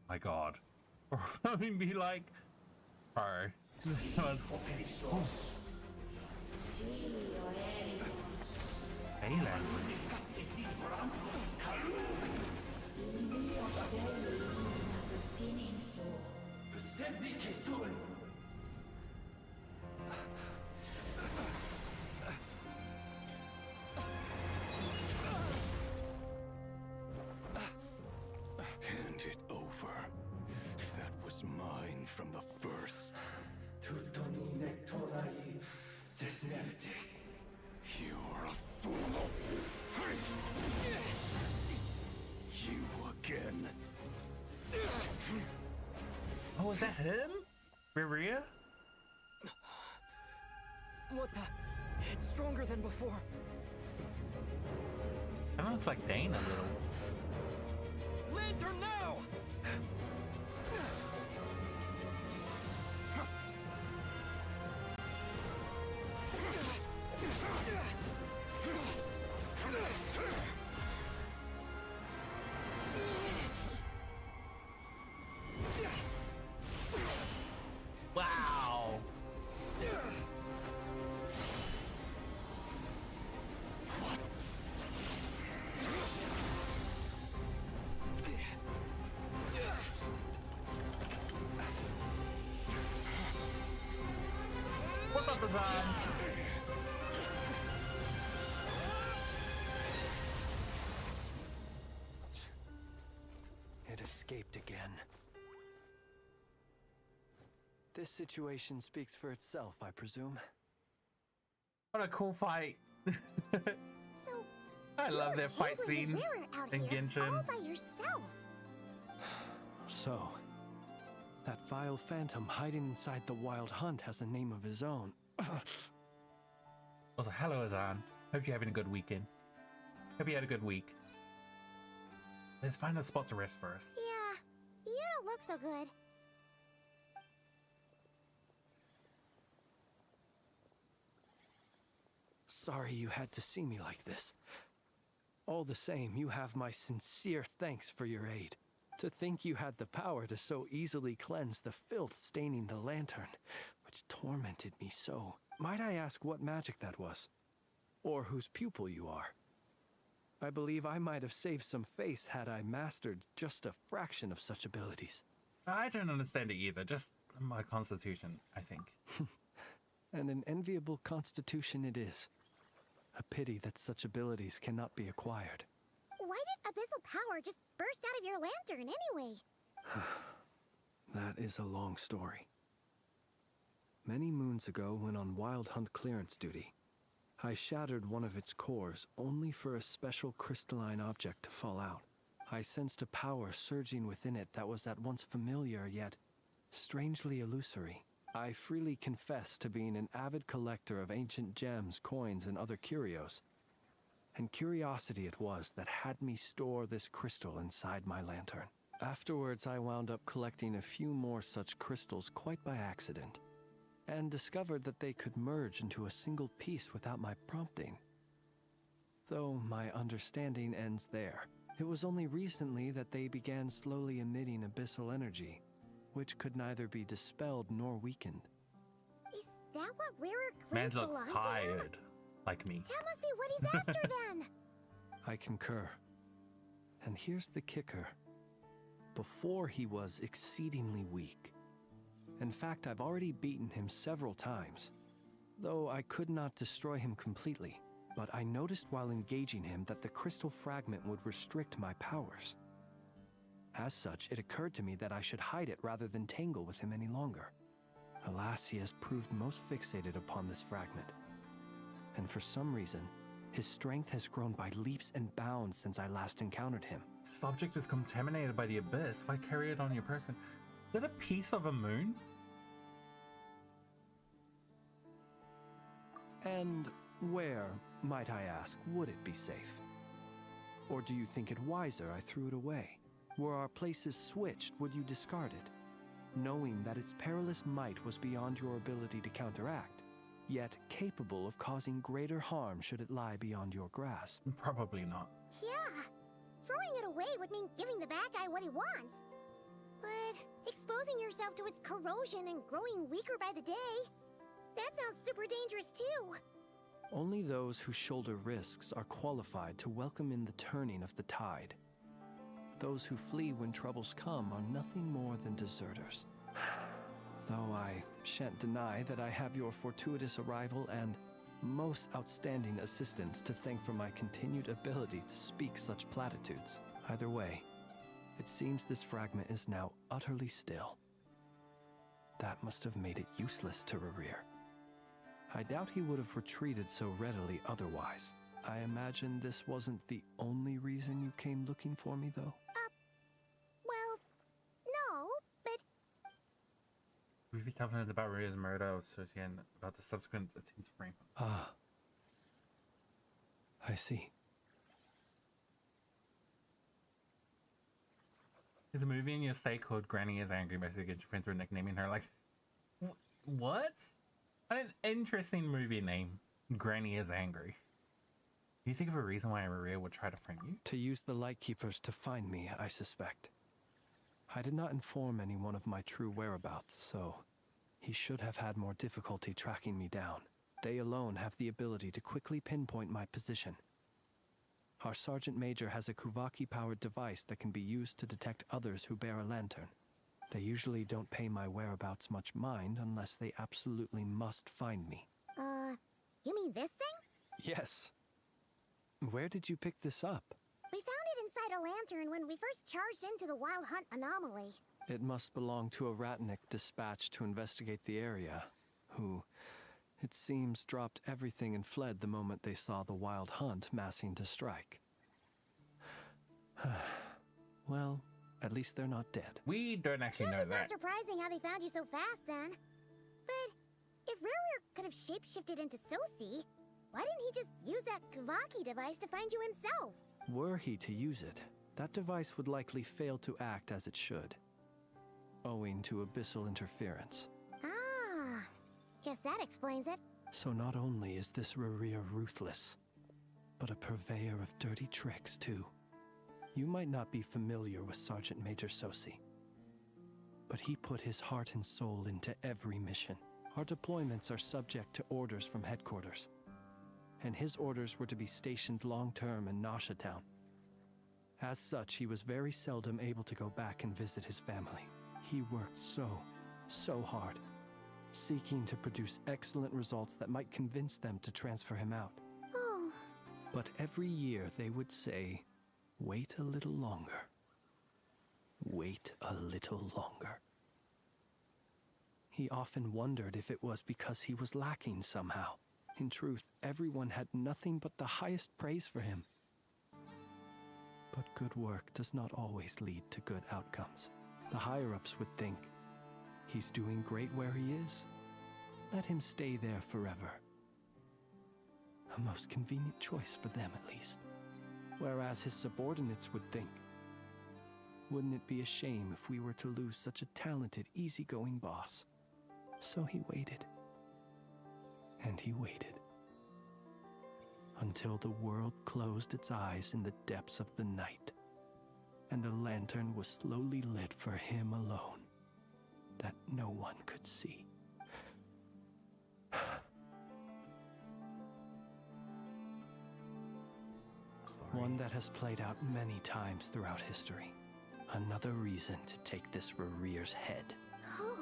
My God. I mean, be like, alright. Hey, language. Hand it over. That was mine from the first. You're a fool. You again. Oh, is that him? Riria? What the? It's stronger than before. Kind of looks like Dane a little. Lantern now! Wow. What? What's up, Azan? it escaped again. This situation speaks for itself, I presume. What a cool fight. So I love their fight tangling the scenes river out in here Genshin. all by yourself. So, that vile phantom hiding inside the Wild Hunt has a name of his own. Also, hello, Azan. Hope you're having a good weekend. Hope you had a good week. Let's find a spot to rest first. Yeah, you don't look so good. Sorry you had to see me like this. All the same, you have my sincere thanks for your aid. To think you had the power to so easily cleanse the filth staining the lantern, which tormented me so. Might I ask what magic that was? Or whose pupil you are? I believe I might have saved some face had I mastered just a fraction of such abilities. I don't understand it either. Just my constitution, I think. And an enviable constitution it is. A pity that such abilities cannot be acquired. Why did abyssal power just burst out of your lantern anyway? That is a long story. Many moons ago, when on Wild Hunt clearance duty, I shattered one of its cores only for a special crystalline object to fall out. I sensed a power surging within it that was at once familiar yet strangely illusory. I freely confess to being an avid collector of ancient gems, coins, and other curios. And curiosity it was that had me store this crystal inside my lantern. Afterwards, I wound up collecting a few more such crystals quite by accident, and discovered that they could merge into a single piece without my prompting. Though my understanding ends there. It was only recently that they began slowly emitting abyssal energy, which could neither be dispelled nor weakened. Is that what rarer Man claims looks belong to him? tired, like me. That must be what he's after then. I concur. And here's the kicker. Before he was exceedingly weak. In fact, I've already beaten him several times, though I could not destroy him completely. But I noticed while engaging him that the crystal fragment would restrict my powers. As such, it occurred to me that I should hide it rather than tangle with him any longer. Alas, he has proved most fixated upon this fragment. And for some reason, his strength has grown by leaps and bounds since I last encountered him. This object is contaminated by the abyss. Why carry it on your person? Is it a piece of a moon? And where, might I ask, would it be safe? Or do you think it wiser I threw it away? Were our places switched, would you discard it, knowing that its perilous might was beyond your ability to counteract, yet capable of causing greater harm should it lie beyond your grasp? Probably not. Yeah, throwing it away would mean giving the bad guy what he wants. But exposing yourself to its corrosion and growing weaker by the day, that sounds super dangerous too. Only those who shoulder risks are qualified to welcome in the turning of the tide. Those who flee when troubles come are nothing more than deserters. Though I shan't deny that I have your fortuitous arrival and most outstanding assistance to thank for my continued ability to speak such platitudes. Either way, it seems this fragment is now utterly still. That must have made it useless to Rerear. I doubt he would have retreated so readily otherwise. I imagine this wasn't the only reason you came looking for me, though? Well, no, but... We've been talking about Maria's murder of Susan about the subsequent attempt to frame him. Ah. I see. There's a movie in your state called Granny is Angry. Basically, get your friends were nicknaming her like... What? What an interesting movie name. Granny is Angry. Do you think of a reason why Maria would try to frame you? To use the Lightkeepers to find me, I suspect. I did not inform anyone of my true whereabouts, so he should have had more difficulty tracking me down. They alone have the ability to quickly pinpoint my position. Our Sergeant Major has a Kuvaki-powered device that can be used to detect others who bear a lantern. They usually don't pay my whereabouts much mind unless they absolutely must find me. You mean this thing? Yes. Where did you pick this up? We found it inside a lantern when we first charged into the Wild Hunt anomaly. It must belong to a Ratnik dispatched to investigate the area, who, it seems, dropped everything and fled the moment they saw the Wild Hunt massing to strike. Well, at least they're not dead. We don't actually know that. It's not surprising how they found you so fast, then. But if Rare could have shapeshifted into Sosi, why didn't he just use that Kavaki device to find you himself? Were he to use it, that device would likely fail to act as it should, owing to abyssal interference. Ah, guess that explains it. So not only is this Rarir ruthless, but a purveyor of dirty tricks, too. You might not be familiar with Sergeant Major Sosi, but he put his heart and soul into every mission. Our deployments are subject to orders from headquarters, and his orders were to be stationed long-term in Nasha Town. As such, he was very seldom able to go back and visit his family. He worked so hard, seeking to produce excellent results that might convince them to transfer him out. Oh. But every year they would say, wait a little longer. Wait a little longer. He often wondered if it was because he was lacking somehow. In truth, everyone had nothing but the highest praise for him. But good work does not always lead to good outcomes. The higher-ups would think, he's doing great where he is. Let him stay there forever. A most convenient choice for them, at least. Whereas his subordinates would think, wouldn't it be a shame if we were to lose such a talented, easygoing boss? So he waited. And he waited. Until the world closed its eyes in the depths of the night, and a lantern was slowly lit for him alone, that no one could see. One that has played out many times throughout history. Another reason to take this Rarir's head. Oh.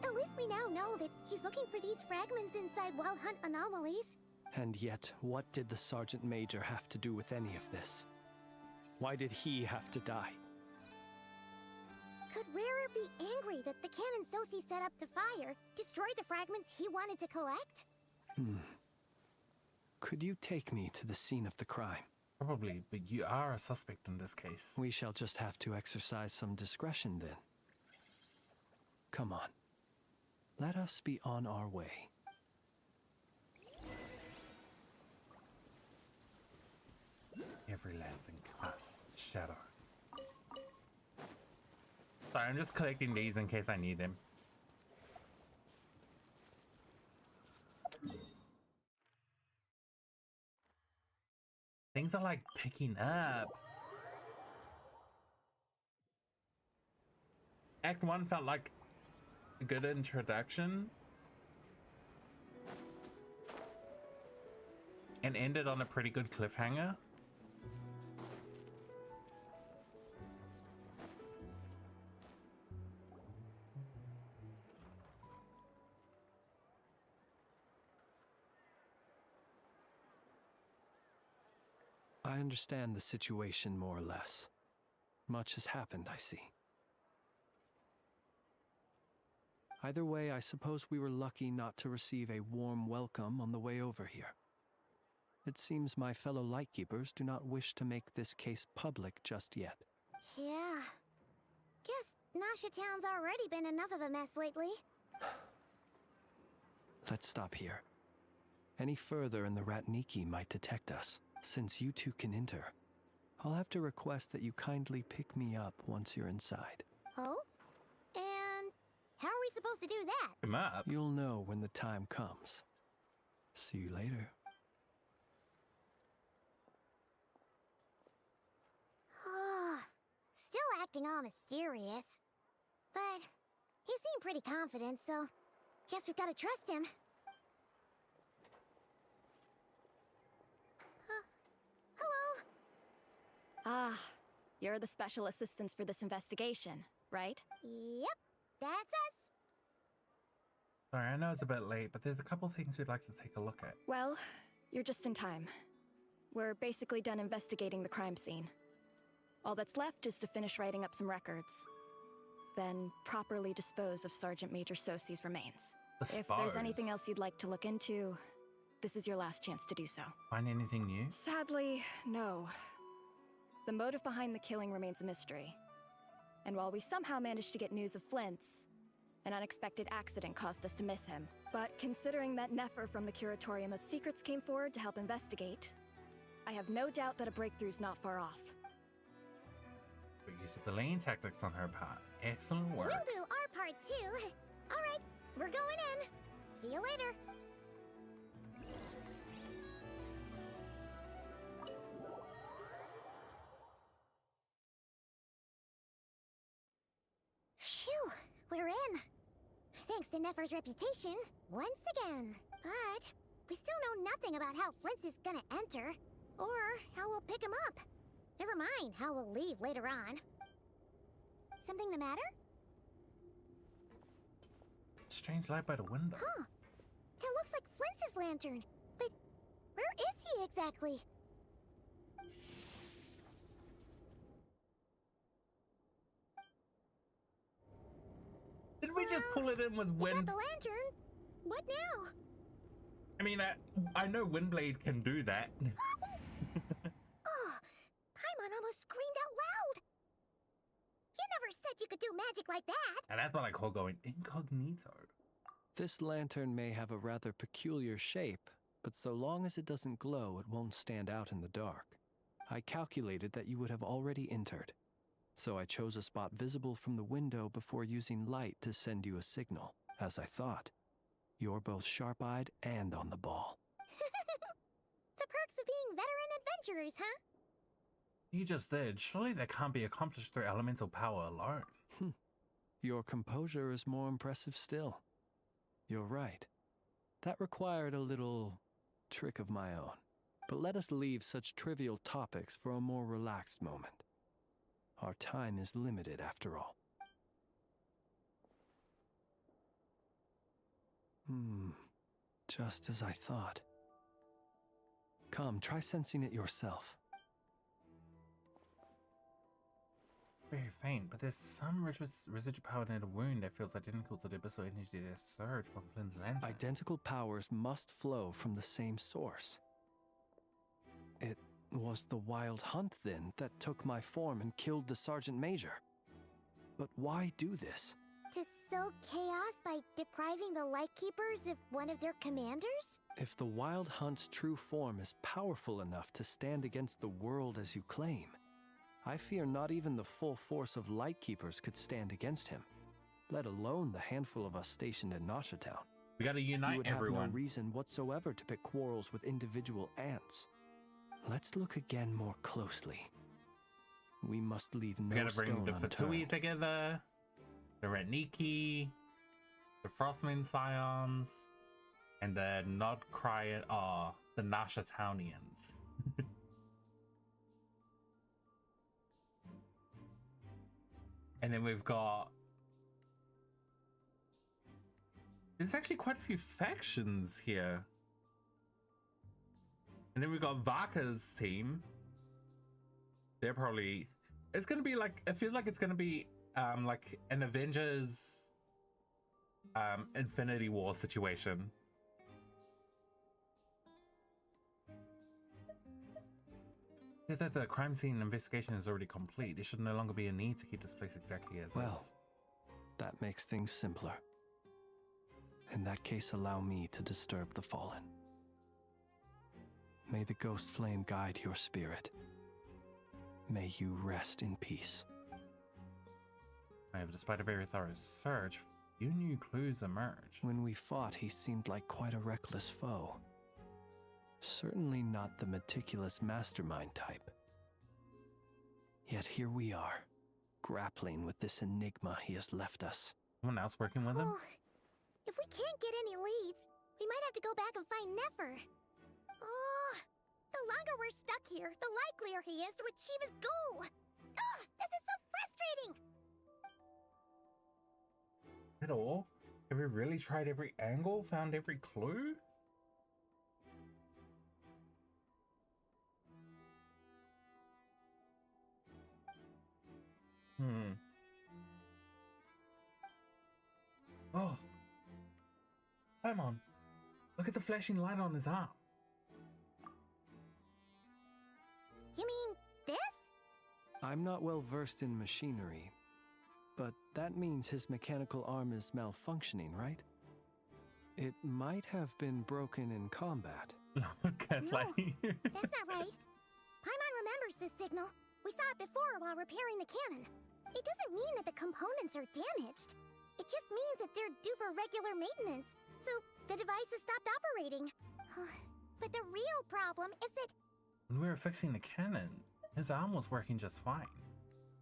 At least we now know that he's looking for these fragments inside Wild Hunt anomalies. And yet, what did the Sergeant Major have to do with any of this? Why did he have to die? Could Rarer be angry that the cannon Sosi set up to fire destroyed the fragments he wanted to collect? Could you take me to the scene of the crime? Probably, but you are a suspect in this case. We shall just have to exercise some discretion then. Come on. Let us be on our way. Every lens casts shadow. Sorry, I'm just collecting these in case I need them. Things are like picking up. Act 1 felt like a good introduction and ended on a pretty good cliffhanger. I understand the situation more or less. Much has happened, I see. Either way, I suppose we were lucky not to receive a warm welcome on the way over here. It seems my fellow Lightkeepers do not wish to make this case public just yet. Yeah. Guess Nasha Town's already been enough of a mess lately. Let's stop here. Any further and the Ratniki might detect us. Since you two can enter, I'll have to request that you kindly pick me up once you're inside. Oh? And how are we supposed to do that? Come up. You'll know when the time comes. See you later. Still acting all mysterious. But he seemed pretty confident, so guess we've got to trust him. Hello? Ah, you're the special assistants for this investigation, right? Yep, that's us. Sorry, I know it's a bit late, but there's a couple things we'd like to take a look at. Well, you're just in time. We're basically done investigating the crime scene. All that's left is to finish writing up some records. Then properly dispose of Sergeant Major Sosie's remains. If there's anything else you'd like to look into, this is your last chance to do so. Find anything new? Sadly, no. The motive behind the killing remains a mystery. And while we somehow managed to get news of Flint's, an unexpected accident caused us to miss him. But considering that Nefer from the Curatorium of Secrets came forward to help investigate, I have no doubt that a breakthrough's not far off. Good use of the lane tactics on her part. Excellent work. We'll do our part too. All right, we're going in. See you later. Phew, we're in. Thanks to Nefer's reputation, once again. But we still know nothing about how Flint's is gonna enter, or how we'll pick him up. Never mind how we'll leave later on. Something the matter? Strange light by the window. Huh. That looks like Flint's lantern. But where is he exactly? Did we just pull it in with wind? We got the lantern. What now? I mean, I know Windblade can do that. Oh, Paimon almost screamed out loud. You never said you could do magic like that. And that's what I call going incognito. This lantern may have a rather peculiar shape, but so long as it doesn't glow, it won't stand out in the dark. I calculated that you would have already entered, so I chose a spot visible from the window before using light to send you a signal. As I thought, you're both sharp-eyed and on the ball. The perks of being veteran adventurers, huh? You just did. Surely that can't be accomplished through elemental power alone. Your composure is more impressive still. You're right. That required a little trick of my own. But let us leave such trivial topics for a more relaxed moment. Our time is limited after all. Just as I thought. Come, try sensing it yourself. Very faint, but there's some residual power in the wound that feels identical to the abyssal energy that surged from Flynn's lantern. Identical powers must flow from the same source. It was the Wild Hunt, then, that took my form and killed the Sergeant Major. But why do this? To sow chaos by depriving the Lightkeepers of one of their commanders? If the Wild Hunt's true form is powerful enough to stand against the world as you claim, I fear not even the full force of Lightkeepers could stand against him, let alone the handful of us stationed in Nasha Town. We gotta unite you would everyone. have no reason whatsoever to pick quarrels with individual ants. Let's look again more closely. We must leave no We gotta bring stone the unturned. Fatui together, the Retniki, the Frostmoon Scions, and the Nodcry are the Nasha Townians. And then we've got... There's actually quite a few factions here. And then we've got Vaka's team. They're probably... It's gonna be like... It feels like it's gonna be like an Avengers Infinity War situation. That the crime scene investigation is already complete. There should no longer be a need to keep this place exactly as Well, is. that makes things simpler. In that case, allow me to disturb the fallen. May the ghost flame guide your spirit. May you rest in peace. However, despite a very thorough search, few new clues emerge. When we fought, he seemed like quite a reckless foe. Certainly not the meticulous mastermind type. Yet here we are, grappling with this enigma he has left us. Someone else working with him? Oh, if we can't get any leads, we might have to go back and find Nefer. Oh, the longer we're stuck here, the likelier he is to achieve his goal. Ugh, this is so frustrating. At all? Have we really tried every angle, found every clue? Hmm. Oh. Paimon, look at the flashing light on his arm. You mean this? I'm not well versed in machinery, but that means his mechanical arm is malfunctioning, right? It might have been broken in combat. Gaslighting. That's not right. Paimon remembers this signal. We saw it before while repairing the cannon. It doesn't mean that the components are damaged. It just means that they're due for regular maintenance, so the device has stopped operating. But the real problem is that... When we were fixing the cannon, his arm was working just fine.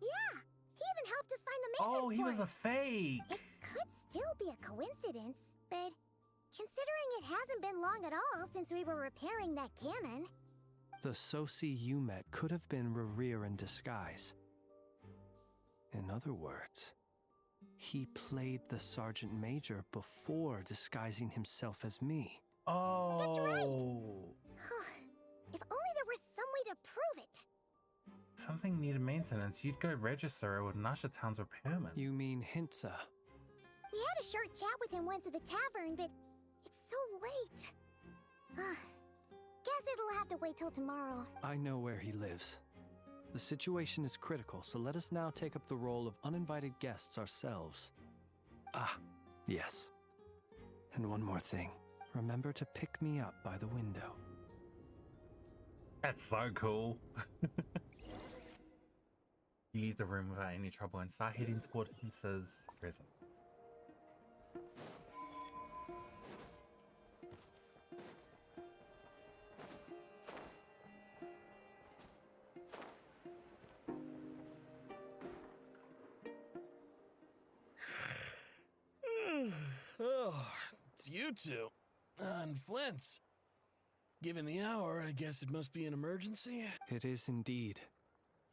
Yeah, he even helped us find the maintenance Oh, he was port. a fake! It could still be a coincidence, but considering it hasn't been long at all since we were repairing that cannon... The Sosi you met could have been Rerir in disguise. In other words, he played the Sergeant Major before disguising himself as me. Oh. That's right! If only there was some way to prove it. Something needed maintenance, you'd go register it with Nasha Town's repairman. You mean Hintsa? We had a short chat with him once at the tavern, but it's so late. Guess it'll have to wait till tomorrow. I know where he lives. The situation is critical, so let us now take up the role of uninvited guests ourselves. Ah, yes. And one more thing. Remember to pick me up by the window. That's so cool. You leave the room without any trouble and start heading toward Hinsa's prison. Oh, it's you two. And Flint's. Given the hour, I guess it must be an emergency? It is indeed.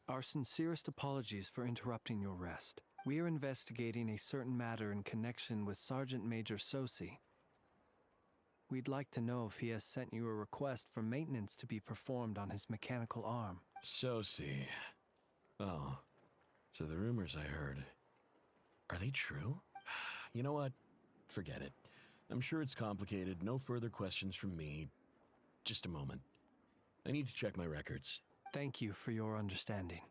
Our sincerest apologies for interrupting your rest. We are investigating a certain matter in connection with Sergeant Major Sosi. We'd like to know if he has sent you a request for maintenance to be performed on his mechanical arm. Sosi. Oh, so the rumors I heard, are they true? You know what? Forget it. I'm sure it's complicated. No further questions from me. Just a moment. I need to check my records. Thank you for your understanding.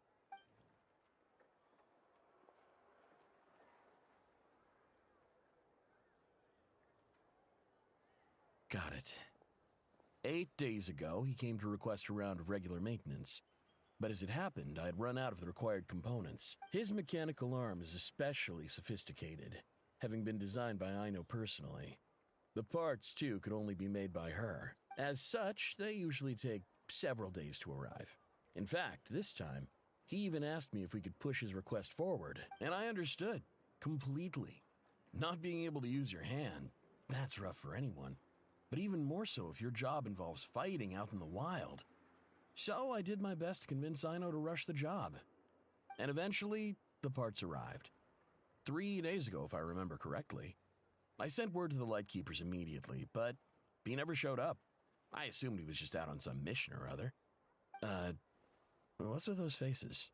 Got it. 8 days ago, he came to request a round of regular maintenance. But as it happened, I had run out of the required components. His mechanical arm is especially sophisticated, having been designed by Aino personally. The parts, too, could only be made by her. As such, they usually take several days to arrive. In fact, this time, he even asked me if we could push his request forward, and I understood. Completely. Not being able to use your hand, that's rough for anyone. But even more so if your job involves fighting out in the wild. So I did my best to convince Aino to rush the job. And eventually, the parts arrived. 3 days ago, if I remember correctly. I sent word to the Lightkeepers immediately, but he never showed up. I assumed he was just out on some mission or other. What's with those faces?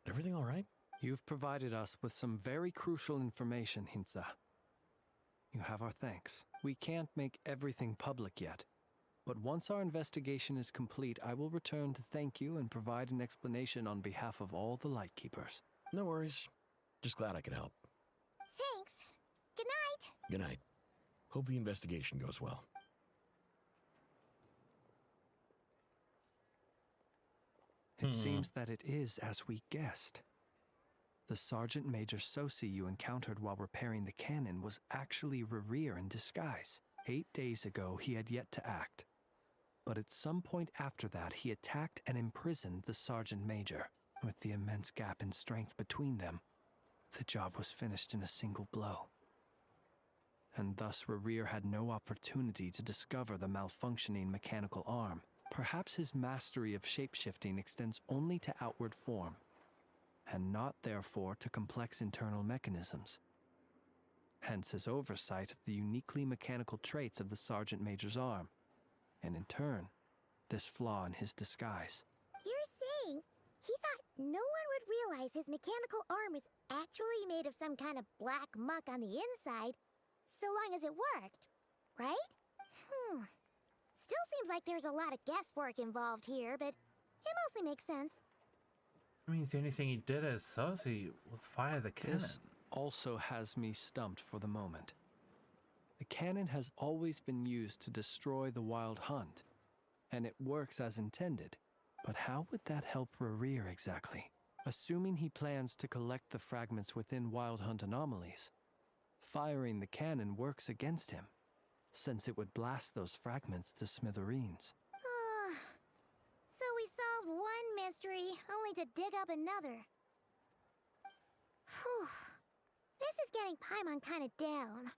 Everything all right? You've provided us with some very crucial information, Hintsa. You have our thanks. We can't make everything public yet, but once our investigation is complete, I will return to thank you and provide an explanation on behalf of all the Lightkeepers. No worries. Just glad I could help. Thanks. Good night. Good night. Hope the investigation goes well. It seems that it is as we guessed. The Sergeant Major Sosi you encountered while repairing the cannon was actually Rerir in disguise. 8 days ago, he had yet to act. But at some point after that, he attacked and imprisoned the Sergeant Major. With the immense gap in strength between them, the job was finished in a single blow. And thus Rerir had no opportunity to discover the malfunctioning mechanical arm. Perhaps his mastery of shapeshifting extends only to outward form, and not therefore to complex internal mechanisms. Hence his oversight of the uniquely mechanical traits of the Sergeant Major's arm, and in turn, this flaw in his disguise. You're saying he thought no one would realize his mechanical arm is actually made of some kind of black muck on the inside, so long as it worked, right? Still seems like there's a lot of guesswork involved here, but it mostly makes sense. I mean, the only thing he did as Cersei was fire the cannon. This also has me stumped for the moment. The cannon has always been used to destroy the Wild Hunt, and it works as intended. But how would that help Rerir exactly? Assuming he plans to collect the fragments within Wild Hunt anomalies, firing the cannon works against him, since it would blast those fragments to smithereens. So we solved one mystery, only to dig up another. Whew. This is getting Paimon kind of down.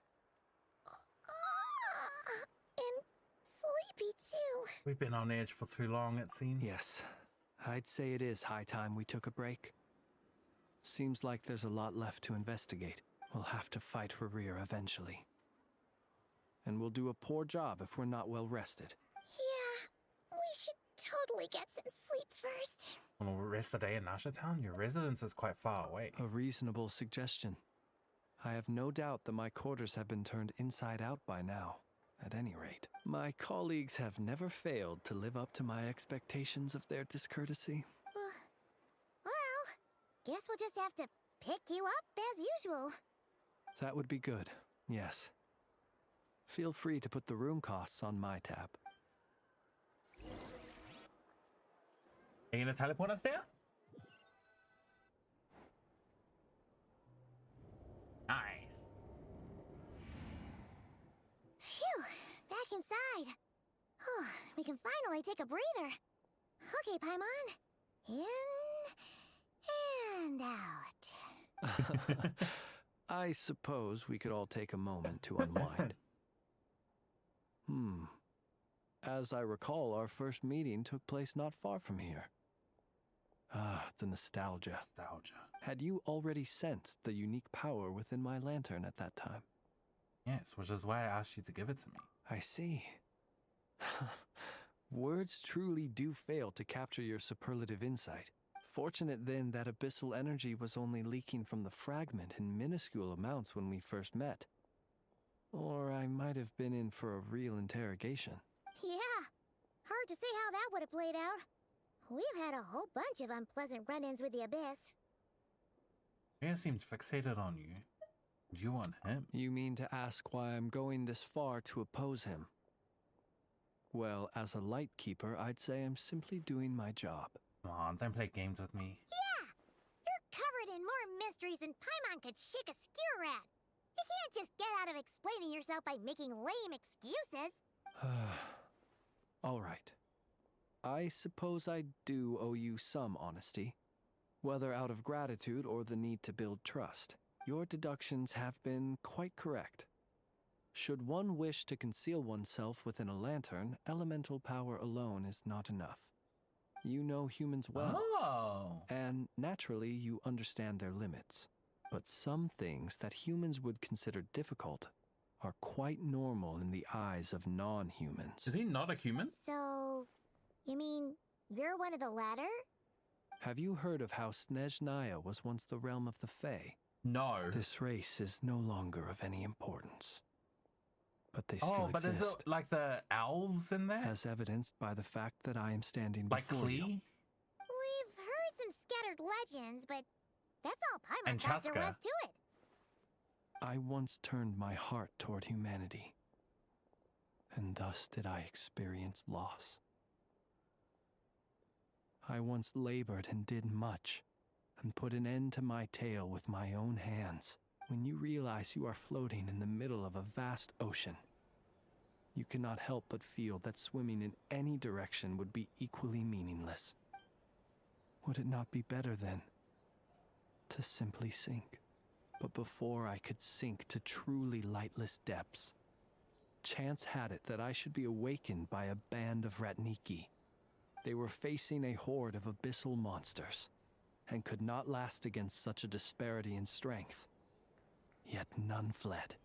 And sleepy too. We've been on edge for too long, it seems. Yes, I'd say it is high time we took a break. Seems like there's a lot left to investigate. We'll have to fight Rerir eventually. And we'll do a poor job if we're not well rested. Yeah, we should totally get some sleep first. Want to rest the day in Nasha Town? Your residence is quite far away. A reasonable suggestion. I have no doubt that my quarters have been turned inside out by now. At any rate, my colleagues have never failed to live up to my expectations of their discourtesy. Well, guess we'll just have to pick you up as usual. That would be good, yes. Feel free to put the room costs on my tab. Are you gonna teleport us there? Nice. Phew, back inside. We can finally take a breather. Okay, Paimon. In and out. I suppose we could all take a moment to unwind. As I recall, our first meeting took place not far from here. Ah, the nostalgia. Had you already sensed the unique power within my lantern at that time? Yes, which is why I asked you to give it to me. I see. Words truly do fail to capture your superlative insight. Fortunate then that abyssal energy was only leaking from the fragment in minuscule amounts when we first met. Or I might have been in for a real interrogation. Yeah, hard to say how that would have played out. We've had a whole bunch of unpleasant run-ins with the Abyss. He seems fixated on you. Do you want him? You mean to ask why I'm going this far to oppose him? Well, as a Lightkeeper, I'd say I'm simply doing my job. Come on, don't play games with me. Yeah! You're covered in more mysteries than Paimon could shake a skewer at. You can't just get out of explaining yourself by making lame excuses. All right. I suppose I do owe you some honesty. Whether out of gratitude or the need to build trust, your deductions have been quite correct. Should one wish to conceal oneself within a lantern, elemental power alone is not enough. You know humans well. And naturally, you understand their limits. But some things that humans would consider difficult are quite normal in the eyes of non-humans. Is he not a human? So, you mean you're one of the latter? Have you heard of how Snezhnaya was once the realm of the Fae? No. This race is no longer of any importance. But they still but exist. is it like the elves in there? As evidenced by the fact that I am standing like before you. We've heard some scattered legends, but that's all Paimon And got. There was to it. I once turned my heart toward humanity, and thus did I experience loss. I once labored and did much, and put an end to my tale with my own hands. When you realize you are floating in the middle of a vast ocean, you cannot help but feel that swimming in any direction would be equally meaningless. Would it not be better, then, to simply sink? But before I could sink to truly lightless depths, chance had it that I should be awakened by a band of Ratniki. They were facing a horde of abyssal monsters, and could not last against such a disparity in strength. Yet none fled.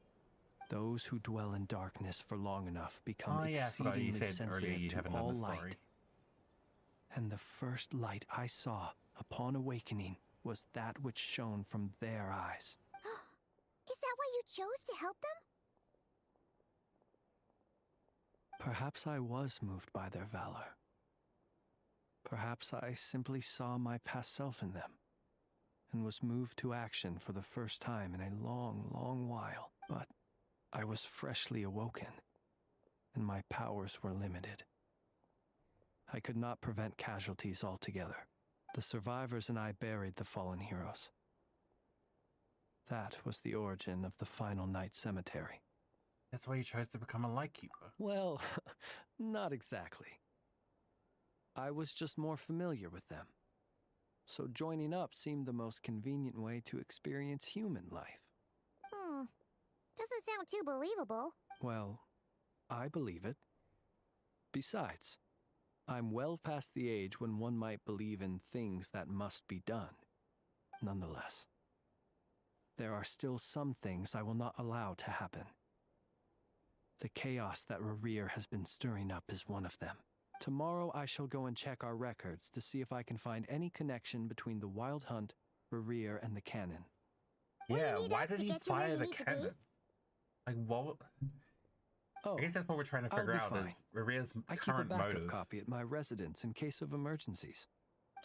Those who dwell in darkness for long enough become exceedingly sensitive to all light. And the first light I saw upon awakening was that which shone from their eyes. Is that why you chose to help them? Perhaps I was moved by their valor. Perhaps I simply saw my past self in them, and was moved to action for the first time in a long, long while. But I was freshly awoken, and my powers were limited. I could not prevent casualties altogether. The survivors and I buried the fallen heroes. That was the origin of the final night cemetery. That's why you chose to become a lightkeeper. Well, not exactly. I was just more familiar with them. So joining up seemed the most convenient way to experience human life. Doesn't sound too believable. Well, I believe it. Besides, I'm well past the age when one might believe in things that must be done. Nonetheless, there are still some things I will not allow to happen. The chaos that Rerir has been stirring up is one of them. Tomorrow I shall go and check our records to see if I can find any connection between the Wild Hunt, Rerir, and the cannon. Yeah, why did he fire the cannon? Like, what? Oh, I guess that's what we're trying to I'll figure be out fine. is Rerir's I keep a current backup motive. copy at my residence in case of emergencies.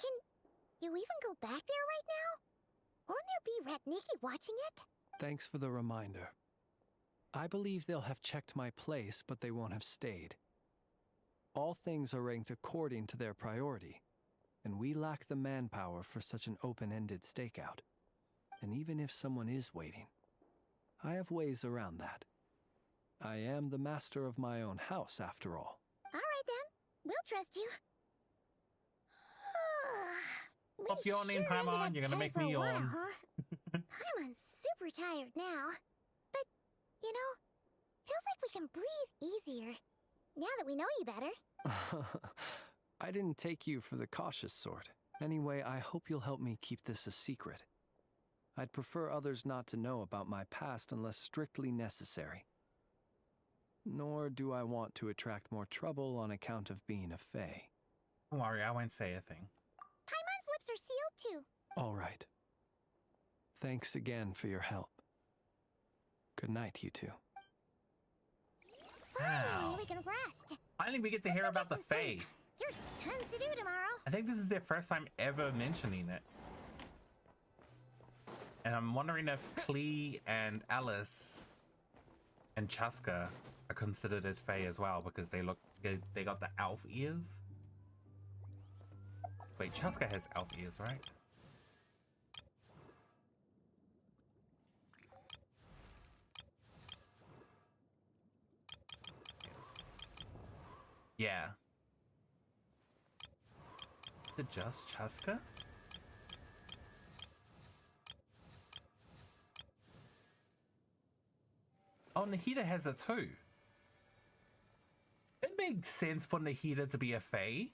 Can you even go back there right now? Won't there be Ratniki watching it? Thanks for the reminder. I believe they'll have checked my place, but they won't have stayed. All things are ranked according to their priority, and we lack the manpower for such an open-ended stakeout. And even if someone is waiting, I have ways around that. I am the master of my own house, after all. All right then, we'll trust you. Stop yawning, Paimon. You're gonna make me yawn. Paimon's super tired now. But, you know, feels like we can breathe easier. Now that we know you better. I didn't take you for the cautious sort. Anyway, I hope you'll help me keep this a secret. I'd prefer others not to know about my past unless strictly necessary. Nor do I want to attract more trouble on account of being a fae. Don't worry, I won't say a thing. Paimon's lips are sealed too. All right. Thanks again for your help. Good night, you two. Finally, we can rest. Finally, we get to hear about the fae. There's tons to do tomorrow. I think this is their first time ever mentioning it. And I'm wondering if Klee and Alice and Chaska are considered as fae as well, because they got the elf ears. Wait, Chaska has elf ears, right? Yeah. Is it just Chaska? Oh, Nahida has it too. It makes sense for Nahida to be a fae.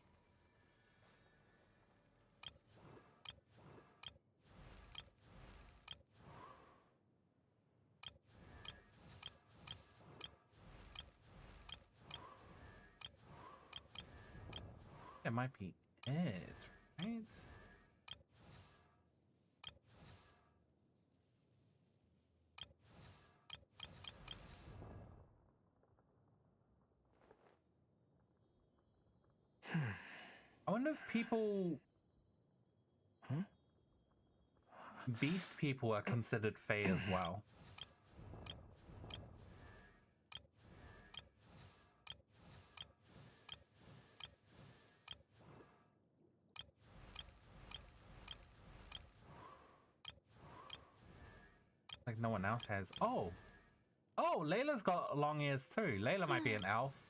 It might be it, right? I wonder if people... Beast people are considered fae as well. Like no one else has. Oh! Oh, Layla's got long ears too. Layla might be an elf.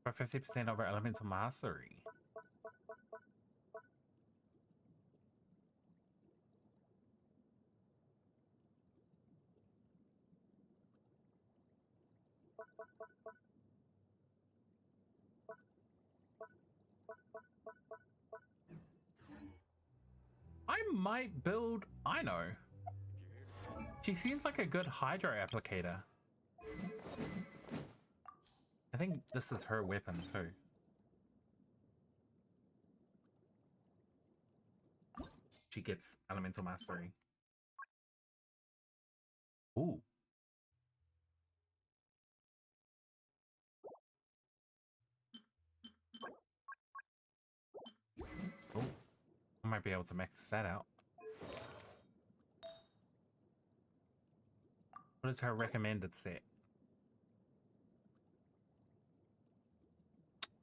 For 50% over elemental mastery. might build Ino. She seems like a good hydro applicator. I think this is her weapon too. She gets elemental mastery. Ooh. Oh, I might be able to max that out. What is her recommended set?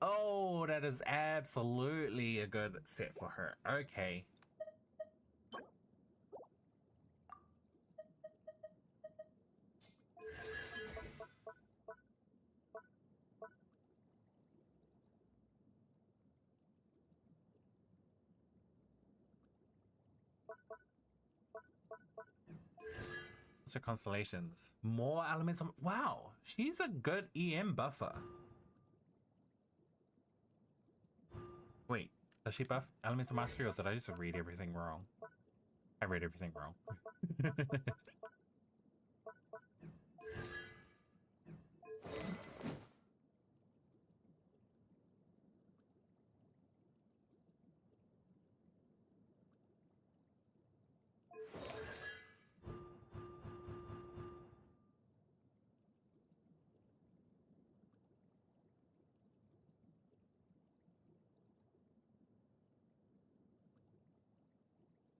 Oh, that is absolutely a good set for her. Okay. What's her constellations? More elemental. Wow, she's a good EM buffer. Wait, does she buff elemental mastery, or did I just read everything wrong? I read everything wrong.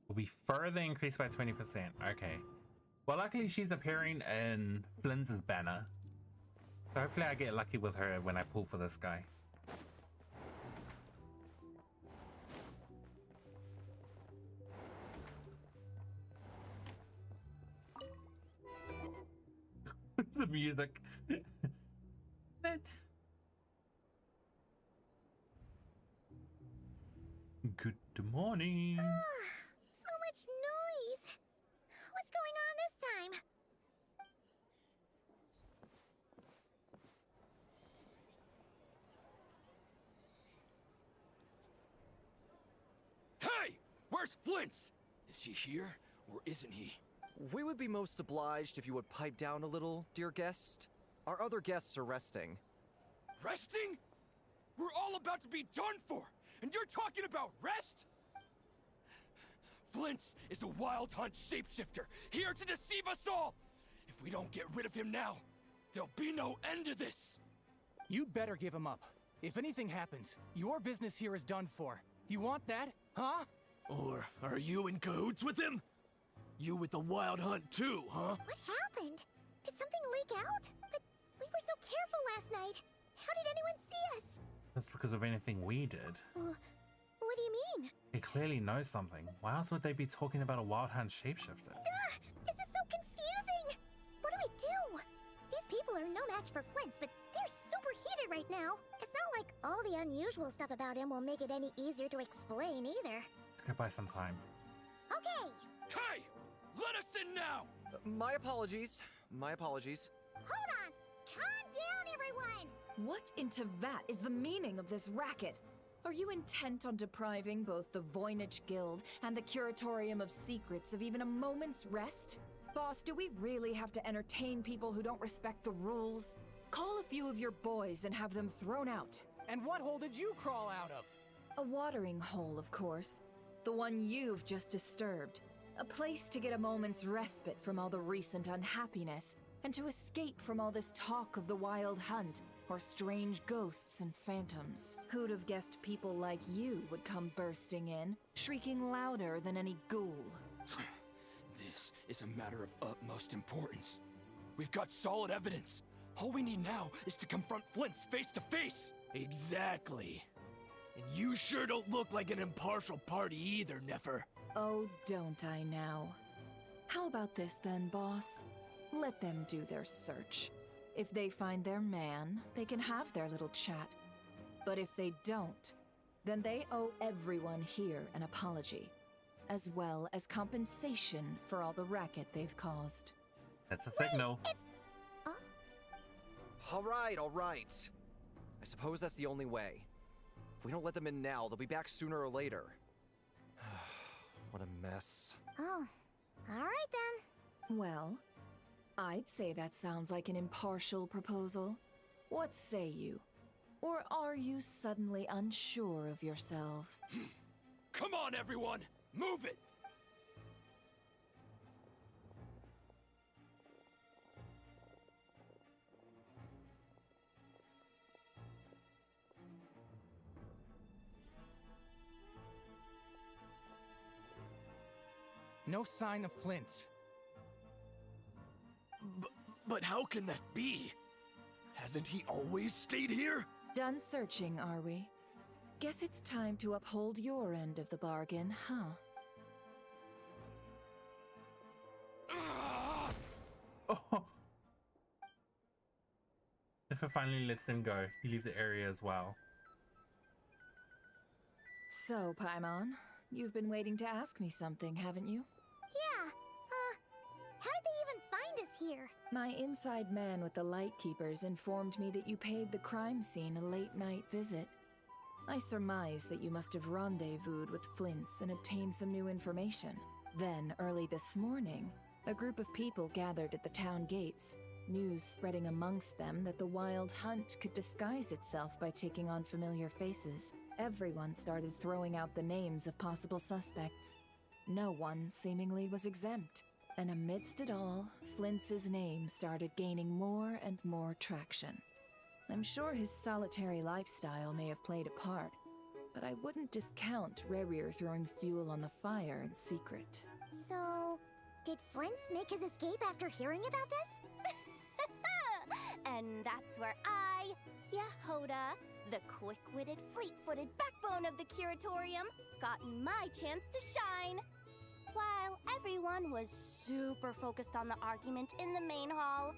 Will be further increased by 20%. Okay. Well, luckily she's appearing in Flynn's banner. So hopefully I get lucky with her when I pull for this guy. The music. Good morning. So much noise. What's going on this time? Hey! Where's Flint's? Is he here, or isn't he? We would be most obliged if you would pipe down a little, dear guest. Our other guests are resting. Resting? We're all about to be done for, and you're talking about rest? Flint's is a wild hunt shapeshifter, here to deceive us all! If we don't get rid of him now, there'll be no end to this! You'd better give him up. If anything happens, your business here is done for. You want that, huh? Or are you in cahoots with him? You with the wild hunt too, huh? What happened? Did something leak out? But we were so careful last night. How did anyone see us? That's because of anything we did. What do you mean? They clearly know something. Why else would they be talking about a wild hunt shapeshifter? This is so confusing! What do we do? These people are no match for Flint's, but they're super heated right now. It's not like all the unusual stuff about him will make it any easier to explain either. Let's go buy some time. Okay! Hey! Let us in now! My apologies. My apologies. Hold on! Calm down, everyone! What in Tevat is the meaning of this racket? Are you intent on depriving both the Voynich Guild and the Curatorium of Secrets of even a moment's rest? Boss, do we really have to entertain people who don't respect the rules? Call a few of your boys and have them thrown out. And what hole did you crawl out of? A watering hole, of course. The one you've just disturbed. A place to get a moment's respite from all the recent unhappiness, and to escape from all this talk of the wild hunt, or strange ghosts and phantoms. Who'd have guessed people like you would come bursting in, shrieking louder than any ghoul? This is a matter of utmost importance. We've got solid evidence. All we need now is to confront Flint's face to face. Exactly. And you sure don't look like an impartial party either, Nefer. Oh, don't I now? How about this then, boss? Let them do their search. If they find their man, they can have their little chat. But if they don't, then they owe everyone here an apology, as well as compensation for all the racket they've caused. That's a signal. All right. I suppose that's the only way. If we don't let them in now, they'll be back sooner or later. what a mess. Oh, alright then. Well, I'd say that sounds like an impartial proposal. What say you? Or are you suddenly unsure of yourselves? Come on, everyone! Move it! No sign of Flint. But how can that be? Hasn't he always stayed here? Done searching, are we? Guess it's time to uphold your end of the bargain, huh? Oh. If it finally lets them go, you leave the area as well. So, Paimon, you've been waiting to ask me something, haven't you? Yeah, how did they even find us here? My inside man with the Lightkeepers informed me that you paid the crime scene a late-night visit. I surmise that you must have rendezvoused with Flint's and obtained some new information. Then, early this morning, a group of people gathered at the town gates, news spreading amongst them that the Wild Hunt could disguise itself by taking on familiar faces. Everyone started throwing out the names of possible suspects. No one seemingly was exempt. And amidst it all, Flint's name started gaining more and more traction. I'm sure his solitary lifestyle may have played a part, but I wouldn't discount Rerir throwing fuel on the fire in secret. So, did Flint's make his escape after hearing about this? And that's where I, Yehoda, the quick-witted, fleet-footed backbone of the Curatorium, got my chance to shine. While everyone was super focused on the argument in the main hall,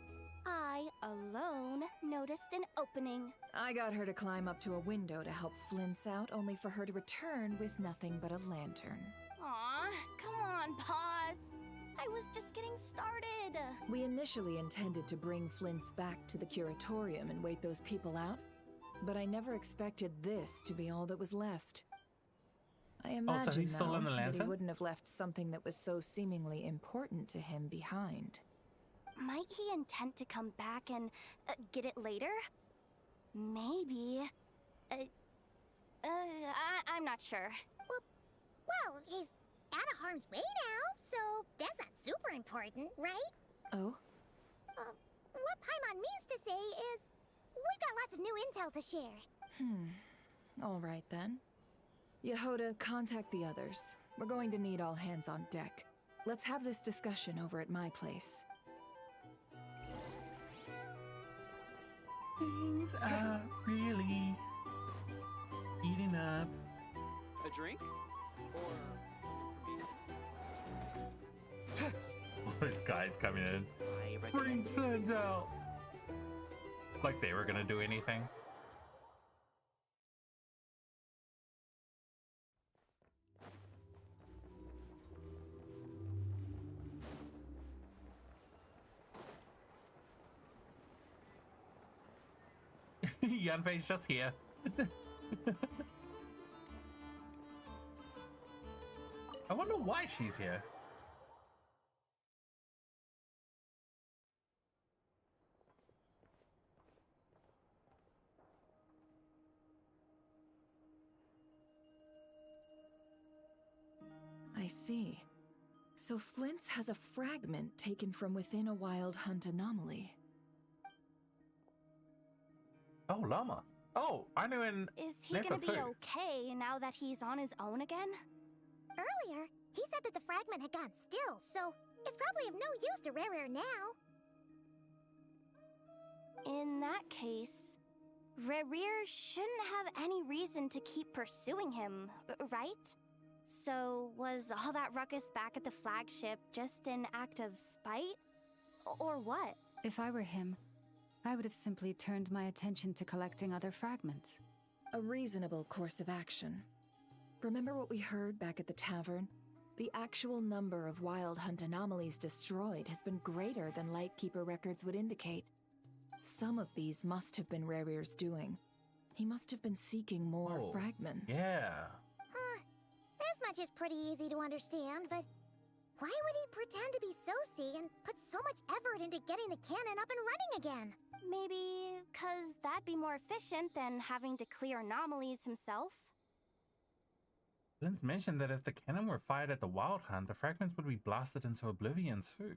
I alone noticed an opening. I got her to climb up to a window to help Flint's out, only for her to return with nothing but a lantern. Aw, come on, pause. I was just getting started. We initially intended to bring Flint's back to the Curatorium and wait those people out, but I never expected this to be all that was left. I imagine, so he's still in the that he lantern? wouldn't have left something that was so seemingly important to him behind. Might he intend to come back and get it later? Maybe. I'm not sure. Well, he's out of harm's way now, so that's not super important, right? Oh? What Paimon means to say is, we got lots of new intel to share. All right then. Yehoda, contact the others. We're going to need all hands on deck. Let's have this discussion over at my place. Things are really eating up. A drink? Or All those guys coming in. Bring Flint out. Like they were gonna do anything. Yanfei's just here. I wonder why she's here. I see. So Flint's has a fragment taken from within a Wild Hunt anomaly. Oh, llama. Oh, I knew in Is he gonna be okay now that he's on his own again? Earlier, he said that the fragment had gone still, so it's probably of no use to Rerir now. In that case, Rerir shouldn't have any reason to keep pursuing him, right? So, was all that ruckus back at the flagship just an act of spite? Or what? If I were him, I would have simply turned my attention to collecting other fragments. A reasonable course of action. Remember what we heard back at the tavern? The actual number of Wild Hunt anomalies destroyed has been greater than Lightkeeper records would indicate. Some of these must have been Rerir's doing. He must have been seeking more fragments. Yeah. This much is pretty easy to understand, but why would he pretend to be Soci and put so much effort into getting the cannon up and running again? Maybe because that'd be more efficient than having to clear anomalies himself. Lynn's mentioned that if the cannon were fired at the Wild Hunt, the fragments would be blasted into oblivion too.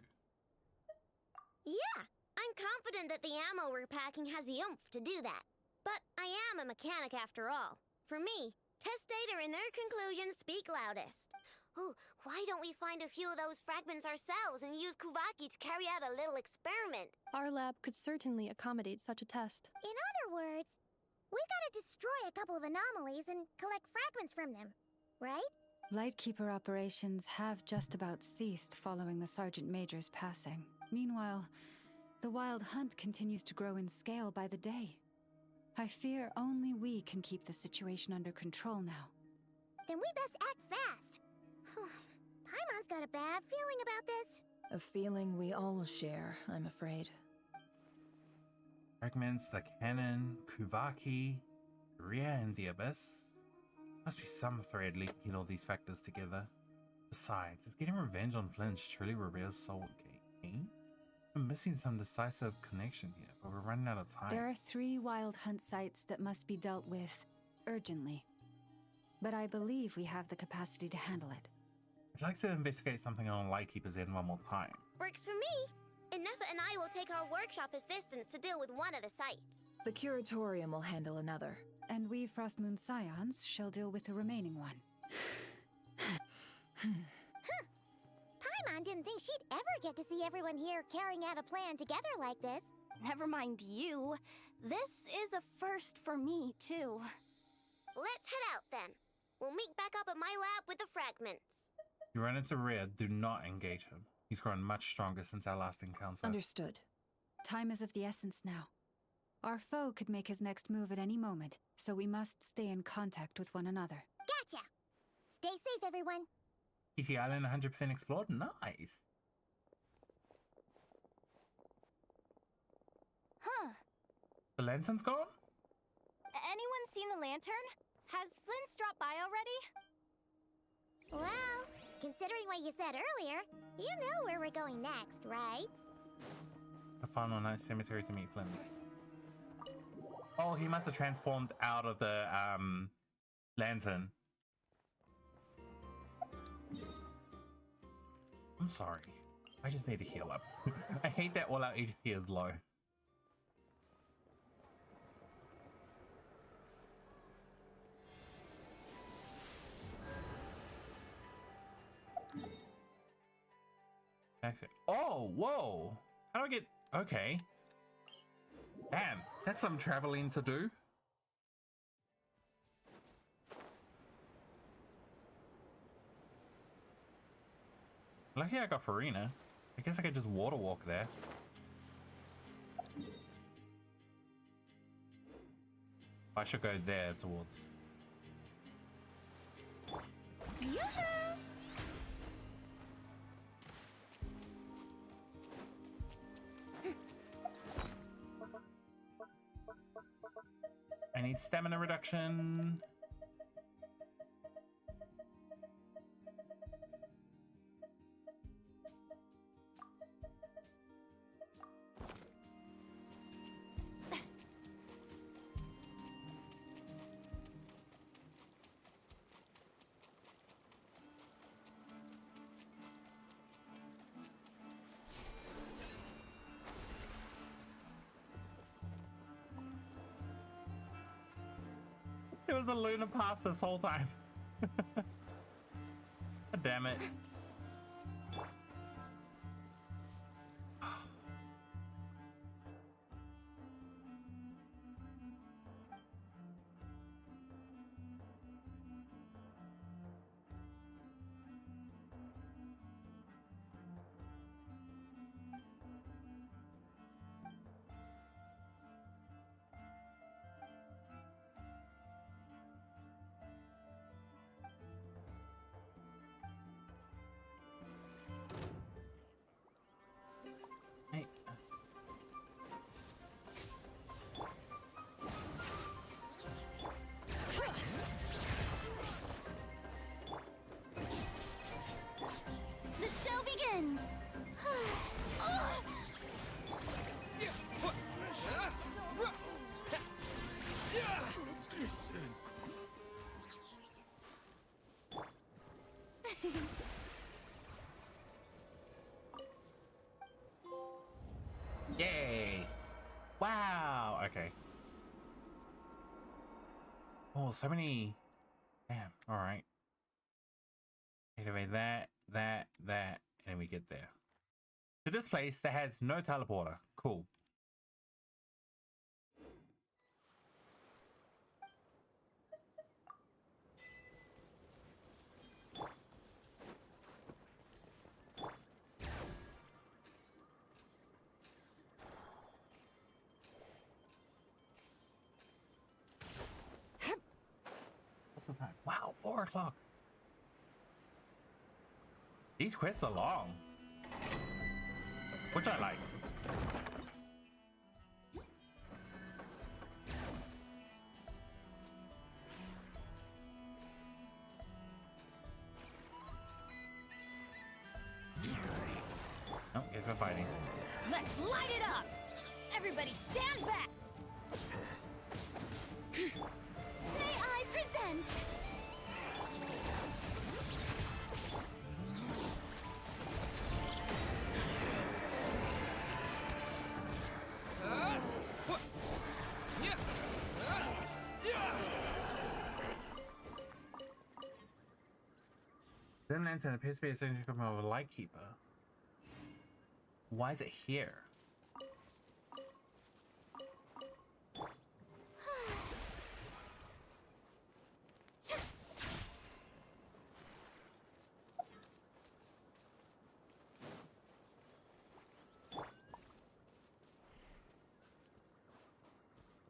Yeah, I'm confident that the ammo we're packing has the oomph to do that. But I am a mechanic after all. For me, test data and their conclusions speak loudest. Oh, why don't we find a few of those fragments ourselves and use Kuvaki to carry out a little experiment? Our lab could certainly accommodate such a test. In other words, we gotta destroy a couple of anomalies and collect fragments from them, right? Lightkeeper operations have just about ceased following the Sergeant Major's passing. Meanwhile, the Wild Hunt continues to grow in scale by the day. I fear only we can keep the situation under control now. Then we best act fast. Paimon's got a bad feeling about this. A feeling we all share, I'm afraid. Fragments, the cannon, Kuvaki, Ria, and the Abyss. Must be some thread linking all these factors together. Besides, if getting revenge on Flinch truly reveals Soul Gate, we're missing some decisive connection here, but we're running out of time. There are 3 Wild Hunt sites that must be dealt with urgently. But I believe we have the capacity to handle it. I'd like to investigate something on Lightkeeper's End one more time. Works for me. And Nefa and I will take our workshop assistants to deal with one of the sites. The Curatorium will handle another. And we Frostmoon Scions shall deal with the remaining one. Paimon didn't think she'd ever get to see everyone here carrying out a plan together like this. Never mind you. This is a first for me, too. Let's head out then. We'll meet back up at my lab with the fragments. You run into Ria, do not engage him. He's grown much stronger since our last encounter. Understood. Time is of the essence now. Our foe could make his next move at any moment, so we must stay in contact with one another. Gotcha! Stay safe, everyone. PC Island 100% explored? Nice! Huh. The lantern's gone? Anyone seen the lantern? Has Flint's dropped by already? Well, considering what you said earlier, you know where we're going next, right? A final night cemetery to meet Flints. Oh, he must have transformed out of the lantern. I'm sorry. I just need to heal up. I hate that all our HP is low. Oh, whoa! How do I get... Okay. Damn, that's some traveling to do. Lucky I got Farina. I guess I could just water walk there. I should go there towards... Yoo-hoo! I need stamina reduction. It was the lunar path this whole time. God damn it. Yay! Wow. Okay. Oh, so many. Damn. All right. Activate that, and then we get there. To this place that has no teleporter. Cool. What's the time? Wow, 4 o'clock. These quests are long, which I like. Oh, guess we're fighting. Let's light it up! Everybody stand back! May I present? Then Lantern appears to be a significant of a Lightkeeper. Why is it here?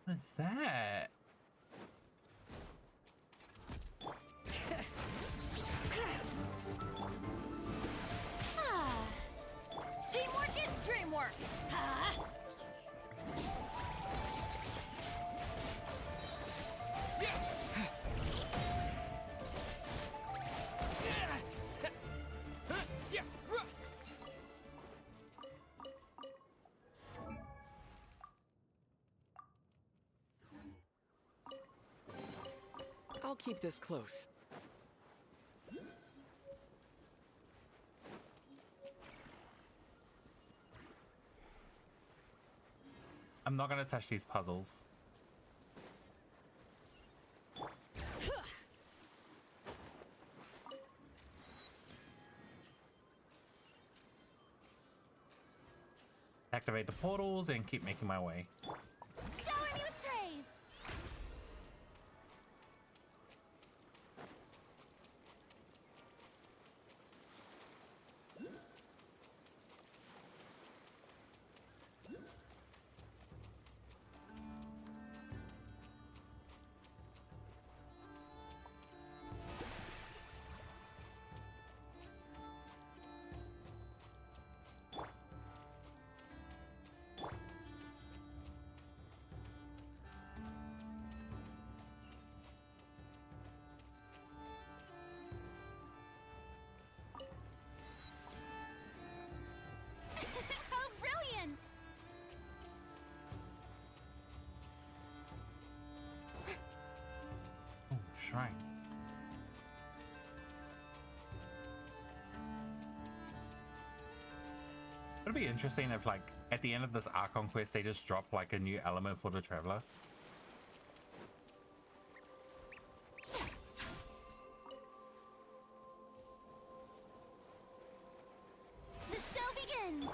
What is that? Teamwork is dreamwork! Huh? I'll keep this close. I'm not gonna touch these puzzles. Activate the portals and keep making my way. Shower me with praise! How brilliant! Oh, shrine. It'd be interesting if, like, at the end of this Archon quest, they just drop like a new element for the Traveler. The show begins!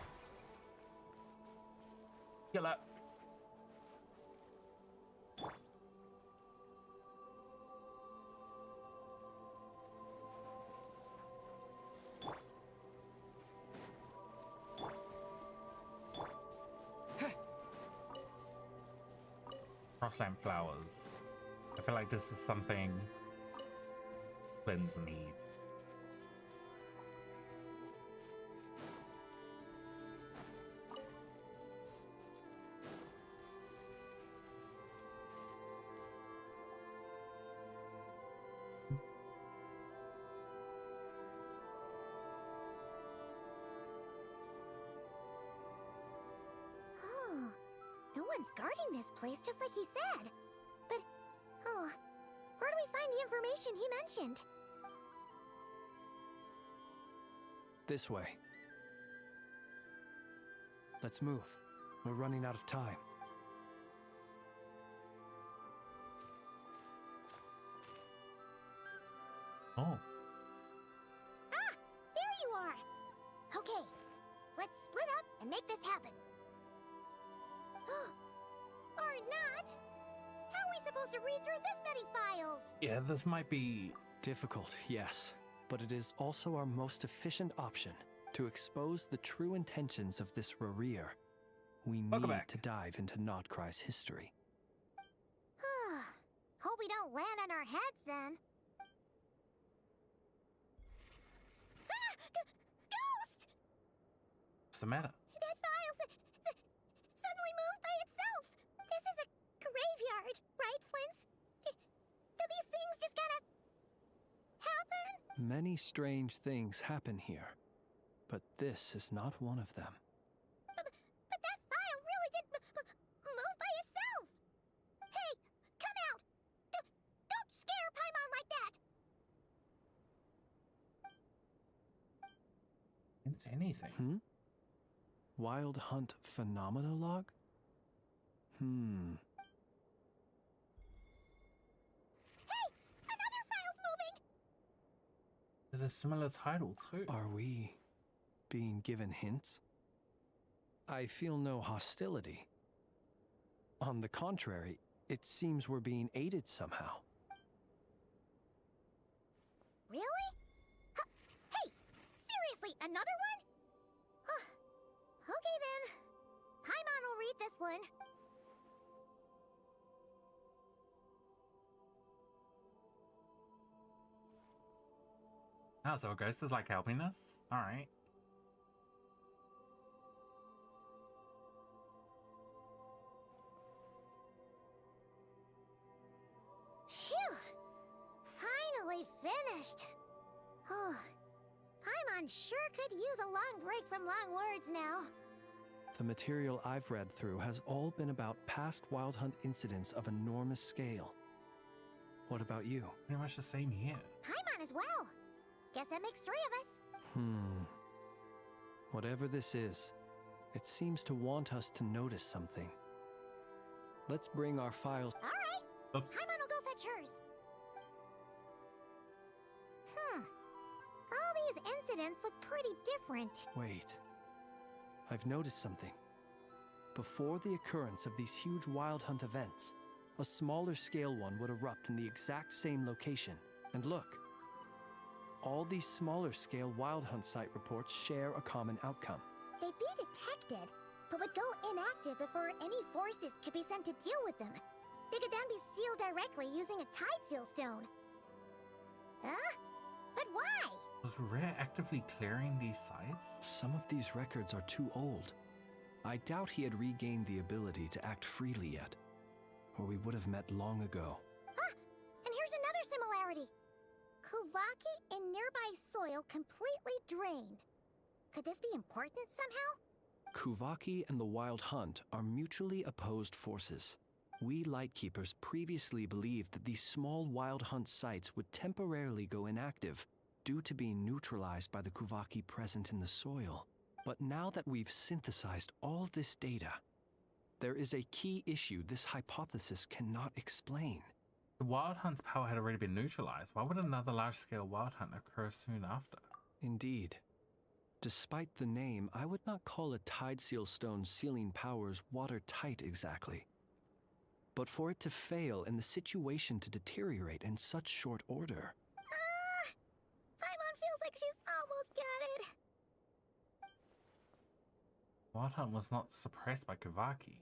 Kill up. Crossland flowers. I feel like this is something Cleanse needs. Oh, no one's guarding this place just like he said. But, oh, where do we find the information he mentioned? This way. Let's move. We're running out of time. Oh. Ah! There you are! Okay, let's split up and make this happen. Or not! How are we supposed to read through this many files? Yeah, this might be difficult, yes, but it is also our most efficient option to expose the true intentions of this Rarir. We need to dive into KRAI's history. Hope we don't land on our heads then. Ah! Ghost! What's the matter? That file suddenly moved by itself. This is a graveyard, right, Flint? Do these things just kind of happen? Many strange things happen here, but this is not one of them. But that file really did move by itself. Hey, come out! Don't scare Paimon like that. Didn't say anything. Wild Hunt Phenomenologue? Hey, another file's moving. There's a similar title too. Are we being given hints? I feel no hostility. On the contrary, it seems we're being aided somehow. Really? Hey, seriously, another one? Okay then. Paimon will read this one. Oh, so a ghost is like helping us? Alright. Phew! Finally finished. Oh, Paimon sure could use a long break from long words now. The material I've read through has all been about past Wild Hunt incidents of enormous scale. What about you? Pretty much the same here. Paimon as well. Guess that makes 3 of us. Whatever this is, it seems to want us to notice something. Let's bring our files. All right. Paimon will go fetch hers. All these incidents look pretty different. Wait. I've noticed something. Before the occurrence of these huge Wild Hunt events, a smaller scale one would erupt in the exact same location. And look. All these smaller scale Wild Hunt site reports share a common outcome. They'd be detected, but would go inactive before any forces could be sent to deal with them. They could then be sealed directly using a tide seal stone. Huh? But why? Was Rare actively clearing these sites? Some of these records are too old. I doubt he had regained the ability to act freely yet, or we would have met long ago. And here's another similarity. Kuvaki in nearby soil completely drained. Could this be important somehow? Kuvaki and the Wild Hunt are mutually opposed forces. We Lightkeepers previously believed that these small Wild Hunt sites would temporarily go inactive due to being neutralized by the Kuvaki present in the soil. But now that we've synthesized all this data, there is a key issue this hypothesis cannot explain. The Wild Hunt's power had already been neutralized. Why would another large-scale Wild Hunt occur soon after? Indeed. Despite the name, I would not call a Tide Seal Stone sealing powers watertight exactly. But for it to fail and the situation to deteriorate in such short order... Paimon feels like she's almost got it. Wild Hunt was not suppressed by Kuvaki.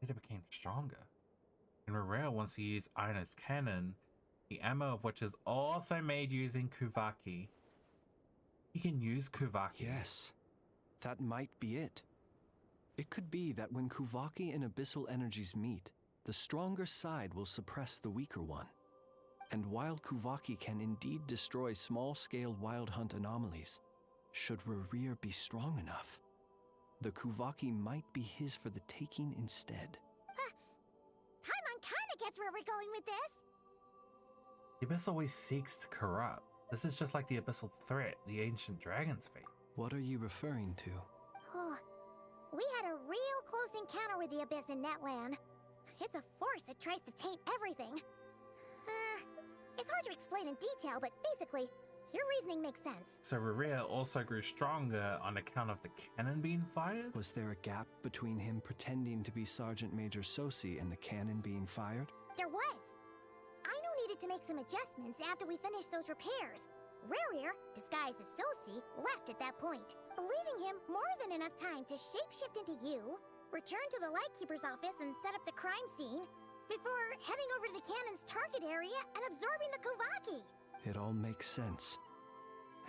It became stronger. And Rarel wants to use Aina's cannon, the ammo of which is also made using Kuvaki. He can use Kuvaki. Yes, that might be it. It could be that when Kuvaki and Abyssal energies meet, the stronger side will suppress the weaker one. And while Kuvaki can indeed destroy small-scale Wild Hunt anomalies, should Rarir be strong enough, the Kuvaki might be his for the taking instead. Paimon kinda gets where we're going with this. The Abyss always seeks to corrupt. This is just like the Abyssal threat the ancient dragon's fate. What are you referring to? Oh, we had a real close encounter with the Abyss in Netland. It's a force that tries to taint everything. It's hard to explain in detail, but basically, your reasoning makes sense. So Rarea also grew stronger on account of the cannon being fired? Was there a gap between him pretending to be Sergeant Major Sosi and the cannon being fired? There was. Aino needed to make some adjustments after we finished those repairs. Rarier, disguised as Sosi, left at that point, leaving him more than enough time to shapeshift into you, return to the Lightkeeper's office and set up the crime scene, before heading over to the cannon's target area and absorbing the Kovaki. It all makes sense.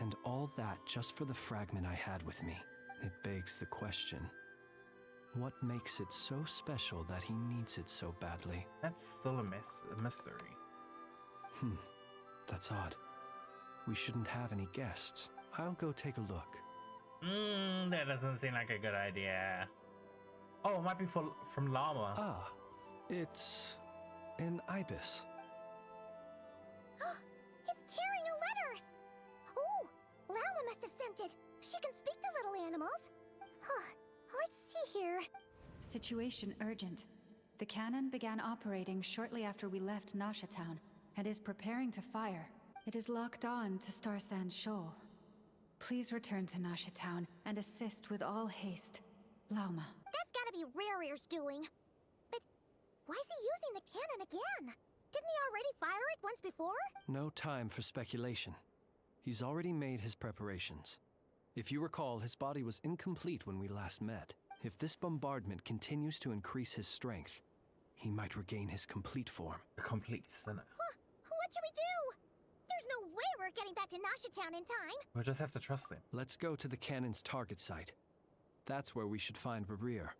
And all that just for the fragment I had with me. It begs the question, what makes it so special that he needs it so badly? That's still a mystery. That's odd. We shouldn't have any guests. I'll go take a look. That doesn't seem like a good idea. Oh, it might be from Llama. Ah, it's an ibis. It's carrying a letter! Oh, Llama must have sent it. She can speak to little animals. Let's see here. Situation urgent. The cannon began operating shortly after we left Nasha Town and is preparing to fire. It is locked on to Star Sand Shoal. Please return to Nasha Town and assist with all haste. Lauma. That's gotta be Rarier's doing. But why is he using the cannon again? Didn't he already fire it once before? No time for speculation. He's already made his preparations. If you recall, his body was incomplete when we last met. If this bombardment continues to increase his strength, he might regain his complete form. A complete sinner. What should we do? There's no way we're getting back to Nasha Town in time. We'll just have to trust him. Let's go to the cannon's target site. That's where we should find Rarier.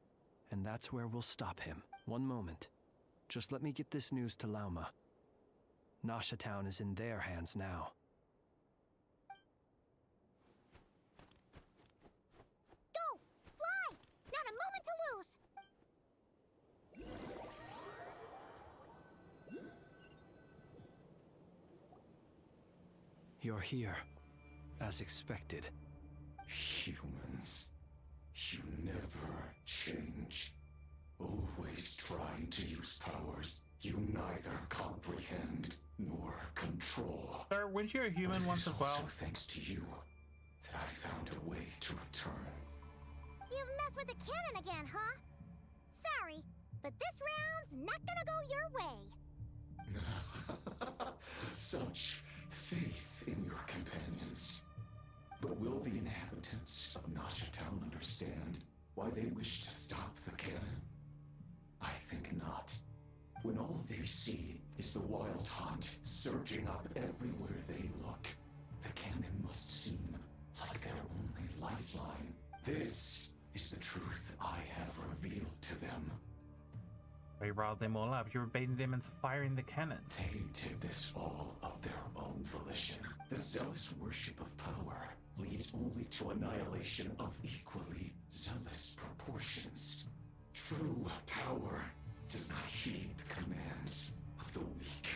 And that's where we'll stop him. One moment. Just let me get this news to Lauma. Nasha Town is in their hands now. Go! Fly! Not a moment to lose! You're here, as expected. Humans, you never change. Always trying to use powers you neither comprehend nor control. Sir, weren't you a human once as well? Also thanks to you that I found a way to return. You've messed with the cannon again, huh? Sorry, but this round's not gonna go your way. Such faith in your companions. But will the inhabitants of Nasha Town understand why they wish to stop the cannon? I think not. When all they see is the wild hunt surging up everywhere they look, the cannon must seem like their only lifeline. This is the truth I have revealed to them. We riled them all up. You were baiting them into firing the cannon. They did this all of their own volition. The zealous worship of power leads only to annihilation of equally zealous proportions. True power does not heed the commands of the weak.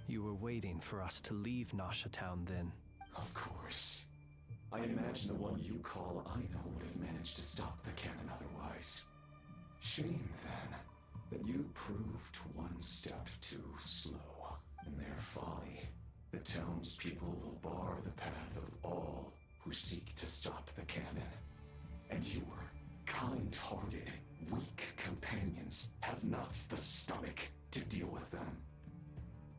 You were waiting for us to leave Nasha Town then. Of course. I imagine the one you call Aino would have managed to stop the cannon otherwise. Shame, then, that you proved one step too slow. In their folly, the townspeople will bar the path of all who seek to stop the cannon. And your kind-hearted, weak companions have not the stomach to deal with them.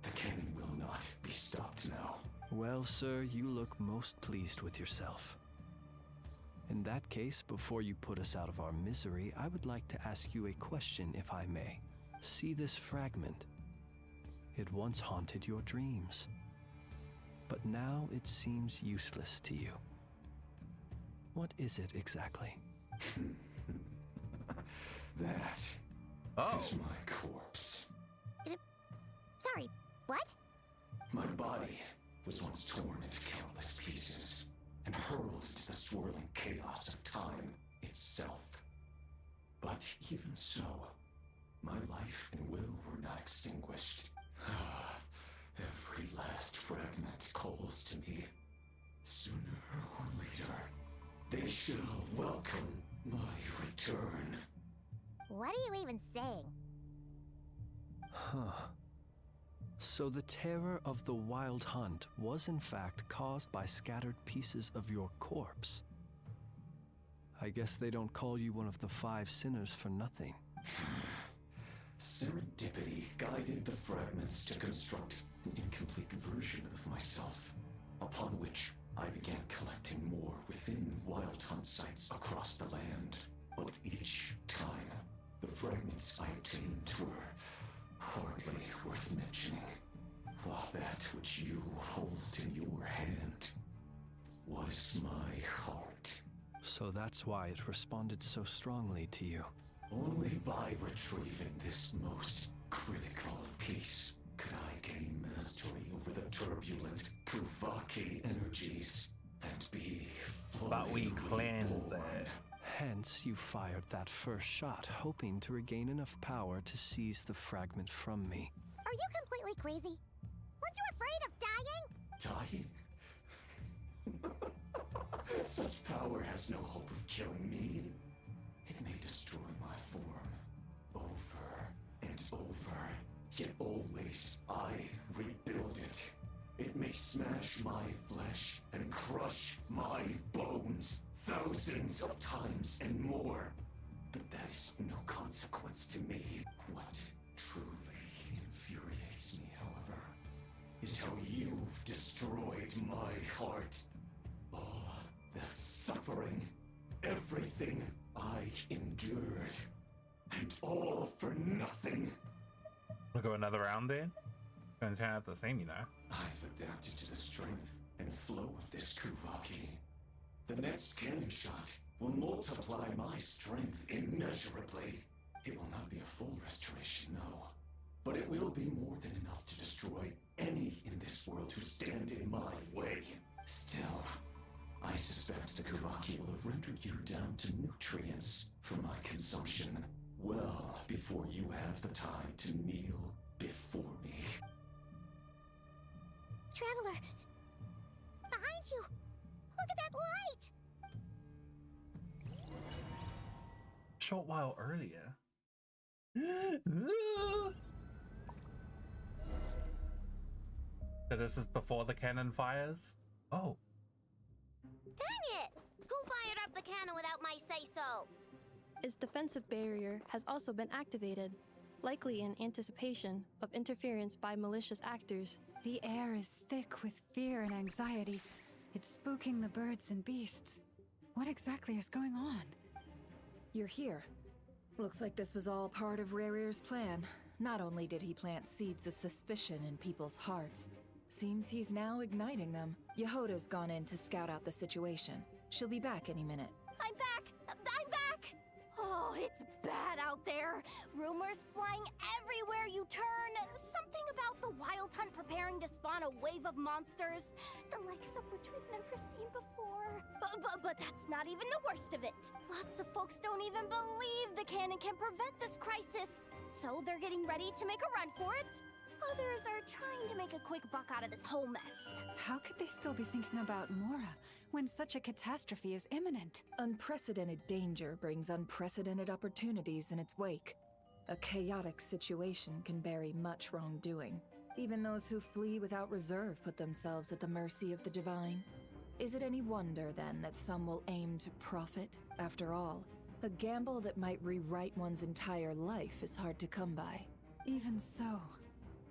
The cannon will not be stopped now. Well, sir, you look most pleased with yourself. In that case, before you put us out of our misery, I would like to ask you a question, if I may. See this fragment? It once haunted your dreams, but now it seems useless to you. What is it exactly? That is my corpse. Sorry, what? My body was once torn into countless pieces and hurled into the swirling chaos of time itself. But even so, my life and will were not extinguished. Every last fragment calls to me. Sooner or later, they shall welcome my return. What are you even saying? Huh. So the terror of the Wild Hunt was in fact caused by scattered pieces of your corpse. I guess they don't call you one of the 5 sinners for nothing. Serendipity guided the fragments to construct an incomplete version of myself, upon which I began collecting more within Wild Hunt sites across the land. But each time, the fragments I obtained were hardly worth mentioning, while that which you hold in your hand was my heart. So that's why it responded so strongly to you. Only by retrieving this most critical piece could I gain mastery over the turbulent Kuvaki energies and be fully But we cleansed it. Hence, you fired that first shot, hoping to regain enough power to seize the fragment from me. Are you completely crazy? Weren't you afraid of dying? Dying? Such power has no hope of killing me. It may destroy my form over and over, yet always I rebuild it. It may smash my flesh and crush my bones thousands of times and more, but that is of no consequence to me. What truly infuriates me, however, is how you've destroyed my heart. All that suffering, everything I endured, and all for nothing. We'll go another round then? Gonna turn out the same, you know. I've adapted to the strength and flow of this Kuvaki. The next cannon shot will multiply my strength immeasurably. It will not be a full restoration, no. But it will be more than enough to destroy any in this world who stand in my way. Still, I suspect the Kuvaki will have rendered you down to nutrients for my consumption well before you have the time to kneel before me. Traveler! Behind you! Look at that light! Short while earlier. So this is before the cannon fires? Oh. Dang it! Who fired up the cannon without my say-so? Its defensive barrier has also been activated, likely in anticipation of interference by malicious actors. The air is thick with fear and anxiety. It's spooking the birds and beasts. What exactly is going on? You're here. Looks like this was all part of Rarir's plan. Not only did he plant seeds of suspicion in people's hearts, seems he's now igniting them. Yehoda's gone in to scout out the situation. She'll be back any minute. I'm back! I'm back! Oh, it's bad out there. Rumors flying everywhere you turn. Something about the Wild Hunt preparing to spawn a wave of monsters, the likes of which we've never seen before. But that's not even the worst of it. Lots of folks don't even believe the cannon can prevent this crisis, so they're getting ready to make a run for it. Others are trying to make a quick buck out of this whole mess. How could they still be thinking about Mora when such a catastrophe is imminent? Unprecedented danger brings unprecedented opportunities in its wake. A chaotic situation can bury much wrongdoing. Even those who flee without reserve put themselves at the mercy of the divine. Is it any wonder, then, that some will aim to profit? After all, a gamble that might rewrite one's entire life is hard to come by. Even so.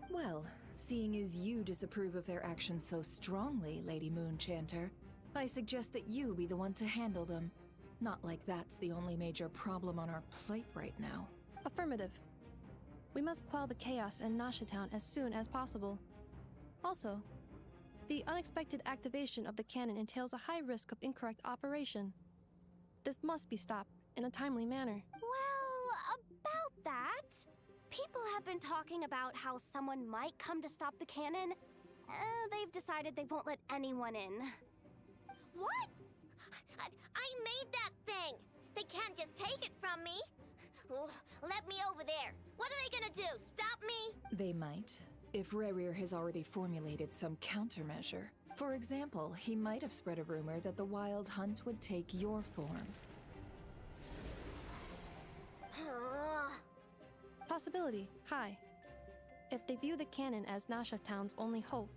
Well, seeing as you disapprove of their actions so strongly, Lady Moonchanter, I suggest that you be the one to handle them. Not like that's the only major problem on our plate right now. Affirmative. We must quell the chaos in Nasha Town as soon as possible. Also, the unexpected activation of the cannon entails a high risk of incorrect operation. This must be stopped in a timely manner. Well, about that, people have been talking about how someone might come to stop the cannon. They've decided they won't let anyone in. What? I made that thing! They can't just take it from me! Let me over there! What are they gonna do? Stop me? They might, if Rarir has already formulated some countermeasure. For example, he might have spread a rumor that the Wild Hunt would take your form. Possibility, high. If they view the cannon as Nasha Town's only hope,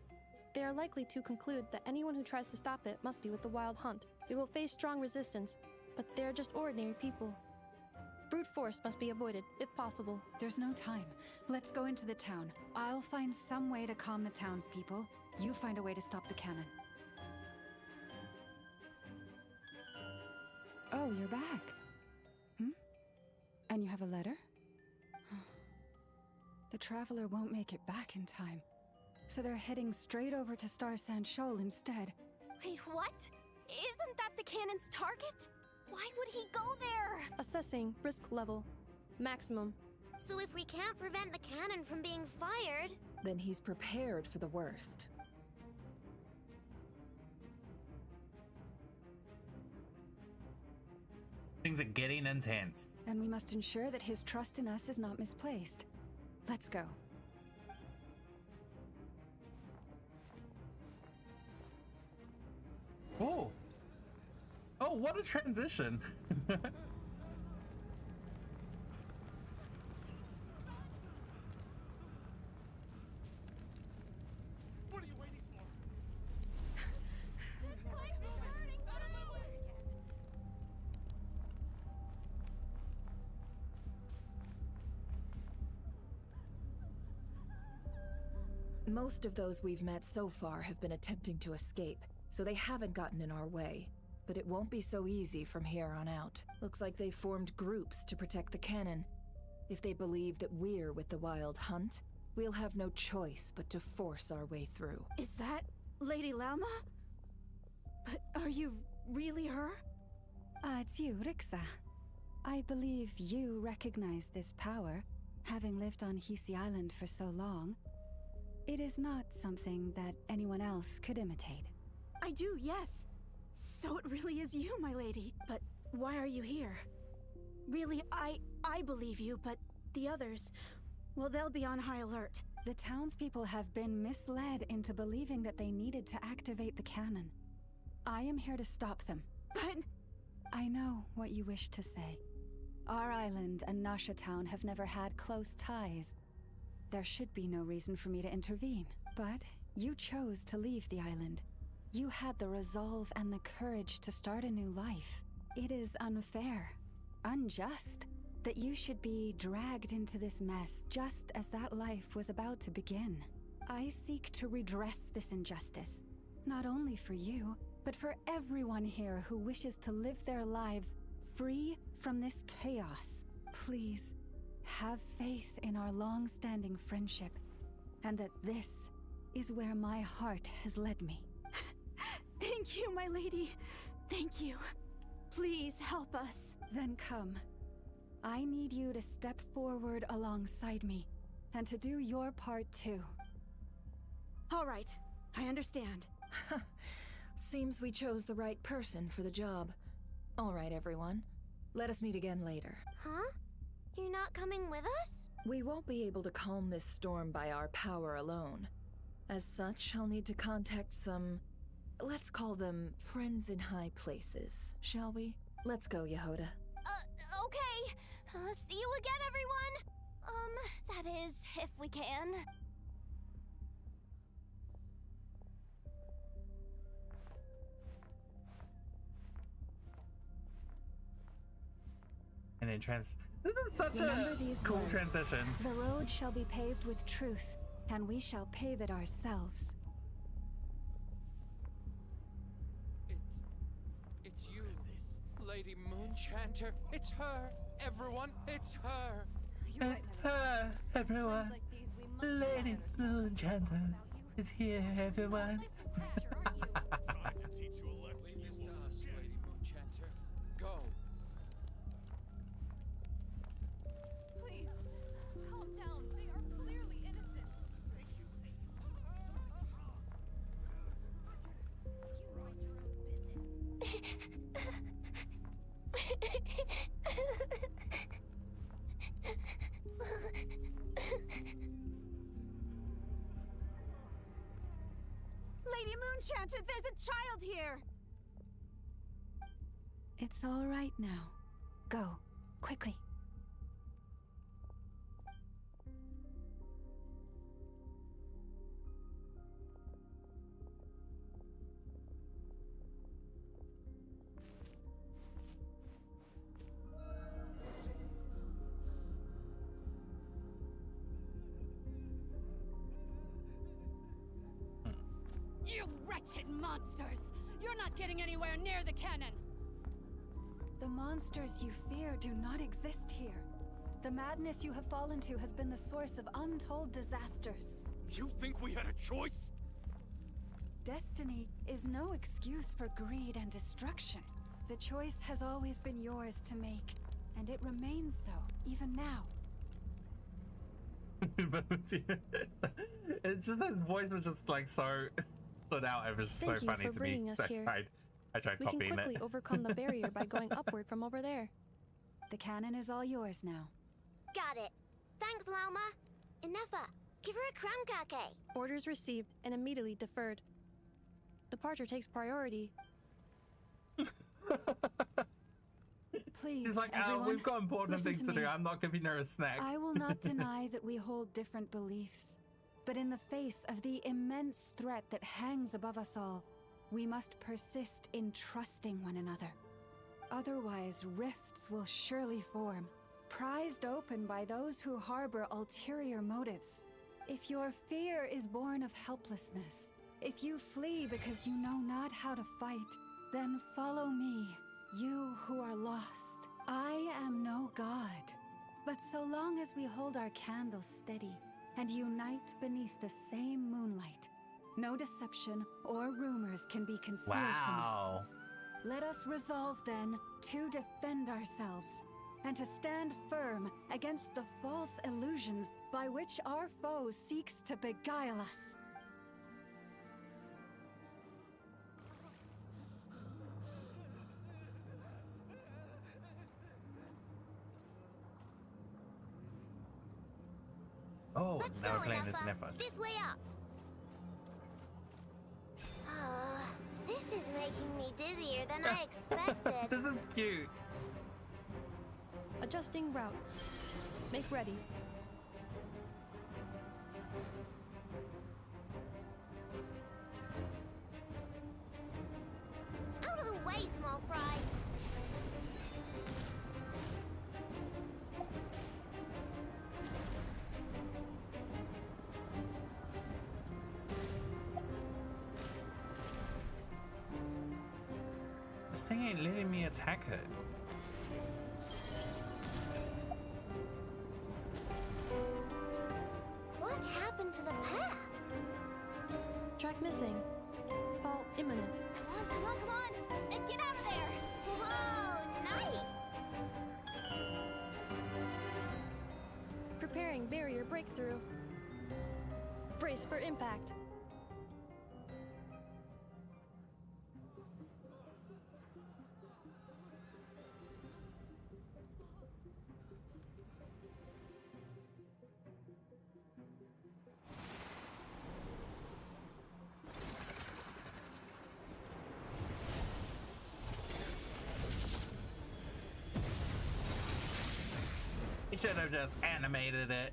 they are likely to conclude that anyone who tries to stop it must be with the Wild Hunt. We will face strong resistance, but they're just ordinary people. Brute force must be avoided, if possible. There's no time. Let's go into the town. I'll find some way to calm the townspeople. You find a way to stop the cannon. Oh, you're back. And you have a letter? The traveler won't make it back in time. So they're heading straight over to Star Sand Shoal instead. Wait, what? Isn't that the cannon's target? Why would he go there? Assessing risk level. Maximum. So if we can't prevent the cannon from being fired... Then he's prepared for the worst. Things are getting intense. And we must ensure that his trust in us is not misplaced. Let's go. Oh! Oh, what a transition! What are you waiting for? This place is burning down! Most of those we've met so far have been attempting to escape, so they haven't gotten in our way. But it won't be so easy from here on out. Looks like they formed groups to protect the cannon. If they believe that we're with the Wild Hunt, we'll have no choice but to force our way through. Is that Lady Lauma? But are you really her? It's you, Rixa. I believe you recognize this power, having lived on Hisi Island for so long. It is not something that anyone else could imitate. I do, yes. So it really is you, my lady. But why are you here? Really, I believe you, but the others, well, they'll be on high alert. The townspeople have been misled into believing that they needed to activate the cannon. I am here to stop them. But... I know what you wish to say. Our island and Nasha Town have never had close ties. There should be no reason for me to intervene. But you chose to leave the island. You had the resolve and the courage to start a new life. It is unfair, unjust, that you should be dragged into this mess just as that life was about to begin. I seek to redress this injustice, not only for you, but for everyone here who wishes to live their lives free from this chaos. Please, have faith in our long-standing friendship, and that this is where my heart has led me. Thank you, my lady. Thank you. Please help us. Then come. I need you to step forward alongside me, and to do your part too. All right, I understand. Seems we chose the right person for the job. All right, everyone. Let us meet again later. Huh? You're not coming with us? We won't be able to calm this storm by our power alone. As such, I'll need to contact some... let's call them friends in high places, shall we? Let's go, Yehoda. Okay. See you again, everyone! That is, if we can. And then this is such a cool transition. The road shall be paved with truth, and we shall pave it ourselves. It's you, Lady Moonchanter. It's her, everyone. It's her. It's her, everyone. Lady Moonchanter is here, everyone. Trying to teach you a lesson. Leave this to us, Lady Moonchanter. Go. Please, calm down. They are clearly innocent. Thank you. Lady here! It's all right now. Go, quickly. You wretched monsters! You're not getting anywhere near the cannon! The monsters you fear do not exist here. The madness you have fallen to has been the source of untold disasters. You think we had a choice? Destiny is no excuse for greed and destruction. The choice has always been yours to make, and it remains so, even now. It's just that voice was just like so stood out. It was just so funny to me. I tried We copying can quickly it. overcome the barrier by going upward from over there. The cannon is all yours now. Got it. Thanks, Lauma. Inefa, give her a crown kake. Orders received and immediately deferred. Departure takes priority. Please, He's like, everyone, we've got important listen things to do. me. I'm not giving her a snack. I will not deny that we hold different beliefs. But in the face of the immense threat that hangs above us all, we must persist in trusting one another. Otherwise, rifts will surely form, prized open by those who harbor ulterior motives. If your fear is born of helplessness, if you flee because you know not how to fight, then follow me, you who are lost. I am no god, but so long as we hold our candles steady and unite beneath the same moonlight, no deception or rumors can be concealed from us. Let us resolve then to defend ourselves and to stand firm against the false illusions by which our foe seeks to beguile us. Oh, Let's now go, we're playing as Inefa. Nefa. This way up. This is making me dizzier than I expected. This is cute. Adjusting route. Make ready. Out of the way, small fry. This thing ain't letting me attack it. What happened to the path? Track missing. Fall imminent. Come on, come on, come on! And get out of there! Whoa, nice! Preparing barrier breakthrough. Brace for impact. He should have just animated it.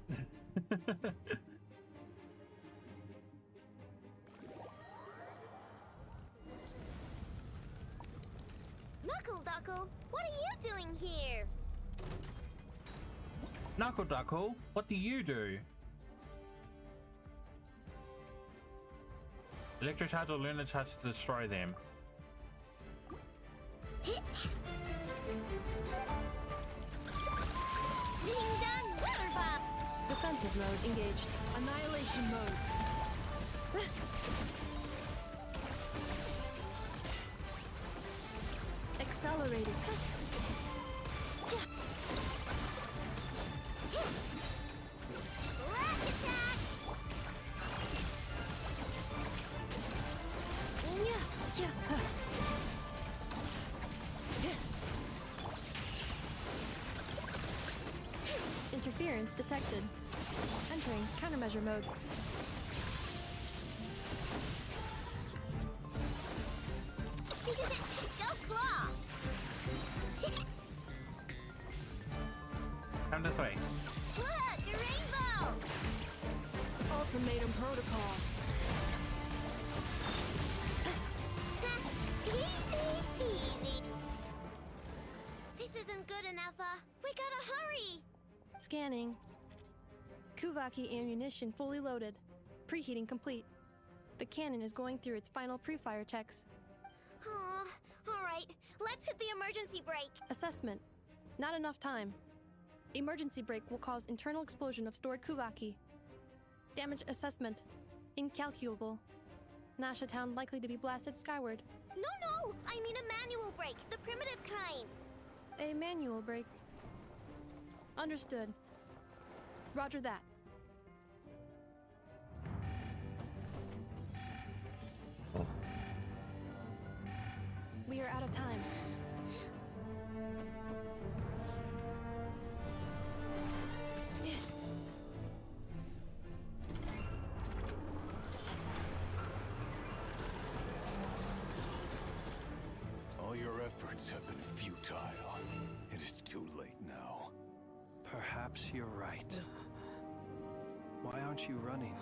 Knuckle Duckle, what are you doing here? Knuckle Duckle, what do you do? Electric charge or lunar charge to destroy them. Being done, weather bomb. Defensive mode engaged. Annihilation mode. Accelerated. Rash attack. Interference detected. Entering countermeasure mode. down this way. Look, a rainbow! Ultimatum protocol. Easy peasy. This isn't good enough, we gotta hurry. Scanning. Kuvaki ammunition fully loaded. Preheating complete. The cannon is going through its final pre-fire checks. Alright, let's hit the emergency brake. Assessment. Not enough time. Emergency brake will cause internal explosion of stored Kuvaki. Damage assessment. Incalculable. Nasha Town likely to be blasted skyward. No, I mean a manual brake, the primitive kind. A manual brake. Understood. Roger that. We are out of time. All your efforts have been futile. It is too late now. Perhaps you're right. Why aren't you running?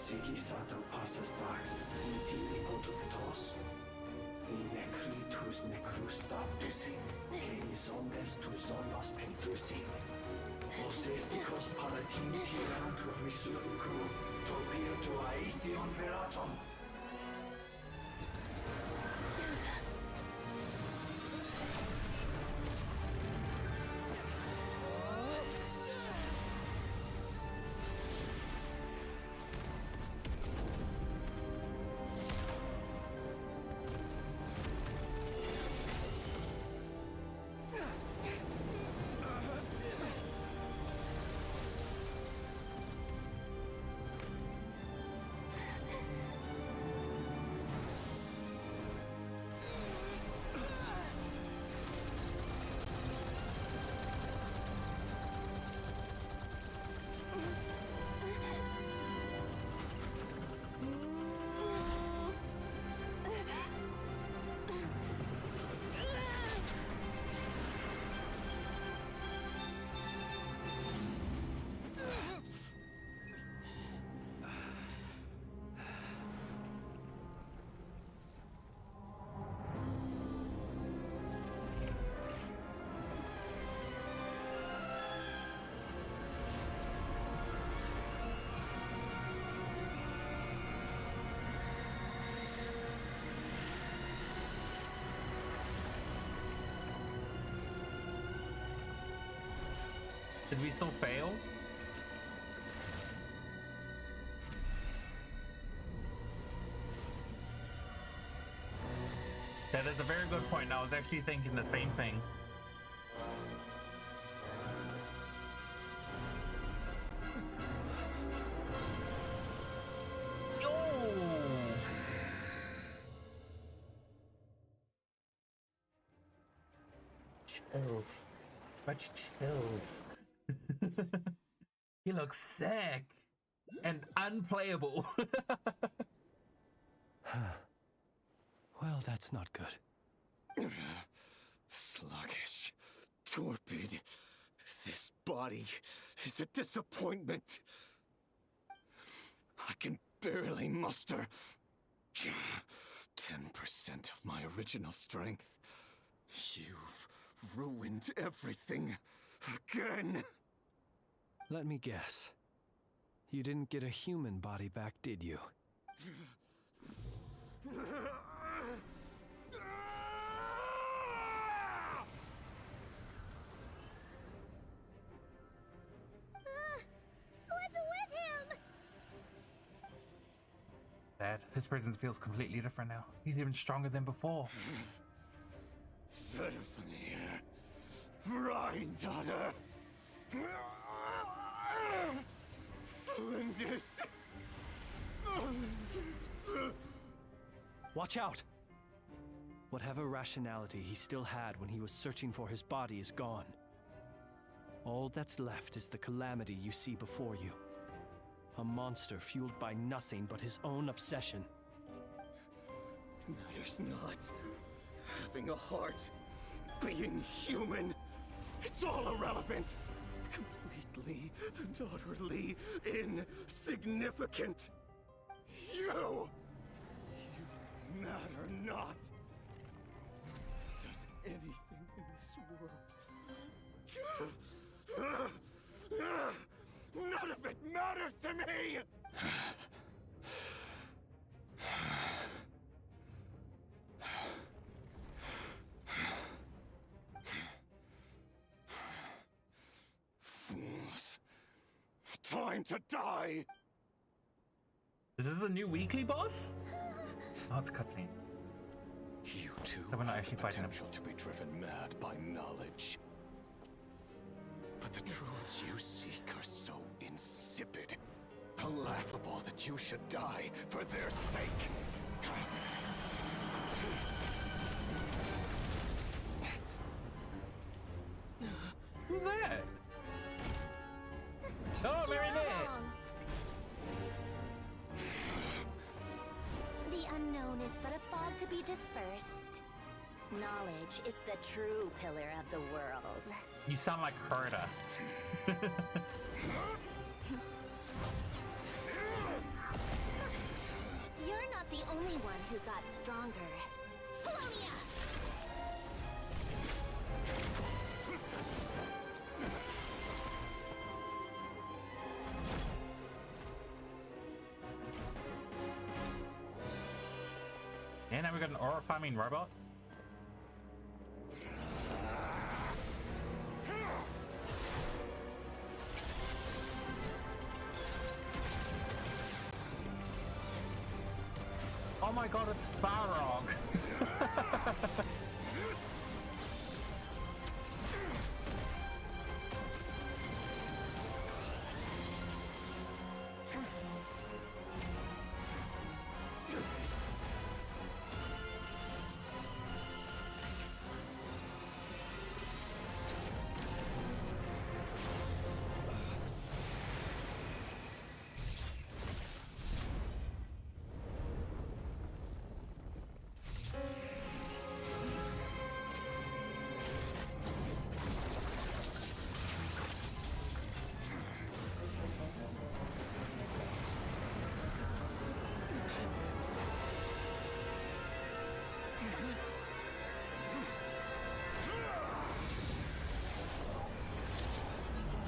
Sigisato passa sax, intili potuvitos. Necritus necrus baptisi, que omnes tu zonos pentusi. Osesticos palatin pirantur resurrucru, topirtu aetion veratum. Did we still fail? That is a very good point. I was actually thinking the same thing. Chills. Much chills. He looks sick and unplayable. Well, that's not good. Sluggish. Torpid. This body is a disappointment. I can barely muster 10% of my original strength. You've ruined everything again. Let me guess. You didn't get a human body back, did you? What's with him? Dad, his presence feels completely different now. He's even stronger than before. Verfnir. Rheindotter. Flinders. Flinders. Watch out! Whatever rationality he still had when he was searching for his body is gone. All that's left is the calamity you see before you. A monster fueled by nothing but his own obsession. Matters not. Having a heart, being human, it's all irrelevant. Completely and utterly insignificant. You matter not. Does anything in this world? None of it matters to me! Fools. Time to die! Is this a new weekly boss? Oh, it's a cutscene. You too So we're not have actually the fighting him. potential to be driven mad by knowledge. But the truths you seek are so insipid, laughable that you should die for their sake. Who's that? Oh, Marinette! The unknown is but a fog to be dispersed. Knowledge is the true pillar of the world. You sound like Herta. You're not the only one who got stronger. Polonia! And now we got an aura farming robot. Oh my god, it's Svarog!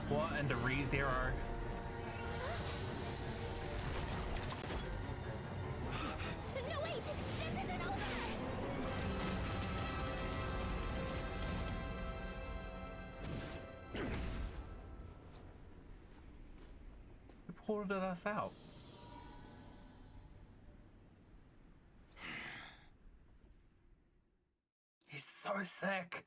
What and the ReZero? No, wait! This isn't over! Who pulled us out? He's so sick.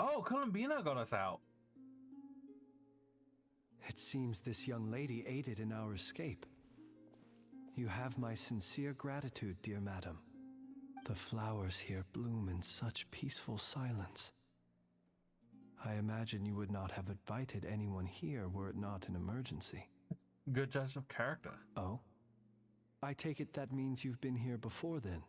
Oh, Columbina got us out. It seems this young lady aided in our escape. You have my sincere gratitude, dear madam. The flowers here bloom in such peaceful silence. I imagine you would not have invited anyone here were it not an emergency. Good judge of character. Oh? I take it that means you've been here before then.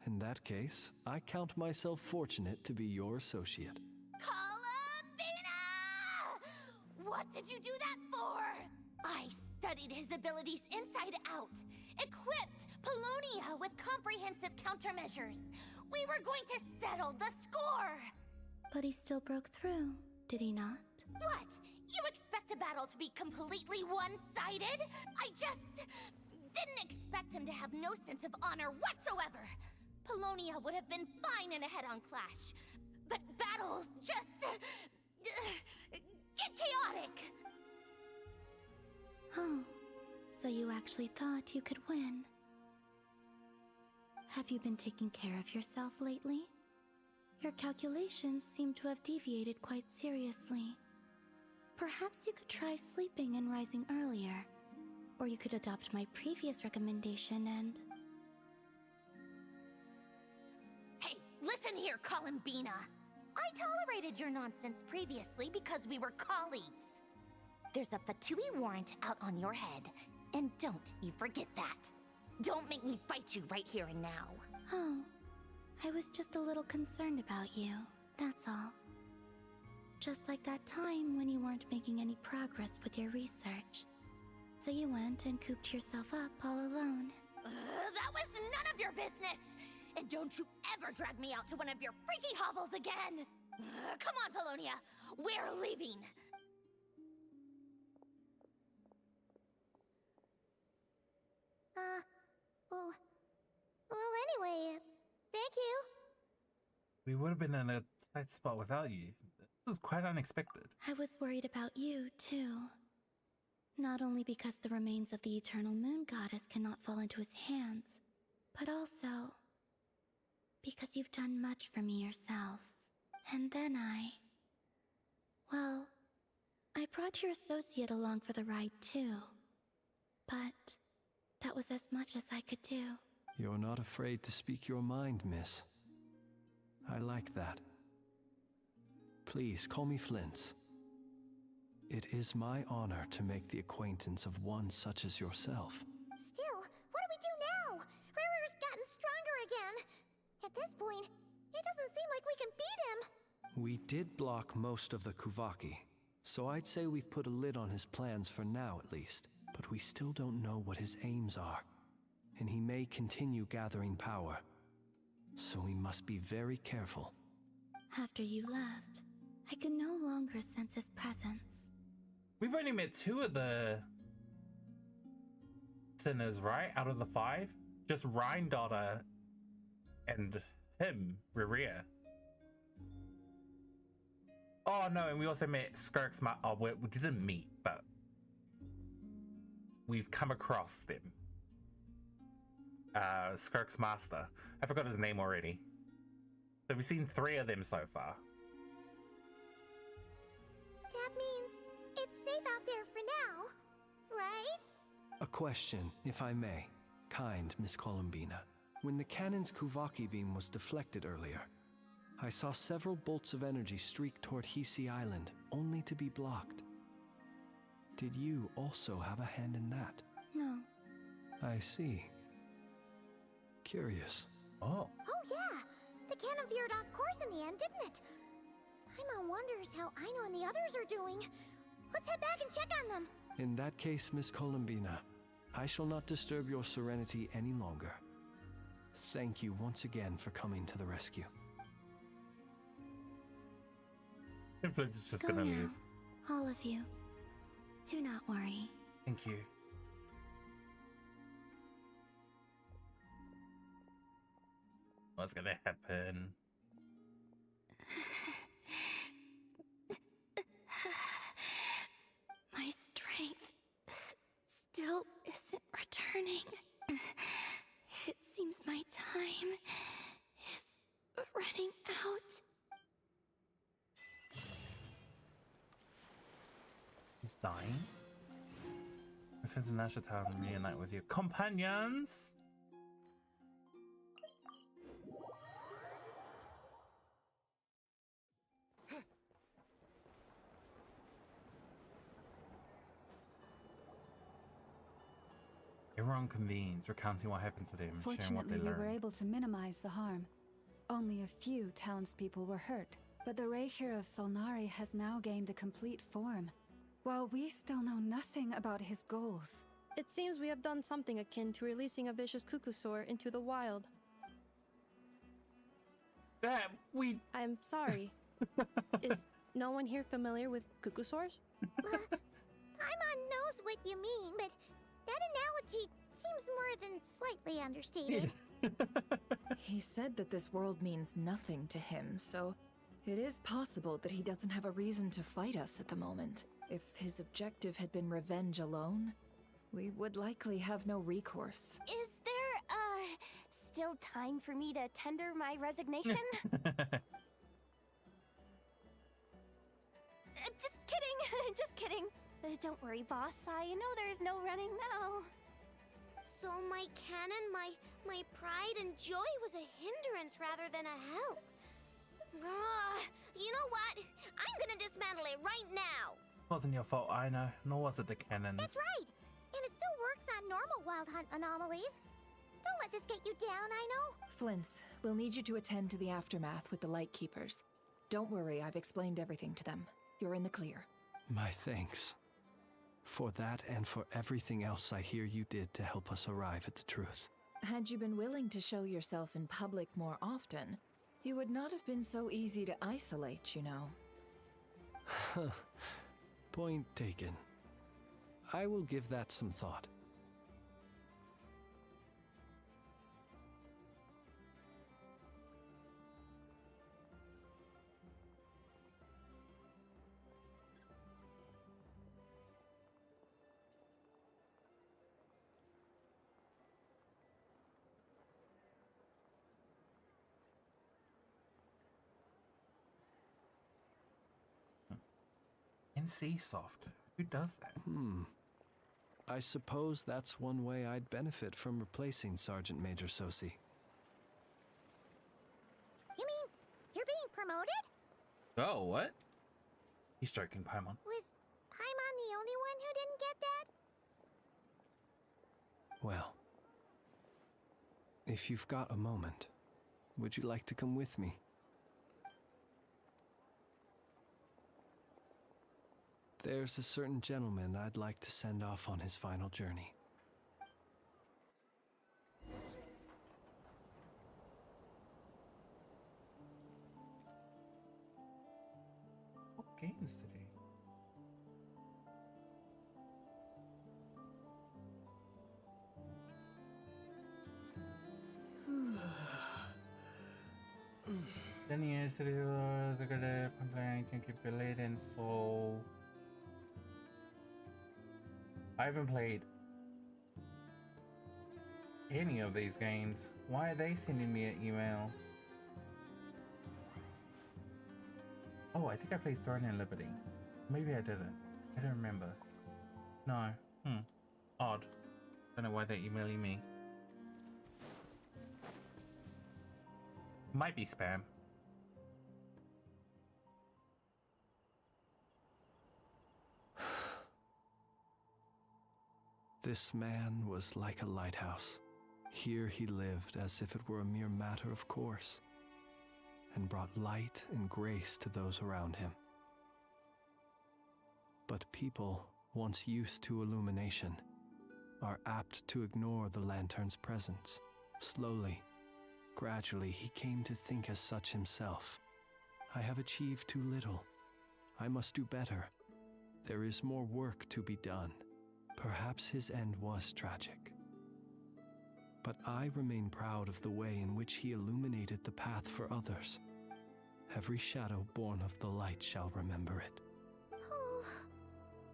In that case, I count myself fortunate to be your associate. Columbina! What did you do that for? I studied his abilities inside out, equipped Polonia with comprehensive countermeasures. We were going to settle the score! But he still broke through, did he not? What? You expect a battle to be completely one-sided? I just didn't expect him to have no sense of honor whatsoever. Polonia would have been fine in a head-on clash, but battles just get chaotic. Oh, so you actually thought you could win. Have you been taking care of yourself lately? Your calculations seem to have deviated quite seriously. Perhaps you could try sleeping and rising earlier. Or you could adopt my previous recommendation and... Hey, listen here, Columbina! I tolerated your nonsense previously because we were colleagues. There's a Fatui warrant out on your head, and don't you forget that. Don't make me fight you right here and now. Oh, I was just a little concerned about you, that's all. Just like that time when you weren't making any progress with your research. So you went and cooped yourself up all alone. That was none of your business! And don't you ever drag me out to one of your freaky hovels again! Come on, Polonia! We're leaving! Well, anyway, thank you. We would have been in a tight spot without you. This was quite unexpected. I was worried about you, too. Not only because the remains of the Eternal Moon Goddess cannot fall into his hands, but also because you've done much for me yourselves. And then well, I brought your associate along for the ride, too. But that was as much as I could do. You're not afraid to speak your mind, miss. I like that. Please, call me Flint's. It is my honor to make the acquaintance of one such as yourself. Still, what do we do now? Riri's gotten stronger again. At this point, it doesn't seem like we can beat him. We did block most of the Kuvaki, so I'd say we've put a lid on his plans for now at least. But we still don't know what his aims are, and he may continue gathering power. So we must be very careful. After you left, I could no longer sense his presence. We've only met 2 of the sinners, right? Out of the 5? Just Rhine-Daughter and him, Riria. Oh no, and we also met Skirk's we didn't meet, but we've come across them. Skirk's master. I forgot his name already. So we've seen 3 of them so far. That means it's safe out there for now, right? A question, if I may. Kind Miss Columbina. When the cannon's Kuvaki beam was deflected earlier, I saw several bolts of energy streak toward Hisi Island, only to be blocked. Did you also have a hand in that? No. I see. Curious. Oh. Oh yeah! The cannon veered off course in the end, didn't it? Paimon wonders how Aino and the others are doing. Let's head back and check on them. In that case, Miss Columbina, I shall not disturb your serenity any longer. Thank you once again for coming to the rescue. Influence is just Go gonna now, leave. all of you. Do not worry. Thank you. What's gonna happen? My strength still isn't returning. It seems my time is running out. He's dying? It says in Nasha Town to reunite with your companions. Everyone convenes, recounting what happened to them and sharing what they Fortunately, we were learned. able to minimize the harm. Only a few townspeople were hurt, but the Reikir of Solnari has now gained a complete form, while we still know nothing about his goals. It seems we have done something akin to releasing a vicious Kukusaur into the wild. I'm sorry. Is no one here familiar with Kukusaurs? Paimon knows what you mean, but that analogy seems more than slightly understated. He said that this world means nothing to him, so it is possible that he doesn't have a reason to fight us at the moment. If his objective had been revenge alone, we would likely have no recourse. Is there, still time for me to tender my resignation? Just kidding! Just kidding. Don't worry, boss. I know there's no running now. So my cannon, my pride and joy was a hindrance rather than a help. You know what? I'm gonna dismantle it right now. Wasn't your fault, I know. Nor was it the cannons. That's right. And it still works on normal Wild Hunt anomalies. Don't let this get you down, I know. Flints, we'll need you to attend to the aftermath with the Lightkeepers. Don't worry, I've explained everything to them. You're in the clear. My thanks. For that and for everything else I hear you did to help us arrive at the truth. Had you been willing to show yourself in public more often, you would not have been so easy to isolate, you know. Point taken. I will give that some thought. NCSoft. Who does that? I suppose that's one way I'd benefit from replacing Sergeant Major Sosi. You mean you're being promoted? Oh, what? He's joking, Paimon. Was Paimon the only one who didn't get that? Well, if you've got a moment, would you like to come with me? There's a certain gentleman I'd like to send off on his final journey. What games today? Then yesterday was a good complaint, I keep it late, and so I haven't played any of these games. Why are they sending me an email? Oh, I think I played Throne and Liberty. Maybe I didn't. I don't remember. No. Odd. Don't know why they're emailing me. Might be spam. This man was like a lighthouse. Here he lived as if it were a mere matter of course, and brought light and grace to those around him. But people, once used to illumination, are apt to ignore the lantern's presence. Slowly, gradually, he came to think as such himself. I have achieved too little. I must do better. There is more work to be done. Perhaps his end was tragic. But I remain proud of the way in which he illuminated the path for others. Every shadow born of the light shall remember it. Oh,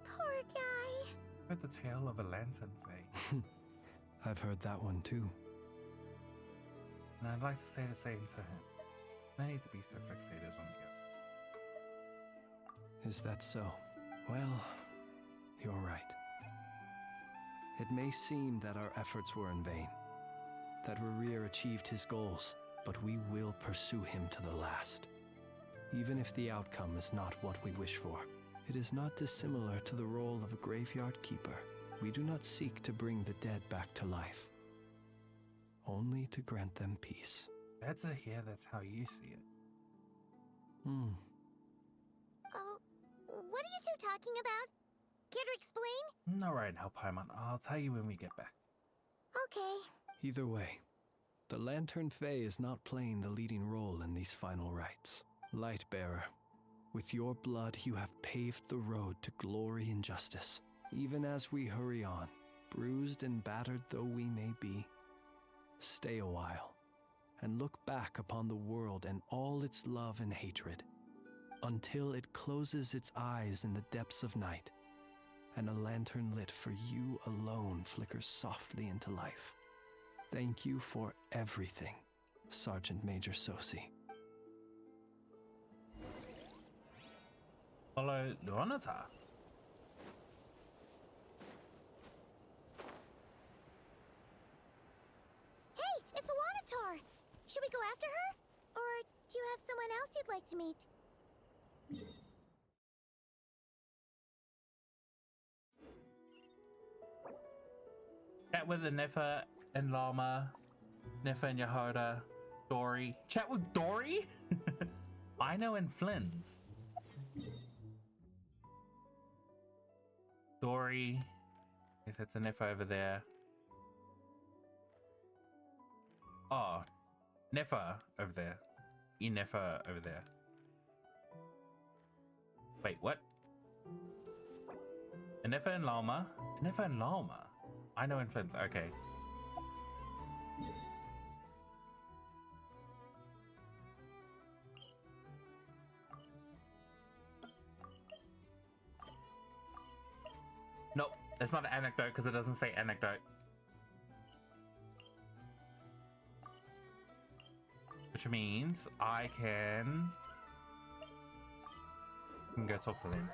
poor guy. Heard the tale of a lantern fay. I've heard that one too. And I'd like to say the same to him. No need to be so fixated on you. Is that so? Well, you're right. It may seem that our efforts were in vain, that Rerir achieved his goals, but we will pursue him to the last. Even if the outcome is not what we wish for, it is not dissimilar to the role of a graveyard keeper. We do not seek to bring the dead back to life, only to grant them peace. That's a hear that's how you see it. Oh, what are you two talking about? Care to explain? All right now, Paimon. I'll tell you when we get back. Okay. Either way, the Lantern Fae is not playing the leading role in these final rites. Lightbearer, with your blood you have paved the road to glory and justice. Even as we hurry on, bruised and battered though we may be, stay a while and look back upon the world and all its love and hatred, until it closes its eyes in the depths of night, and a lantern lit for you alone flickers softly into life. Thank you for everything, Sergeant Major Sosi. Follow Donata. Should we go after her? Or do you have someone else you'd like to meet? Chat with the Nifa and Llama, Nifa and Yehoda, Dory. Chat with Dory? I know and Flynn's. Dory. I guess that's a Nifa over there. Oh, Nifa over there. Nifa over there. Wait, what? Nifa and Llama? Nifa and Llama? I know and Flynn's. Okay. Nope, it's not an anecdote because it doesn't say anecdote. Which means I can go talk to them.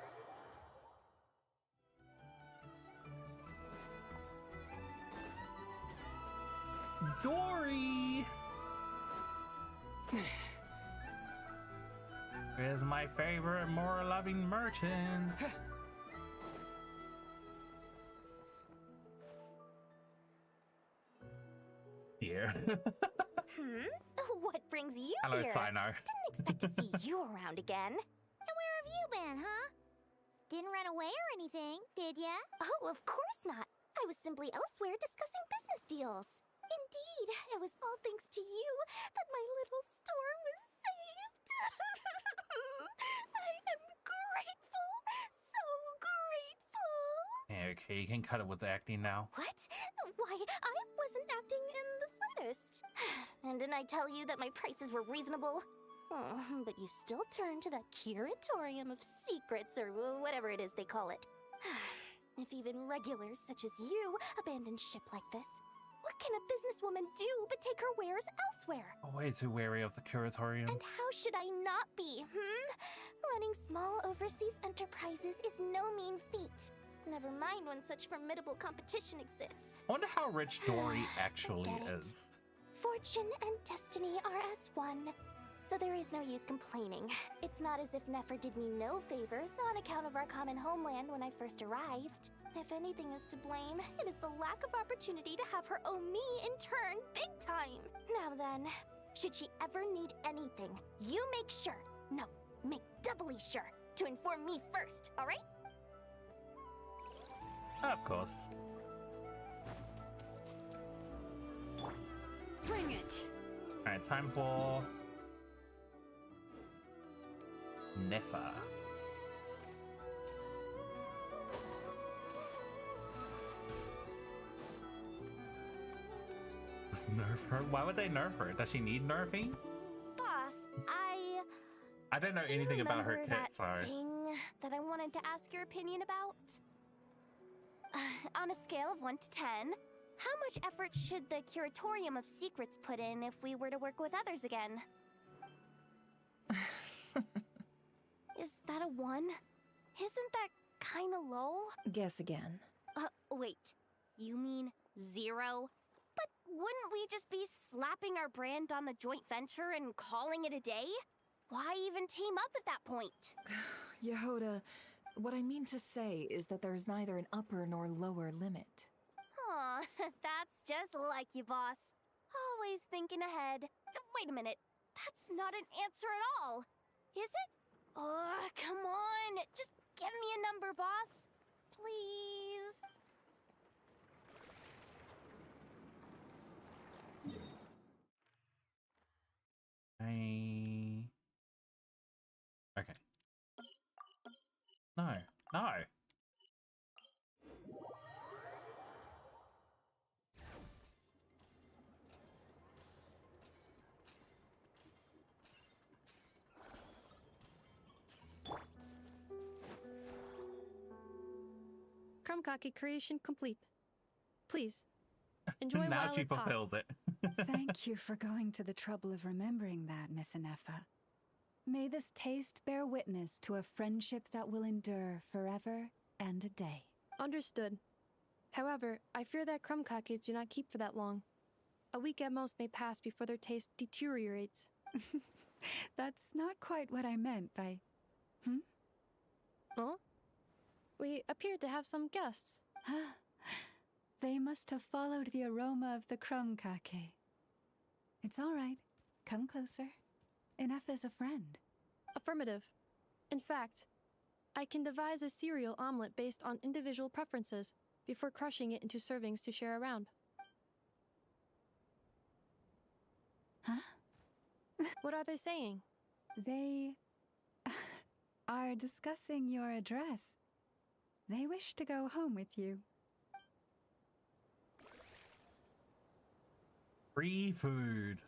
Dory! Is my favorite, more loving merchant. Dear. What brings you Hello, here? Sino. Didn't expect to see you around again. And where have you been, huh? Didn't run away or anything, did ya? Oh, of course not. I was simply elsewhere discussing business deals. Indeed, it was all thanks to you that my little store was saved. I am grateful, so grateful. Okay, you can cut it with the acting now. What? Why, I wasn't acting in the slightest. And didn't I tell you that my prices were reasonable? Oh, but you still turn to that curatorium of secrets, or whatever it is they call it. If even regulars such as you abandon ship like this, what can a businesswoman do but take her wares elsewhere? Oh, way too wary of the curatorium. And how should I not be, Running small overseas enterprises is no mean feat. Never mind when such formidable competition exists. I wonder how rich Dory actually is. Fortune and destiny are as one, so there is no use complaining. It's not as if Nefer did me no favors on account of our common homeland when I first arrived. If anything is to blame, it is the lack of opportunity to have her owe me in turn big time. Now then, should she ever need anything, you make sure, no, make doubly sure, to inform me first, alright? Of course. Bring it! Alright, time for Nefa. Just nerf her? Why would they nerf her? Does she need nerfing? Boss, I don't know anything about her kit, that so. thing that I wanted to ask your opinion about? On a scale of 1 to 10, how much effort should the Curatorium of Secrets put in if we were to work with others again? Is that a 1? Isn't that kinda low? Guess again. Wait. You mean 0? But wouldn't we just be slapping our brand on the joint venture and calling it a day? Why even team up at that point? Yehoda, what I mean to say is that there's neither an upper nor lower limit. Aw, that's just like you, boss. Always thinking ahead. Wait a minute. That's not an answer at all. Is it? Oh, come on. Just give me a number, boss. Please. Okay. No. Krumkake creation complete. Please, enjoy Now while she it's hot. fulfills it. Thank you for going to the trouble of remembering that, Miss Anefa. May this taste bear witness to a friendship that will endure forever and a day. Understood. However, I fear that crumb kakis do not keep for that long. A week at most may pass before their taste deteriorates. That's not quite what I meant by... Huh? We appeared to have some guests. They must have followed the aroma of the crumb kake. It's all right. Come closer. Enough as a friend. Affirmative. In fact, I can devise a cereal omelet based on individual preferences before crushing it into servings to share around. Huh? What are they saying? They are discussing your address. They wish to go home with you. Free food.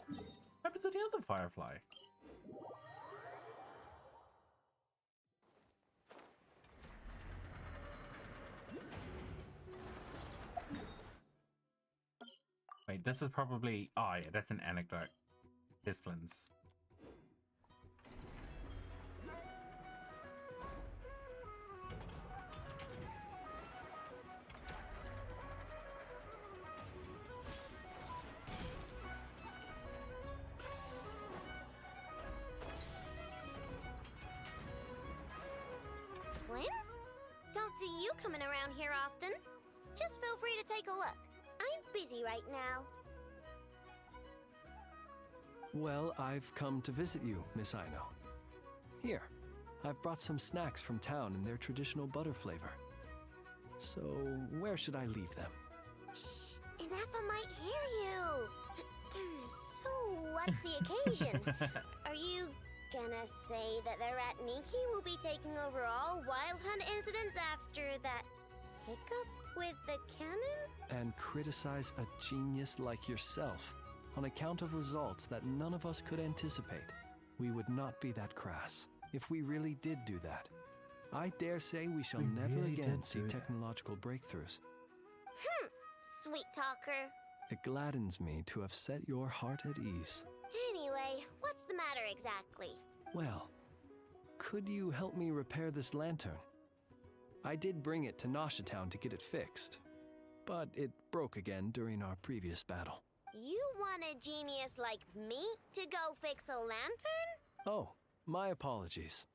What happened to the other firefly? Wait, this is probably... Oh yeah, that's an anecdote. Here's Flynn's. Flynn's? Don't see you coming around here often. Just feel free to take a look. I'm busy right now. Well, I've come to visit you, Miss Aino. Here, I've brought some snacks from town in their traditional butter flavor. So, where should I leave them? Shh, Ineffa might hear you. So, what's the occasion? Are you gonna say that the Rat Niki will be taking over all Wild Hunt incidents after that hiccup with the cannon? And criticize a genius like yourself on account of results that none of us could anticipate. We would not be that crass if we really did do that. I dare say we shall never again see technological breakthroughs. Sweet talker. It gladdens me to have set your heart at ease. Anyway, what's the matter exactly? Well, could you help me repair this lantern? I did bring it to Nasha Town to get it fixed, but it broke again during our previous battle. You want a genius like me to go fix a lantern? Oh, my apologies.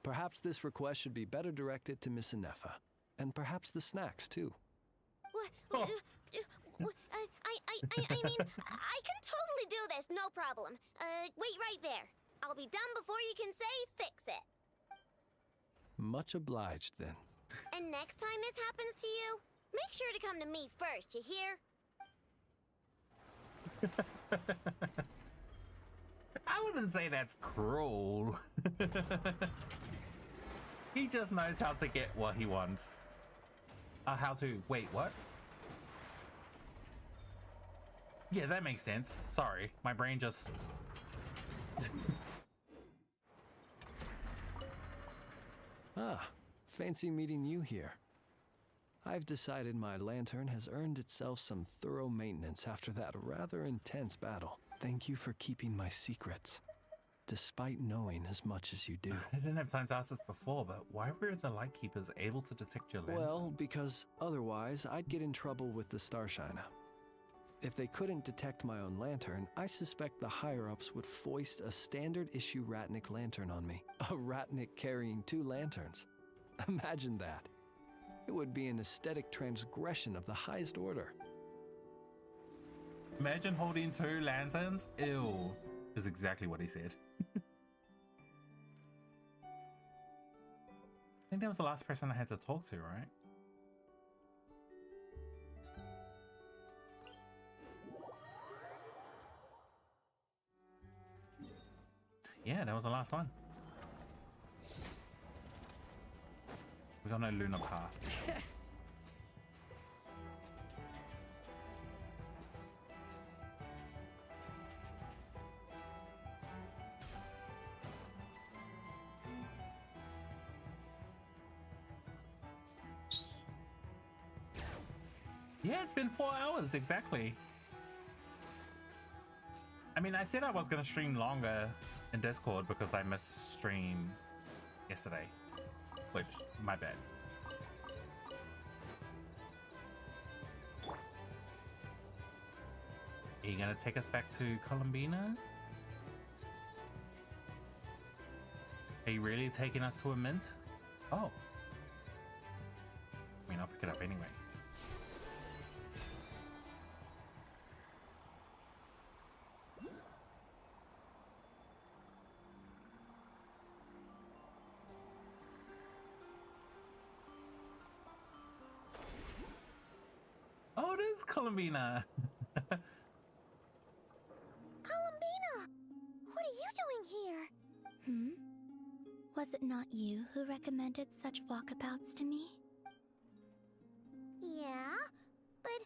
Perhaps this request should be better directed to Miss Ineffa, and perhaps the snacks too. What? I mean, I can totally do this, no problem. Wait right there. I'll be done before you can say fix it. Much obliged, then. And next time this happens to you, make sure to come to me first, you hear? I wouldn't say that's cruel. He just knows how to get what he wants. How to... Wait, what? Yeah, that makes sense. Sorry, my brain just... Ah, fancy meeting you here. I've decided my lantern has earned itself some thorough maintenance after that rather intense battle. Thank you for keeping my secrets, despite knowing as much as you do. I didn't have time to ask this before, but why were the Lightkeepers able to detect your lantern? Well, because otherwise I'd get in trouble with the Starshiner. If they couldn't detect my own lantern, I suspect the higher-ups would foist a standard-issue Ratnik lantern on me. A Ratnik carrying 2 lanterns. Imagine that. It would be an aesthetic transgression of the highest order. Imagine holding 2 lanterns? Ew. Is exactly what he said. I think that was the last person I had to talk to, right? Yeah, that was the last one. We got no Lunar Path. Yeah, it's been 4 hours, exactly. I mean, I said I was going to stream longer in Discord because I missed stream yesterday. Which, my bad. Are you gonna take us back to Columbina? Are you really taking us to a mint? Oh. I mean, I'll pick it up anyway. Oh, it is Columbina. Columbina! What are you doing here? Was it not you who recommended such walkabouts to me? Yeah? But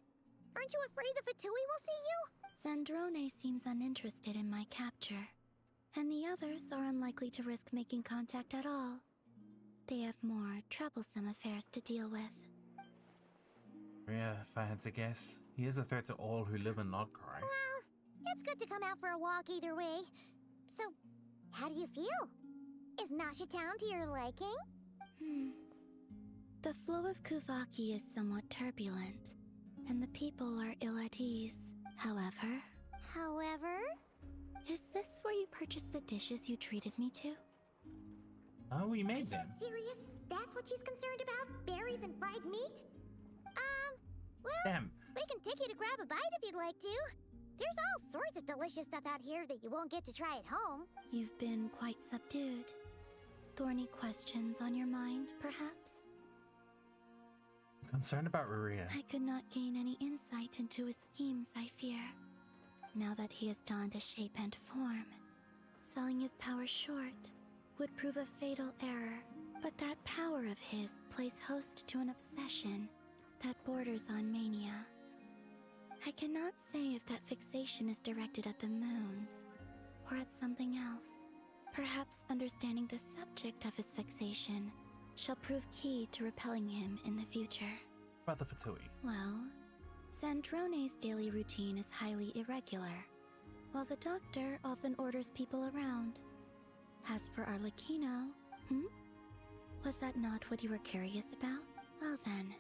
aren't you afraid the Fatui will see you? Zandrone seems uninterested in my capture, and the others are unlikely to risk making contact at all. They have more troublesome affairs to deal with. Yeah, if I had to guess, he is a threat to all who live in KRAI. Well, it's good to come out for a walk either way. So, how do you feel? Is Nasha Town to your liking? The flow of Kuvaki is somewhat turbulent, and the people are ill at ease. However... Is this where you purchased the dishes you treated me to? Oh, we made them. Serious? That's what she's concerned about? Berries and fried meat? Well, Damn. We can take you to grab a bite if you'd like to. There's all sorts of delicious stuff out here that you won't get to try at home. You've been quite subdued. Thorny questions on your mind, perhaps? I'm concerned about Ruria. I could not gain any insight into his schemes, I fear. Now that he has donned a shape and form, selling his power short would prove a fatal error. But that power of his plays host to an obsession that borders on mania. I cannot say if that fixation is directed at the moons or at something else. Perhaps understanding the subject of his fixation shall prove key to repelling him in the future. About the Fatui. Well, Zandrone's daily routine is highly irregular, while the doctor often orders people around. As for Arlecchino, was that not what you were curious about? Well then,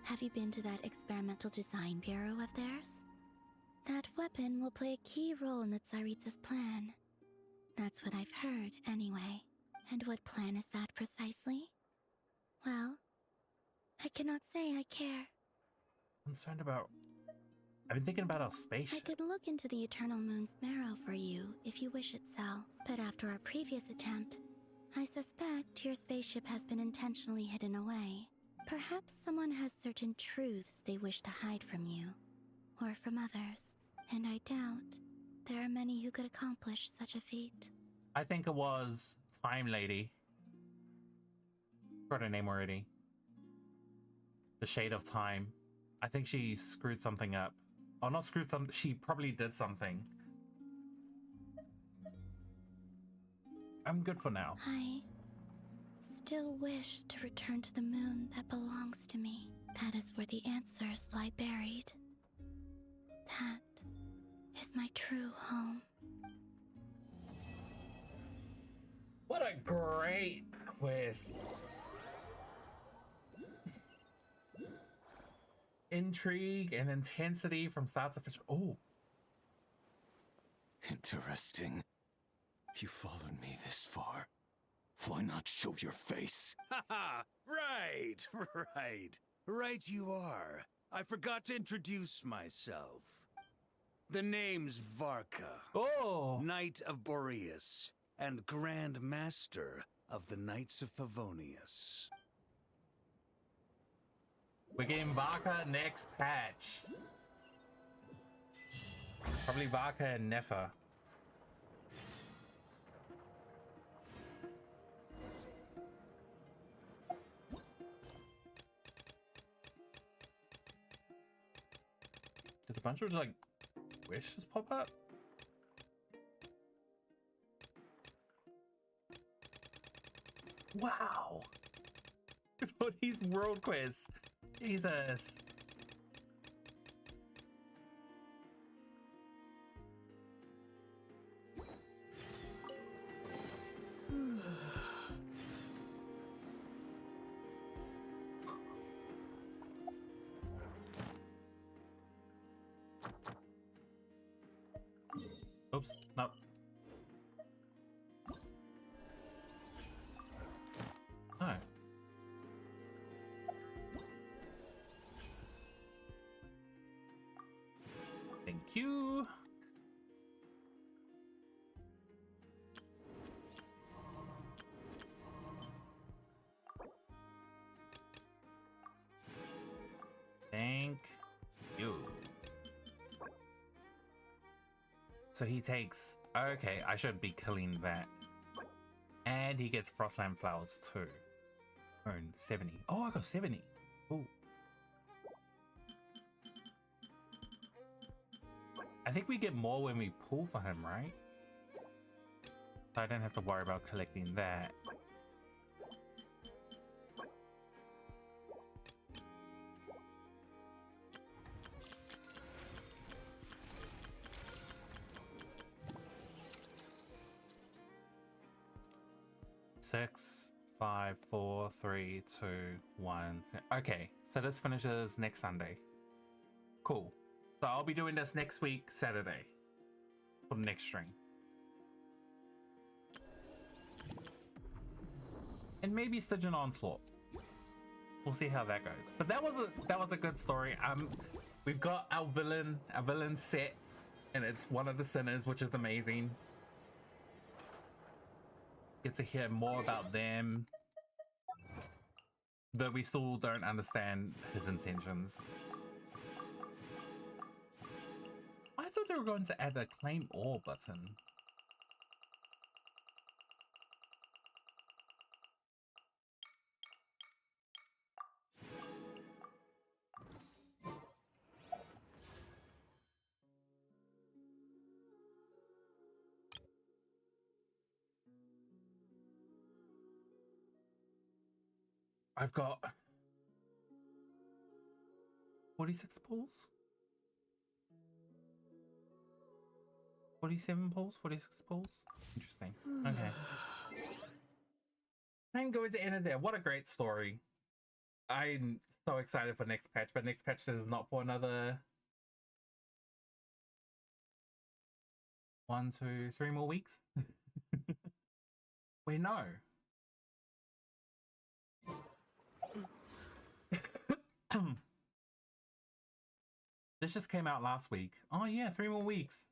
have you been to that experimental design bureau of theirs? That weapon will play a key role in the Tsaritsa's plan. That's what I've heard, anyway. And what plan is that precisely? Well, I cannot say I care. Concerned about... I've been thinking about our I spaceship. could look into the Eternal Moon's marrow for you, if you wish it so. But after our previous attempt, I suspect your spaceship has been intentionally hidden away. Perhaps someone has certain truths they wish to hide from you, or from others. And I doubt there are many who could accomplish such a feat. I think it was Time Lady. Got her name already. The Shade of Time. I think she screwed something up. Oh, not screwed something. She probably did something. I'm good for now. I still wish to return to the moon that belongs to me. That is where the answers lie buried. That is my true home. What a great quiz. Intrigue and intensity from start to finish. Oh. Interesting. You followed me this far. Why not show your face? Haha! Right, right. Right you are. I forgot to introduce myself. The name's Varka. Oh! Knight of Boreas, and Grand Master of the Knights of Favonius. We're getting Varka next patch. Probably Varka and Nefa. Did a bunch of like wishes pop up? Wow! Look at all these world quests. Jesus. Oops. Nope. Oh. Thank you. Thank you. So he takes... Okay, I should be killing that. And he gets Frostland Flowers too. Earn 70. Oh, I got 70. Ooh. I think we get more when we pull for him, right? So I don't have to worry about collecting that. Six, 5, 4, 3, 2, 1. Okay, so this finishes next Sunday. Cool. So I'll be doing this next week, Saturday, for the next string. And maybe Stygian Onslaught. We'll see how that goes. But that was a good story. We've got our villain set, and it's one of the sinners, which is amazing. Get to hear more about them, though we still don't understand his intentions. I thought they were going to add a claim all button. I've got 46 pulls? 47 pulls? 46 pulls? Interesting. Okay. I'm going to end it there. What a great story. I'm so excited for next patch, but next patch is not for another 1, 2, 3 more weeks. Wait, no. This just came out last week. Oh yeah, 3 more weeks.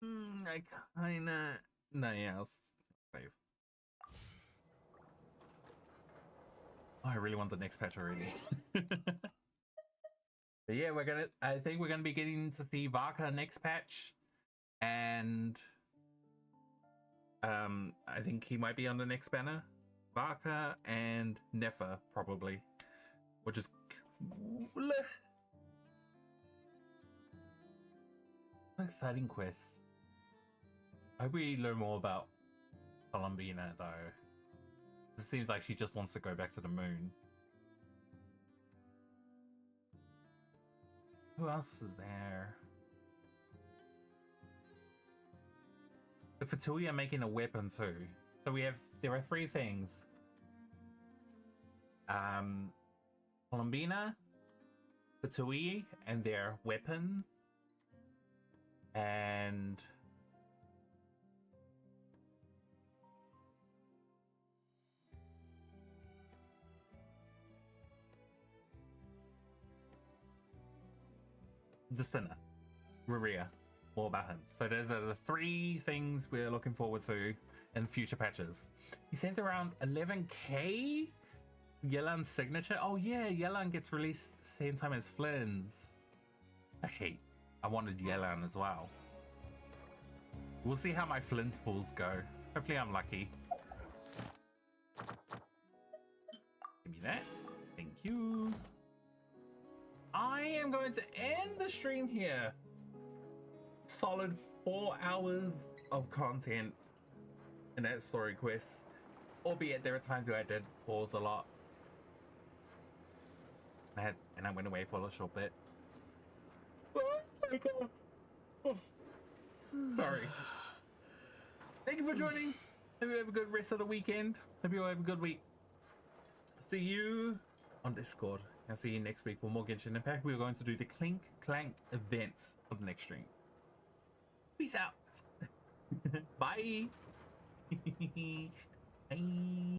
I kinda... No, yeah, I'll save. Oh, I really want the next patch already. But yeah, I think we're gonna be getting to see Varka next patch. And... I think he might be on the next banner. Varka and Nefer, probably. Which is cool. Exciting quest. I hope we learn more about Columbina though. It seems like she just wants to go back to the moon. Who else is there? The Fatui are making a weapon too. So there are 3 things. Columbina, Fatui, and their weapon, and the Sinner, Ruria. More about him. So those are the 3 things we're looking forward to in future patches. He saved around 11k? Yelan's signature? Oh yeah, Yelan gets released the same time as Flynn's. I wanted Yelan as well. We'll see how my Flynn's pulls go. Hopefully I'm lucky. Give me that. Thank you. I am going to end the stream here. Solid 4 hours of content in that story quest. Albeit there are times where I did pause a lot. And I went away for a short bit. Oh my god. Oh. Sorry. Thank you for joining. Hope you have a good rest of the weekend. Hope you all have a good week. See you on Discord. I'll see you next week for more Genshin Impact. We're going to do the Clink Clank events for the next stream. Peace out. Bye. Bye.